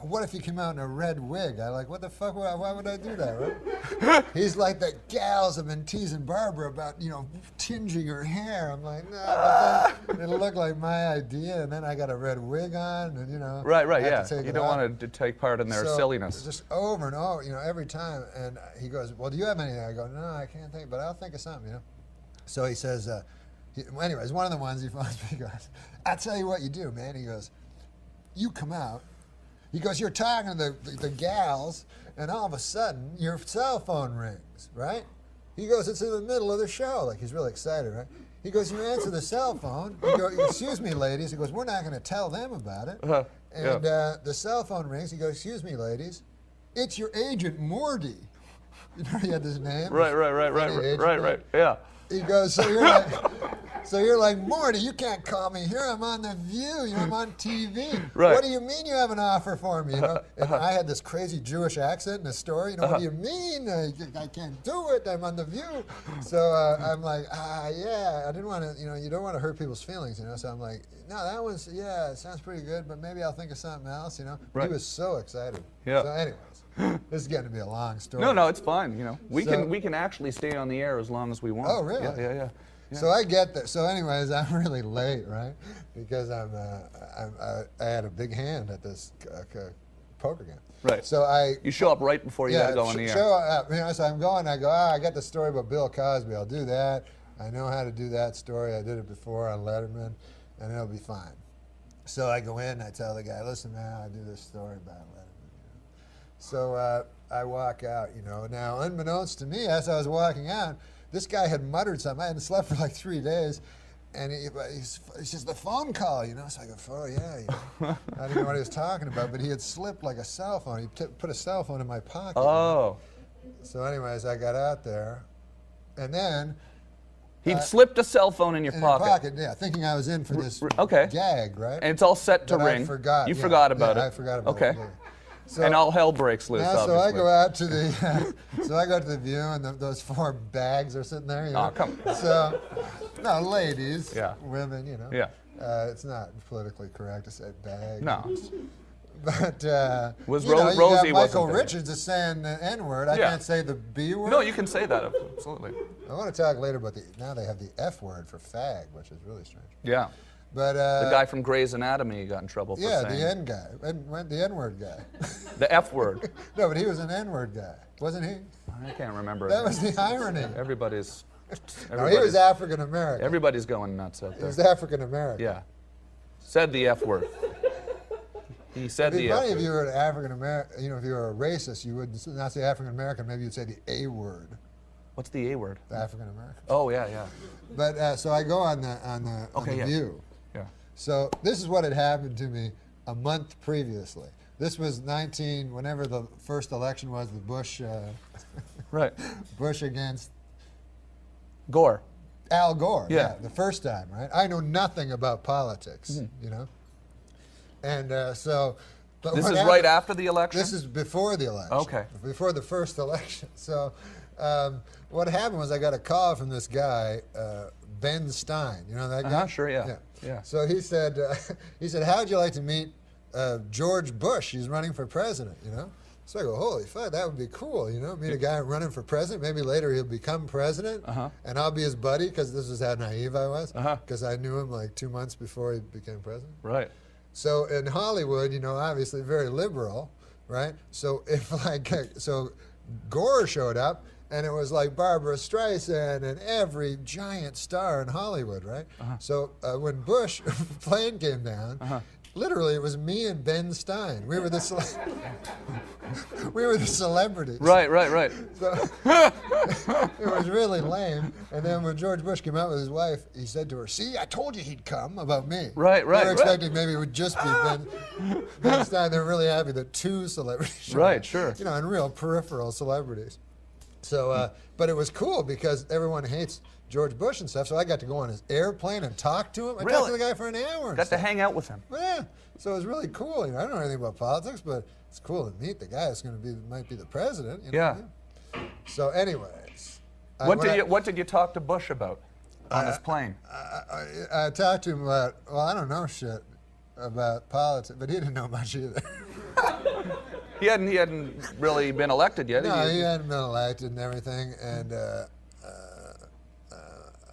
what if he came out in a red wig? I'm like, what the fuck? Why would I do that, right? He's like, the gals have been teasing Barbara about, you know, tinging her hair. I'm like, no, but then it'll look like my idea, and then I got a red wig on, and, you know. Right, I have yeah. to take You it don't off. want to take part in their So, silliness. Just over and over, you know, every time. And he goes, well, do you have anything? I go, no, I can't think, but I'll think of something, you know. So he says, anyways, one of the ones he phones me, he goes, I'll tell you what you do, man. He goes, you come out. He goes, you're talking to the gals, and all of a sudden, your cell phone rings, right? He goes, it's in the middle of the show. Like, he's really excited, right? He goes, you answer the cell phone. You go, excuse me, ladies. He goes, we're not going to tell them about it. And the cell phone rings. He goes, excuse me, ladies. It's your agent, Morty. You know, he had this name. Right. Yeah. He goes, so you're like, Morty, you can't call me here. I'm on The View. You know, I'm on TV. Right. What do you mean you have an offer for me? You know, and I had this crazy Jewish accent in the story. You know, what do you mean? I can't do it. I'm on The View. So I'm like, yeah. I didn't want to, you know, you don't want to hurt people's feelings, you know. So I'm like, no, that one's, yeah, it sounds pretty good, but maybe I'll think of something else, you know. Right. He was so excited. Yeah. So anyways. This is getting to be a long story. No, it's fine. You know, we can actually stay on the air as long as we want. Oh, really? Yeah. So I get there. So, anyways, I'm really late, right? Because I had a big hand at this poker game. Right. So you show up right before you gotta go on the air. Show up. You know, so I'm going. I go. I got the story about Bill Cosby. I'll do that. I know how to do that story. I did it before on Letterman, and it'll be fine. So I go in. And I tell the guy, listen, man, I do this story about Letterman. So I walk out, you know. Now, unbeknownst to me, as I was walking out, this guy had muttered something. I hadn't slept for like 3 days. And he says, the phone call, you know. So I go, oh, yeah. You know. I didn't know what he was talking about, but he had slipped like a cell phone. He put a cell phone in my pocket. Oh. You know? So anyways, I got out there. And then... He'd slipped a cell phone in your pocket. Yeah, thinking I was in for this gag, right? And it's all set to but ring. I forgot. You forgot about it. I forgot about it. Okay. So, and all hell breaks loose, obviously. So I go out to the, so I go to the View, and those 4 bags are sitting there. You know? Oh, come on. So, no, ladies, women, you know. Yeah. It's not politically correct to say bags. No. But was you know, you Rosie got Michael wasn't Richards is saying the N-word. I can't say the B word. No, you can say that, absolutely. I want to talk later about now they have the F word for fag, which is really strange. Yeah. But the guy from Grey's Anatomy got in trouble for yeah, saying. the N guy, the N-word guy. The F word. No, but he was an N-word guy, wasn't he? I can't remember. That was the irony. Everybody's. No, he was African American. Everybody's going nuts out there. He was African American. Yeah. Said the F word. He said It'd be the F funny word. if you were an African American. You know, if you were a racist, you would not say African American. Maybe you'd say the A word. What's the A word? The African American. Oh yeah, yeah. But so I go on the yeah. View. Yeah. So this is what had happened to me a month previously. This was whenever the first election was, the Bush. Right. Bush against Gore. Al Gore. Yeah. The first time, right? I know nothing about politics, you know. And so. But This what is happened- right after the election? This is before the election. Okay. Before the first election. So what happened was I got a call from this guy, Ben Stein. You know that guy? Sure, yeah. So he said, how'd you like to meet George Bush? He's running for president, you know? So I go, holy fuck, that would be cool, you know? Meet a guy running for president. Maybe later he'll become president, and I'll be his buddy, because this is how naive I was, because I knew him like 2 months before he became president. Right. So in Hollywood, you know, obviously very liberal, right? So so Gore showed up, and it was like Barbara Streisand and every giant star in Hollywood, right? So when Bush plane came down, literally it was me and Ben Stein. We were the celebrities. Right. So it was really lame. And then when George Bush came out with his wife, he said to her, "See, I told you he'd come," about me. Right. They were expecting maybe it would just be Ben Stein. They were really happy that two celebrities showed up. Right, sure. You know, and real peripheral celebrities. So, but it was cool because everyone hates George Bush and stuff. So I got to go on his airplane and talk to him. I talked to the guy for an hour. Got to hang out with him. Yeah. So it was really cool. You know, I don't know anything about politics, but it's cool to meet the guy that's going to might be the president. You know? Yeah. So, anyways, What did you talk to Bush about on his plane? I talked to him about, well, I don't know shit about politics, but he didn't know much either. He hadn't really been elected yet. No, he hadn't been elected and everything, and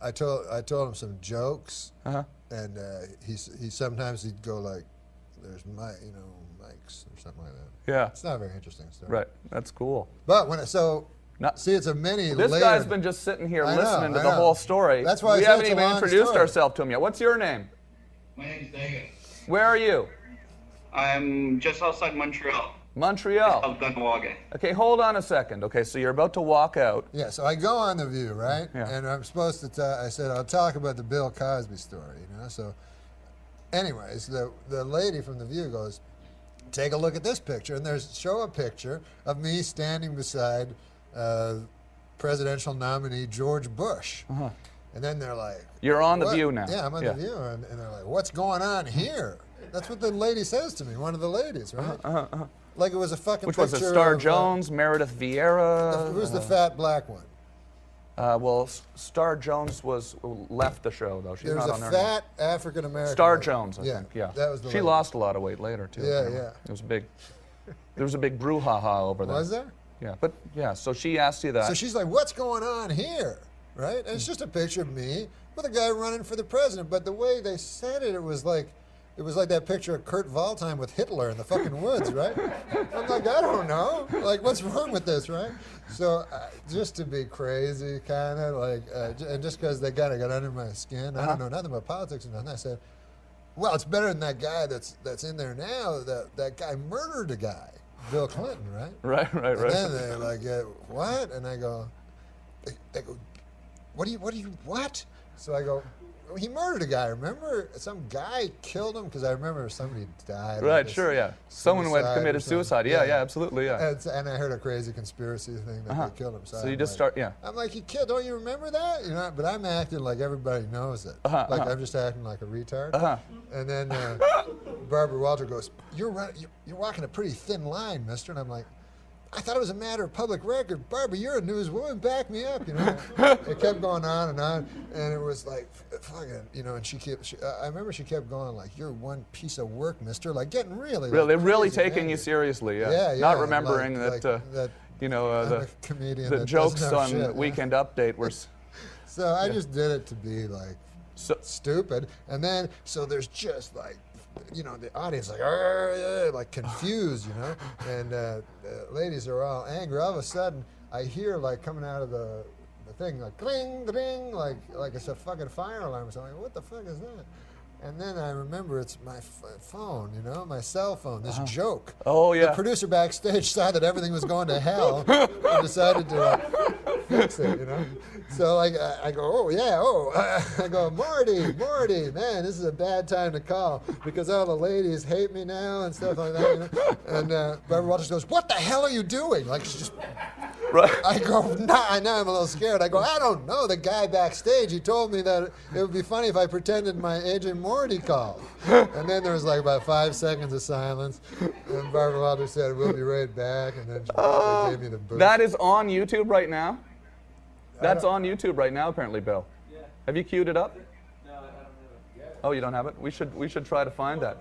I told him some jokes, and he sometimes he'd go like, "There's mics" or something like that. Yeah. It's not a very interesting story. Right. That's cool. But see, it's a mini. This guy's been just sitting here listening to the whole story. That's why we haven't even introduced ourselves to him yet. What's your name? My name's David. Where are you? I'm just outside Montreal. Montreal. Okay, hold on a second. Okay, so you're about to walk out. Yeah, so I go on The View, right? Yeah. And I'm supposed to I said, I'll talk about the Bill Cosby story, you know? So anyways, the lady from The View goes, take a look at this picture. And show a picture of me standing beside presidential nominee George Bush. And then they're like... You're on The "What?" View now. Yeah, I'm on The View. And they're like, what's going on here? That's what the lady says to me, one of the ladies, right? Like it was a fucking Which picture was it? Star of, Jones, Meredith Vieira? Who's the fat black one? Well, Star Jones left the show, though. She's There was not a on there fat African American. Star Jones, I think. Yeah. That was the She lady. lost a lot of weight later, too. Yeah, apparently. yeah. It was big. There was a big brouhaha over that. Was there? Yeah, but yeah. So she asked you that. So she's like, "What's going on here?" Right? And it's just a picture of me with a guy running for the president. But the way they said it, it was like that picture of Kurt Waldheim with Hitler in the fucking woods, right? I'm like, I don't know. Like, what's wrong with this, right? So just to be crazy, kind of like, and just because they got under my skin, I don't know nothing about politics and nothing. I said, well, it's better than that guy that's in there now. That guy murdered a guy, Bill Clinton, right? Right. And then they're like, what? And I go, they go, what? So I go, he murdered a guy, remember? Some guy killed him because I remember somebody died. Right, sure, yeah. Someone who had committed suicide. Yeah, absolutely, yeah. And I heard a crazy conspiracy thing that they killed him. So you just start, yeah. I'm like, he killed, don't you remember that? You know, but I'm acting like everybody knows it. I'm just acting like a retard. And then Barbara Walter goes, you're walking a pretty thin line, mister. And I'm like, I thought it was a matter of public record. Barbara, you're a newswoman, back me up, you know. It kept going on, and it was like, fucking, you know, and I remember she kept going like, you're one piece of work, mister, like getting really really crazy taking angry. you seriously, yeah. Yeah, Not remembering that, you know, the jokes on Weekend Update were... So I just did it to be like... stupid. And then, so there's just like, you know, the audience like confused, you know, and the ladies are all angry. All of a sudden, I hear like coming out of the thing, like cling, ding, like it's a fucking fire alarm or something. What the fuck is that? And then I remember it's my phone, you know, my cell phone, this joke. Oh, yeah. The producer backstage saw that everything was going to hell and decided to fix it, you know. So like, I go, oh, yeah, I go, Morty, man, this is a bad time to call because all the ladies hate me now and stuff like that, you know. And Barbara Walters goes, what the hell are you doing? Like, she's just... Right. I go, nah, I know I'm a little scared. I go, I don't know. The guy backstage, he told me that it would be funny if I pretended my agent Morty called. And then there was like about 5 seconds of silence. And Barbara Walters said, we'll be right back. And then they gave me the boot. That is on YouTube right now? That's on YouTube right now, apparently, Bill. Yeah. Have you queued it up? No, I don't have it yet. Oh, you don't have it? We should try to find that.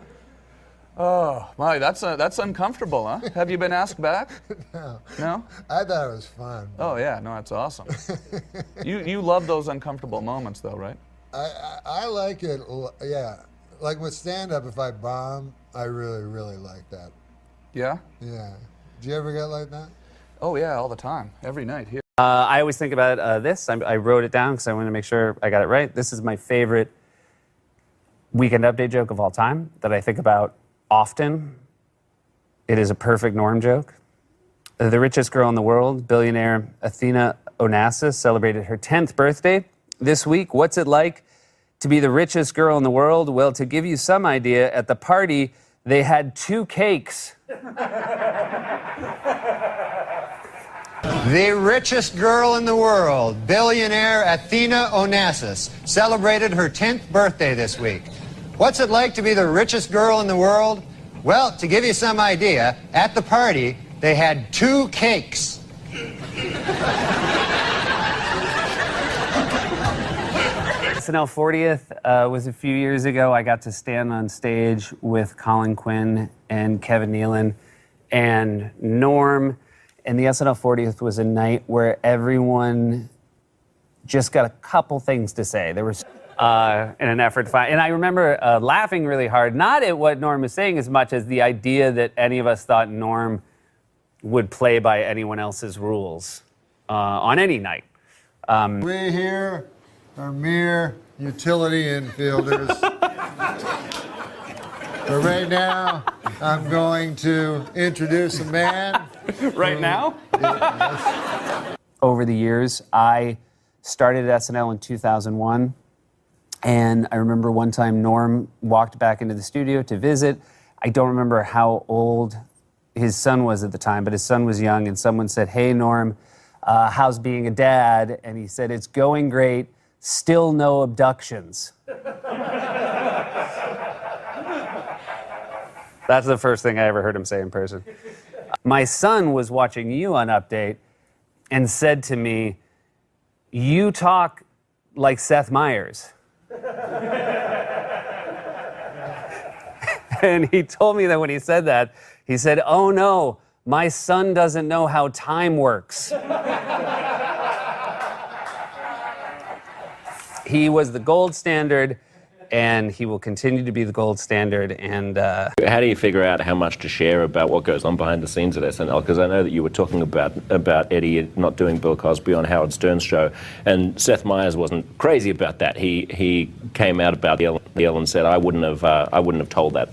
Oh, my, that's uncomfortable, huh? Have you been asked back? No. No? I thought it was fun. Oh, yeah, no, that's awesome. You love those uncomfortable moments, though, right? I like it, yeah. Like with stand-up, if I bomb, I really, really like that. Yeah? Yeah. Do you ever get like that? Oh, yeah, all the time. Every night here. I always think about this. I wrote it down because I want to make sure I got it right. This is my favorite Weekend Update joke of all time that I think about often. It is a perfect Norm joke. The richest girl in the world, billionaire Athena Onassis, celebrated her 10th birthday this week. What's it like to be the richest girl in the world? Well, to give you some idea, at the party, they had 2 cakes. The richest girl in the world, billionaire Athena Onassis, celebrated her 10th birthday this week. What's it like to be the richest girl in the world? Well, to give you some idea, at the party, they had 2 cakes. SNL 40th was a few years ago. I got to stand on stage with Colin Quinn and Kevin Nealon and Norm. And the SNL 40th was a night where everyone just got a couple things to say. There was in an effort to find, and I remember laughing really hard, not at what Norm was saying as much as the idea that any of us thought Norm would play by anyone else's rules on any night. We here are mere utility infielders. But right now, I'm going to introduce a man. Right now? Over the years, I started at SNL in 2001. And I remember one time Norm walked back into the studio to visit. I don't remember how old his son was at the time, but his son was young, and someone said, hey, Norm, how's being a dad? And he said, it's going great, still no abductions. That's the first thing I ever heard him say in person. My son was watching you on Update and said to me, you talk like Seth Meyers. And he told me that when he said that, he said, oh no, my son doesn't know how time works. He was the gold standard, and he will continue to be the gold standard. And how do you figure out how much to share about what goes on behind the scenes at SNL? Because I know that you were talking about Eddie not doing Bill Cosby on Howard Stern's show, and Seth Meyers wasn't crazy about that. He came out about the Ellen and said, I wouldn't have told that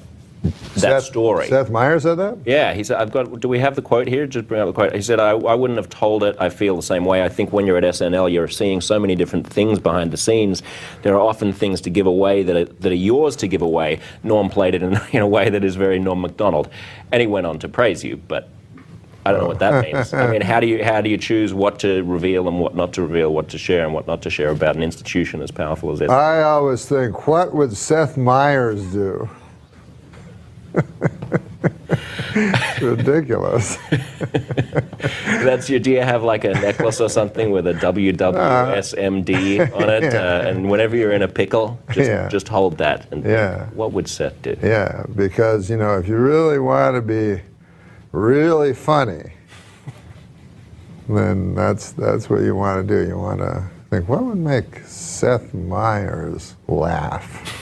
story. Seth Meyers said that? Yeah, he said, do we have the quote here? Just bring up the quote. He said, I wouldn't have told it. I feel the same way. I think when you're at SNL, you're seeing so many different things behind the scenes. There are often things to give away that are yours to give away. Norm played it in a way that is very Norm MacDonald. And he went on to praise you, but I don't know what that means. I mean, how do you choose what to reveal and what not to reveal, what to share and what not to share about an institution as powerful as this? I always think, what would Seth Meyers do? It's ridiculous. Do you have like a necklace or something with a WWSMD on it? Yeah. And whenever you're in a pickle, just hold that. And what would Seth do? Yeah, because, if you really want to be really funny, then that's what you want to do. You want to think, what would make Seth Meyers laugh?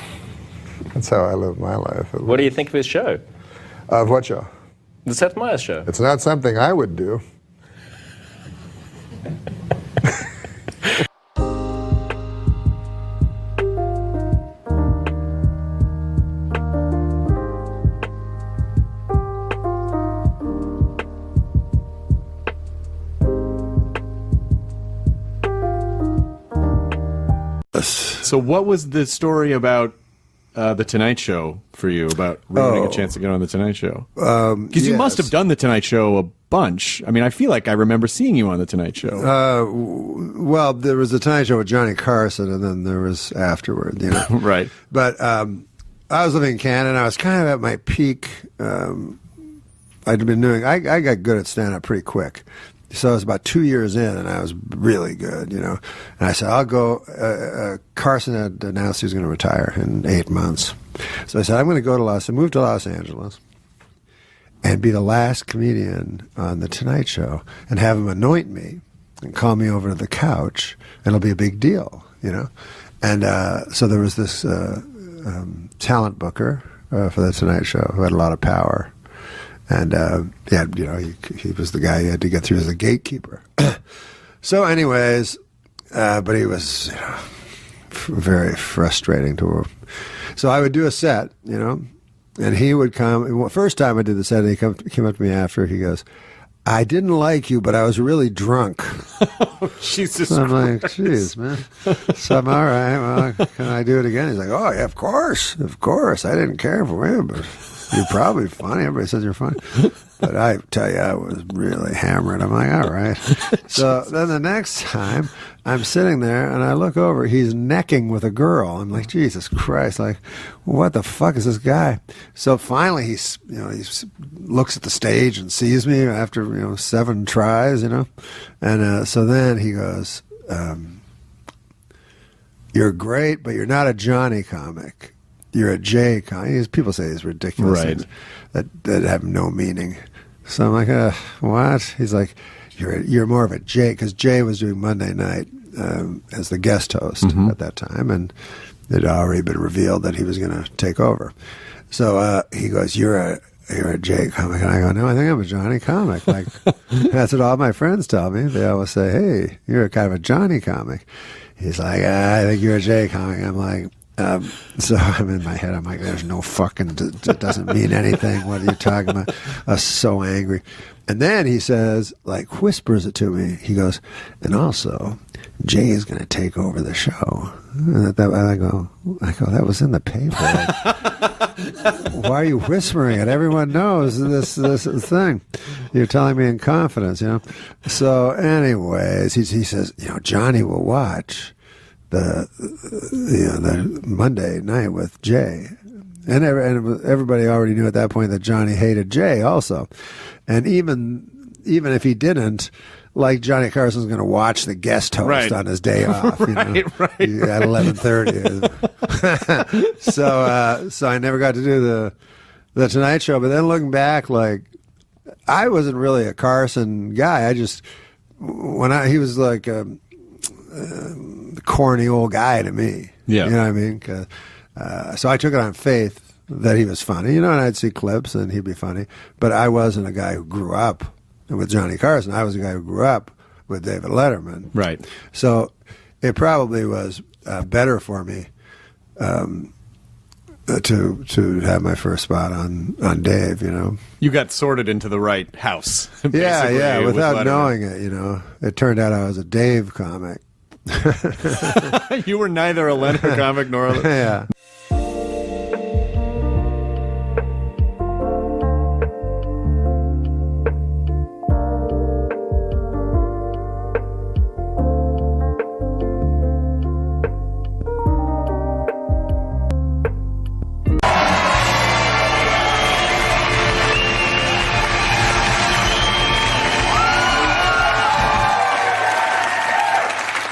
That's how I live my life. What do you think of his show? Of what show? The Seth Meyers show. It's not something I would do. So what was the story about The Tonight Show for you, about ruining a chance to get on The Tonight Show? Because you must have done The Tonight Show a bunch. I mean, I feel like I remember seeing you on The Tonight Show. Well, there was The Tonight Show with Johnny Carson, and then there was afterward, you know. Right. But I was living in Canada, and I was kind of at my peak. I'd been doing, I got good at stand-up pretty quick. So I was about 2 years in, and I was really good, you know. And I said, I'll go. Carson had announced he was going to retire in 8 months. So I said, I'm going to go to move to Los Angeles and be the last comedian on The Tonight Show and have him anoint me and call me over to the couch, and it'll be a big deal, you know. And so there was this talent booker for The Tonight Show who had a lot of power. And he was the guy you had to get through as a gatekeeper. So, anyways, but he was very frustrating to work. So I would do a set, you know, and he would come. First time I did the set, and he came up to me after. He goes, "I didn't like you, but I was really drunk." Jesus so I'm Christ. like, "Jeez, man." So I'm all right. Well, can I do it again? He's like, "Oh yeah, of course. I didn't care for him, but." You're probably funny. Everybody says you're funny. But I tell you, I was really hammered. I'm like, all right. So then the next time, I'm sitting there, and I look over. He's necking with a girl. I'm like, Jesus Christ. Like, what the fuck is this guy? So finally, he looks at the stage and sees me after, 7 tries, you know. And so then he goes, you're great, but you're not a Johnny comic. You're a Jay comic. People say these ridiculous things that have no meaning. So I'm like, what? He's like, you're more of a Jay, because Jay was doing Monday night as the guest host at that time, and it had already been revealed that he was going to take over. So he goes, you're a Jay comic, and I go, no, I think I'm a Johnny comic. Like that's what all my friends tell me. They always say, hey, you're a kind of a Johnny comic. He's like, I think you're a Jay comic. I'm like. So I'm in my head. I'm like, there's no fucking, it doesn't mean anything. What are you talking about? I was so angry. And then he says, like, whispers it to me. He goes, and also, Jay is going to take over the show. And I go, that was in the paper. Why are you whispering it? Everyone knows this thing. You're telling me in confidence, you know? So anyways, he says, Johnny will watch the Monday night with Jay, and everybody already knew at that point that Johnny hated Jay also, and even if he didn't, like Johnny Carson's going to watch the guest host on his day off, at 11:30. So I never got to do the Tonight Show. But then looking back, like I wasn't really a Carson guy. He was like the corny old guy to me. Yeah. You know what I mean? So I took it on faith that he was funny, and I'd see clips and he'd be funny. But I wasn't a guy who grew up with Johnny Carson. I was a guy who grew up with David Letterman. Right. So it probably was better for me to have my first spot on Dave, You got sorted into the right house. Yeah, without knowing it, It turned out I was a Dave comic. You were neither a Leonard comic nor a... Yeah.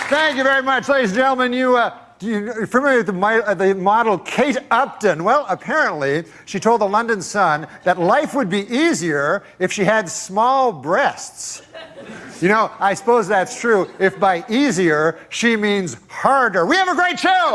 Thank you very much, ladies and gentlemen. You're familiar with the model Kate Upton? Well, apparently, she told the London Sun that life would be easier if she had small breasts. You know, I suppose that's true if by easier she means harder. We have a great show!